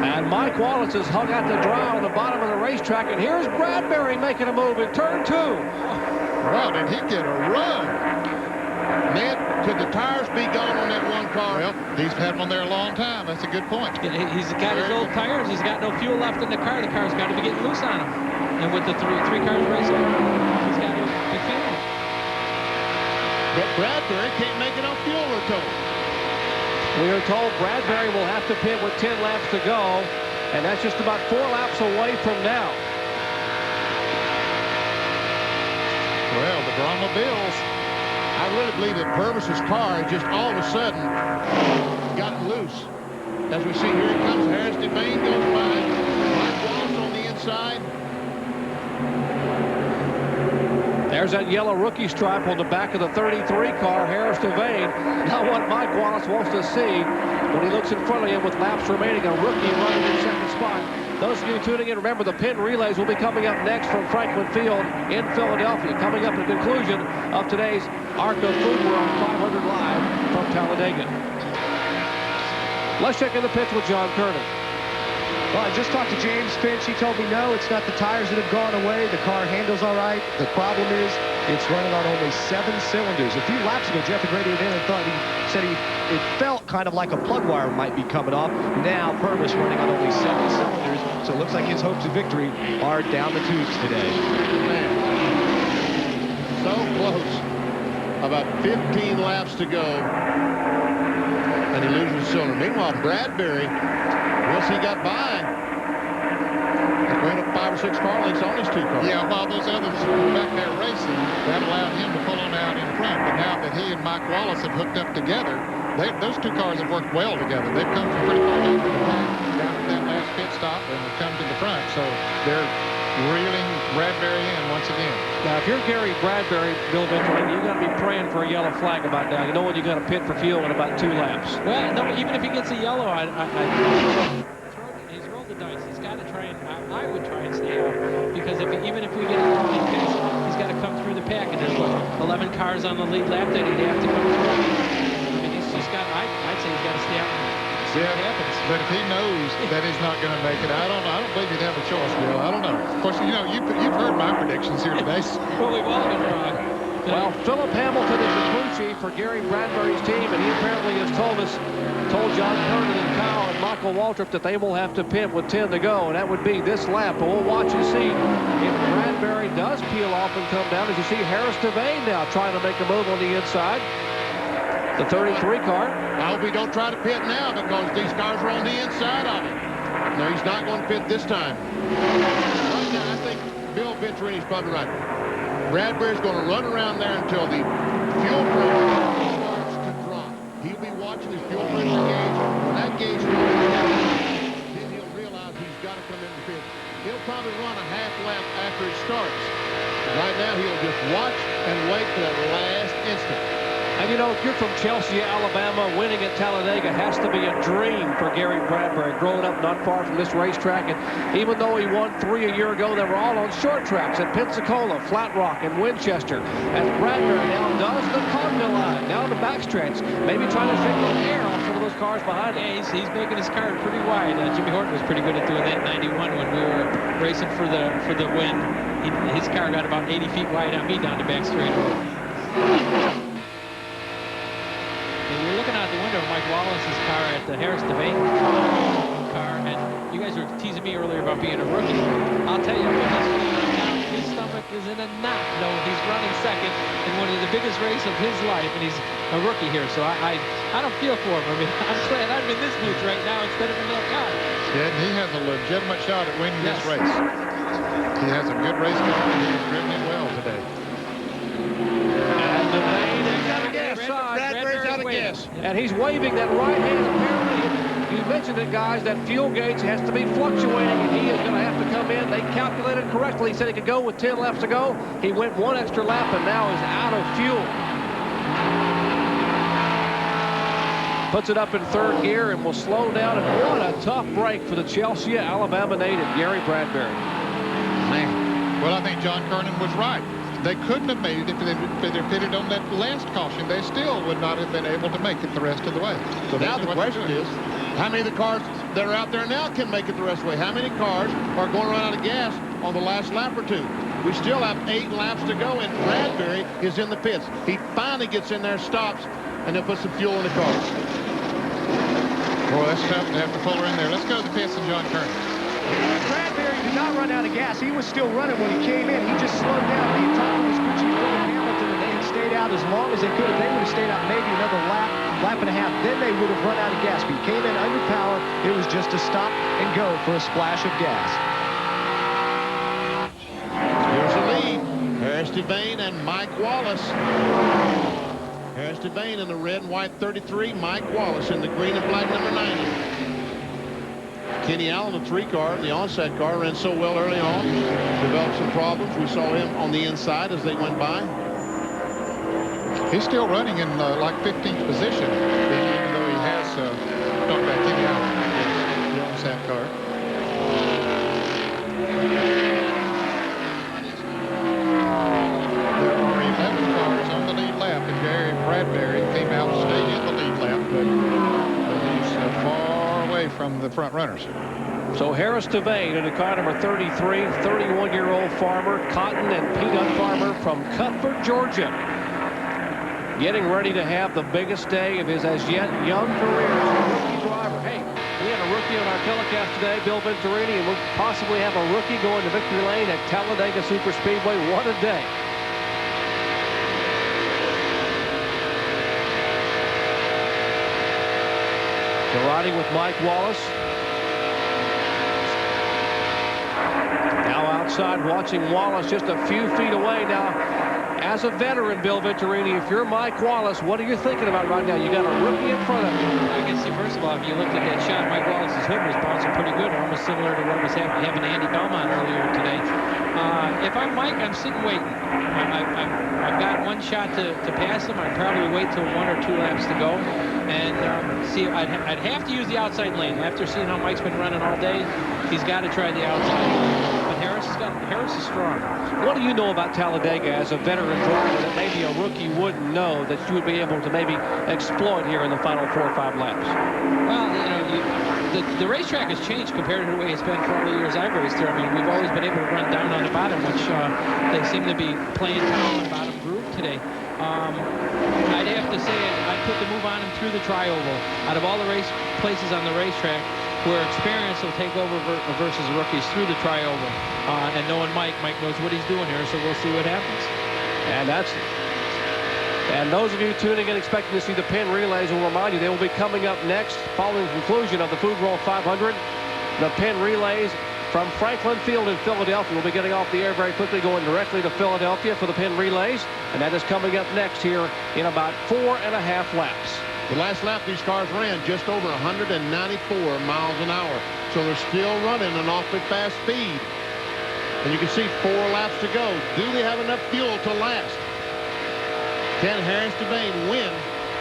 And Mike Wallace is hung out to dry on the bottom of the racetrack. And here's Bradbury making a move in turn 2. Wow, did he get a run? Man, could the tires be gone on that one car? Well, he's had them on there a long time. That's a good point. He's got his old tires. He's got no fuel left in the car. The car's got to be getting loose on him. And with the three cars racing, he's got to be feeling it. But Bradbury can't make enough fuel, we're told. We are told Bradbury will have to pit with 10 laps to go, and that's just about 4 laps away from now. Well, the Brahma Bills. I really believe that Purvis's car just all of a sudden got loose. As we see here it comes, Harris Devane goes by. Mike Wallace on the inside. There's that yellow rookie stripe on the back of the 33 car, Harris Devane. Not what Mike Wallace wants to see when he looks in front of him with laps remaining, a rookie running in second spot. Those of you tuning in, remember the pin relays will be coming up next from Franklin Field in Philadelphia. Coming up at the conclusion of today's ARCA Food World 500 Live from Talladega. Let's check in the pits with John Kernan. Well, I just talked to James Finch. He told me, no, it's not the tires that have gone away. The car handles all right. The problem is it's running on only 7 cylinders. A few laps ago, Jeff had radioed in and said it felt kind of like a plug wire might be coming off. Now, Purvis running on only 7 cylinders. So it looks like his hopes of victory are down the tubes today. Man, so close. About 15 laps to go. And he loses a cylinder. Meanwhile, Bradbury, once he got by, going up 5 or 6 car lengths on his 2 cars. Yeah, while those others were back there racing, that allowed him to pull on out in front. But now that he and Mike Wallace have hooked up together, those 2 cars have worked well together. They've come from pretty far back to the back, down to that last pit stop, and have come to the front. So they're reeling Bradbury in once again. Now, if you're Gary Bradbury, Bill Ventura, you got to be praying for a yellow flag about now. You know when you got to pit for fuel in about 2 laps. Well, no, even if he gets a yellow, he's rolled the dice. He's got to try and, I would try and stay out. Because even if we get a pit, he's got to come through the pack. And there's, what, 11 cars on the lead lap that he'd have to come through. I mean, he's just got, I'd say he's got to stay out and see what happens. But if he knows that he's not going to make it, I don't believe he'd have a choice, Bill. I don't know. Of course, you know, you've heard my predictions here today. Well, we've all been wrong. Well, Philip Hamilton is the crew chief for Gary Bradbury's team, and he apparently has told John Kernan and Kyle and Michael Waltrip that they will have to pit with 10 to go, and that would be this lap. But we'll watch and see if Bradbury does peel off and come down. As you see, Harris Devane now trying to make a move on the inside. The 33 car. I hope he don't try to pit now because these cars are on the inside of him. No, he's not going to pit this time. Right now, I think Bill Venturini's probably right. Bradbury's going to run around there until the fuel pressure starts to drop. He'll be watching his fuel pressure gauge. When that gauge starts to then he'll realize he's got to come in the pit. He'll probably run a half lap after it starts. Right now, he'll just watch and wait for that last instant. And you know, if you're from Chelsea, Alabama, winning at Talladega has to be a dream for Gary Bradbury. Growing up not far from this racetrack, and even though he won 3 a year ago, they were all on short tracks at Pensacola, Flat Rock, and Winchester. As Bradbury now does the Cogna line, down the backstretch, maybe trying to shake the air off some of those cars behind him. Yeah, he's making his car pretty wide. Jimmy Horton was pretty good at doing that in 91 when we were racing for the win. His car got about 80 feet wide on me down the back straightaway. We're looking out the window of Mike Wallace's car at the Harris Devane car, and you guys were teasing me earlier about being a rookie. I'll tell you, his stomach is in a knot. No, he's running second in one of the biggest races of his life, and he's a rookie here. So I don't feel for him. I mean, I'm glad I'm in this booth right now instead of in that car. Yeah, and he has a legitimate shot at winning this race. He has a good race car, and he's driven it well today. And Devane is out of gas. Bradbury's out of gas. And he's waving that right hand. Apparently, you mentioned it, guys, that fuel gauge has to be fluctuating, and he is going to have to come in. They calculated correctly. He said he could go with 10 laps to go. He went 1 extra lap and now is out of fuel. Puts it up in 3rd gear and will slow down. And what a tough break for the Chelsea, Alabama native, Gary Bradbury. Man. Well, I think John Kernan was right. They couldn't have made it if they'd pitted on that last caution. They still would not have been able to make it the rest of the way. So now the question is, how many of the cars that are out there now can make it the rest of the way? How many cars are going to run out of gas on the last lap or 2? We still have 8 laps to go, and Bradbury is in the pits. He finally gets in there, stops, and then puts some fuel in the car. Boy, that's tough to have to pull her in there. Let's go to the pits and John Kernan. Bradbury did not run out of gas. He was still running when he came in. He just slowed down. He talked to his crew chief, Hamilton, and they had stayed out as long as they could. If they would have stayed out maybe another lap and a half, then they would have run out of gas. But he came in under power. It was just a stop and go for a splash of gas. Here's the lead. Harris Devane and Mike Wallace. Harris Devane in the red and white 33. Mike Wallace in the green and black number 90. Kenny Allen, the 3 car, the onset car, ran so well early on. Developed some problems. We saw him on the inside as they went by. He's still running in like 15th position, even though he has talked about Kenny Allen, the onset car. There are 11 cars on the lead lap, and Gary Bradbury came out and stayed in the lead lap, but he's far away from the front runners. So Harris Devane in the car number 33, 31-year-old farmer, cotton and peanut farmer from Cuthbert, Georgia, getting ready to have the biggest day of his as yet young career as a rookie driver. Hey, we had a rookie on our telecast today, Bill Venturini, and we'll possibly have a rookie going to victory lane at Talladega Superspeedway. What a day. So riding with Mike Wallace. Now outside watching Wallace just a few feet away now. As a veteran, Bill Venturini, if you're Mike Wallace, what are you thinking about right now? You got a rookie in front of you. I can see, first of all, if you looked at that shot, Mike Wallace's hood was bouncing pretty good, almost similar to what was happening to Andy Belmont earlier today. If I'm Mike, I'm sitting waiting. I've got one shot to pass him. I'd probably wait till 1 or 2 laps to go. And see, I'd have to use the outside lane. After seeing how Mike's been running all day, he's got to try the outside lane. But Harris is strong. What do you know about Talladega as a veteran driver that maybe a rookie wouldn't know that you would be able to maybe exploit here in the final 4 or 5 laps? Well, you know, the racetrack has changed compared to the way it's been for all the years I've raced there. I mean, we've always been able to run down on the bottom, which they seem to be playing down on the bottom groove today. I'd have to say I'd put the move on him through the tri-oval. Out of all the race places on the racetrack where experience will take over versus rookies, through the tri-oval. And knowing Mike knows what he's doing here, so we'll see what happens. And those of you tuning in expecting to see the pin relays, will remind you they will be coming up next following the conclusion of the Food World 500. The pin relays from Franklin Field in Philadelphia will be getting off the air very quickly, going directly to Philadelphia for the pin relays. And that is coming up next here in about 4.5 laps. The last lap these cars ran just over 194 miles an hour. So they're still running an awfully fast speed. And you can see 4 laps to go. Do they have enough fuel to last? Can Harris Devane win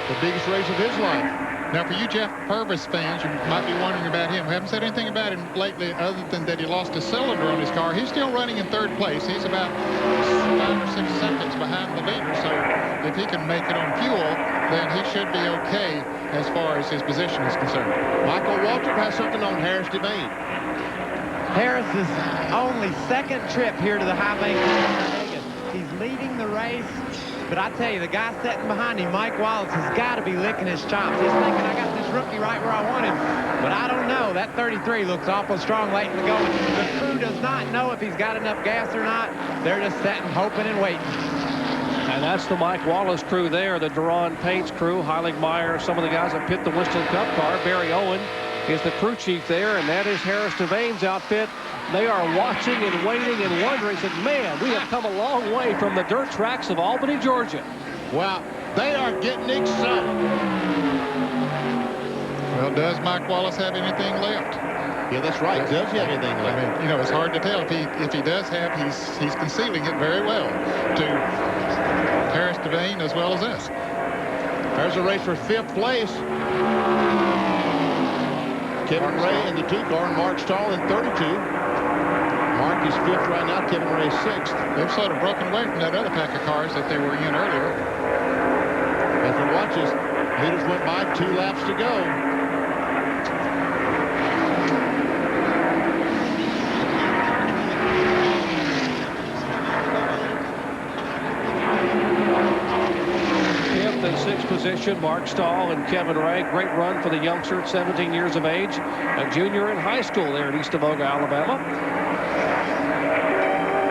the biggest race of his life? Now, for you Jeff Purvis fans, you might be wondering about him. We haven't said anything about him lately other than that he lost a cylinder on his car. He's still running in 3rd place. He's about 5 or 6 seconds behind the leader. So if he can make it on fuel, then he should be okay as far as his position is concerned. Michael Waltrip has something on Harris Devane. Harris's only 2nd trip here to the high bank of Talladega. He's leading the race. But I tell you, the guy sitting behind him, Mike Wallace, has got to be licking his chops. He's thinking, I got this rookie right where I want him. But I don't know. That 33 looks awful strong late in the going. The crew does not know if he's got enough gas or not. They're just sitting, hoping and waiting. And that's the Mike Wallace crew there, the Duran Paints crew, Heilig Meyer, some of the guys that pit the Winston Cup car. Barry Owen is the crew chief there, and that is Harris Devane's outfit. They are watching and waiting and wondering, said, man, we have come a long way from the dirt tracks of Albany, Georgia. Wow, they are getting excited. Well, does Mike Wallace have anything left? Yeah, that's right. Does he have anything left? I mean, you know, it's hard to tell. If he does have, he's concealing it very well to Harris Devane as well as us. There's a race for 5th place. Kevin Ray in the 2 car and Mark Stahl in 32. Mark is 5th right now. Kevin Ray is 6th. They've sort of broken away from that other pack of cars that they were in earlier. As we watch this, leaders went by, 2 laps to go. Position, Mark Stahl and Kevin Ray. Great run for the youngster at 17 years of age, a junior in high school there in East Avoga, Alabama.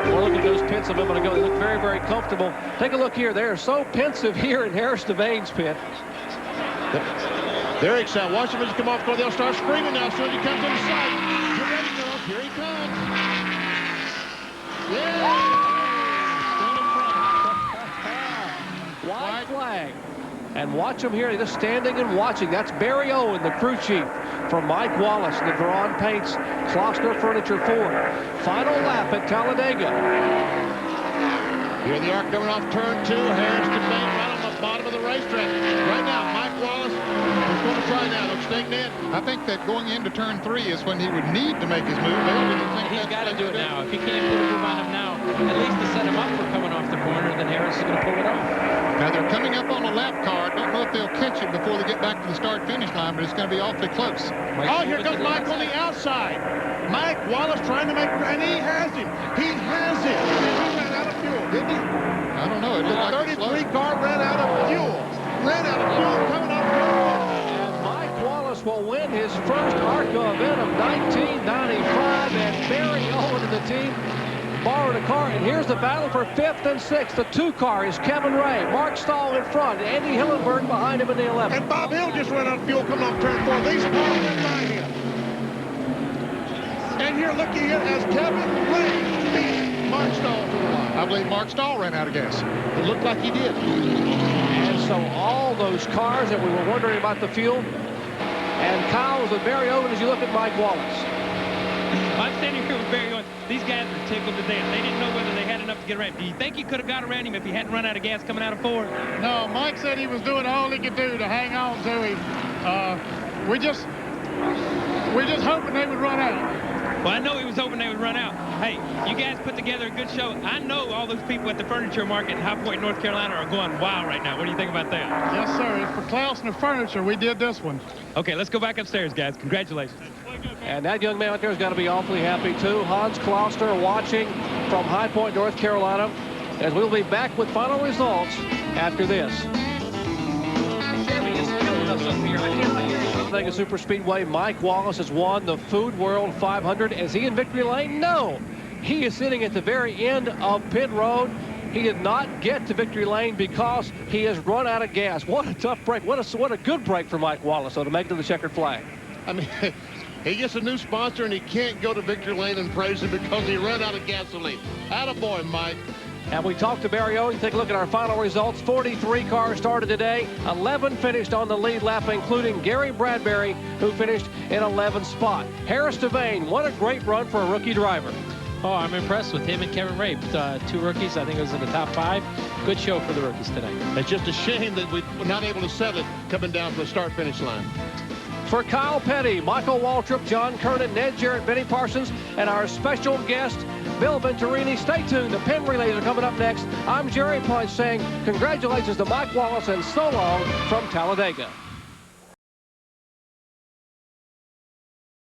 We'll look at those pits a moment ago. They look very, very comfortable. Take a look here. They are so pensive here in Harris Devane's pit. They're excited. Watch them as they come off. They'll start screaming now as soon as he comes on the side. Get ready, girls. Here he comes. Yeah! White flag. And watch him here, just standing and watching. That's Barry Owen, the crew chief, from Mike Wallace, the Braun Paints Klossner Furniture Ford. Final lap at Talladega. Here the ARCA coming off turn 2. Harris to Bain right on the bottom of the racetrack. Right now, Mike Wallace is going to try now. Don't you think, Ned? I think that going into turn 3 is when he would need to make his move. He's got to do it now. If he can't put a move on him now, at least to set him up for coming off the corner, then Harris is going to pull it off. Now they're coming up on a lap car. Don't know if they'll catch it before they get back to the start-finish line, but it's going to be awfully close. Oh, here comes Mike on the outside. Mike Wallace trying to make, and he has him. He has him. He ran out of fuel, didn't he? I don't know. It looked like 33 car ran out of fuel. Ran out of fuel coming up. And Mike Wallace will win his first ARCA event of 1995, and Barry Owen and the team borrowed a car, and here's the battle for 5th and 6th. The 2 car is Kevin Ray, Mark Stahl in front, Andy Hillenberg behind him in the 11th. And Bob Hill just ran out of fuel coming off turn 4. These cars went by him. And here, looky here, as Kevin Ray beats Mark Stahl to the line. I believe Mark Stahl ran out of gas. It looked like he did. And so all those cars that we were wondering about the fuel, and Kyle was with Barry Owen as you look at Mike Wallace. I'm standing here with Barry Owen. These guys are tickled to death. They didn't know whether they had enough to get around. Do you think you could have got around him if he hadn't run out of gas coming out of 4? No, Mike said he was doing all he could do to hang on to him. We're just hoping they would run out. Well, I know he was hoping they would run out. Hey, you guys put together a good show. I know all those people at the furniture market in High Point, North Carolina are going wild right now. What do you think about that? Yes, sir. For Klossner Furniture, we did this one. Okay, let's go back upstairs, guys. Congratulations. And that young man out there has got to be awfully happy, too. Hans Klossner watching from High Point, North Carolina, as we'll be back with final results after this. Talladega Superspeedway, Mike Wallace has won the Food World 500. Is he in victory lane? No. He is sitting at the very end of pit road. He did not get to victory lane because he has run out of gas. What a tough break. What a good break for Mike Wallace, though, to make it to the checkered flag. I mean, he gets a new sponsor and he can't go to victory lane and praise him because he ran out of gasoline. Attaboy, Mike. And we talked to Barry Owen. Take a look at our final results. 43 cars started today. 11 finished on the lead lap, including Gary Bradbury, who finished in 11th spot. Harris Devane, what a great run for a rookie driver. Oh, I'm impressed with him and Kevin Ray. 2 rookies, I think it was in the top 5. Good show for the rookies today. It's just a shame that we're not able to settle it coming down from the start-finish line. For Kyle Petty, Michael Waltrip, John Kernan, Ned Jarrett, Benny Parsons, and our special guest, Bill Venturini. Stay tuned. The pin relays are coming up next. I'm Jerry Punch saying congratulations to Mike Wallace and so long from Talladega.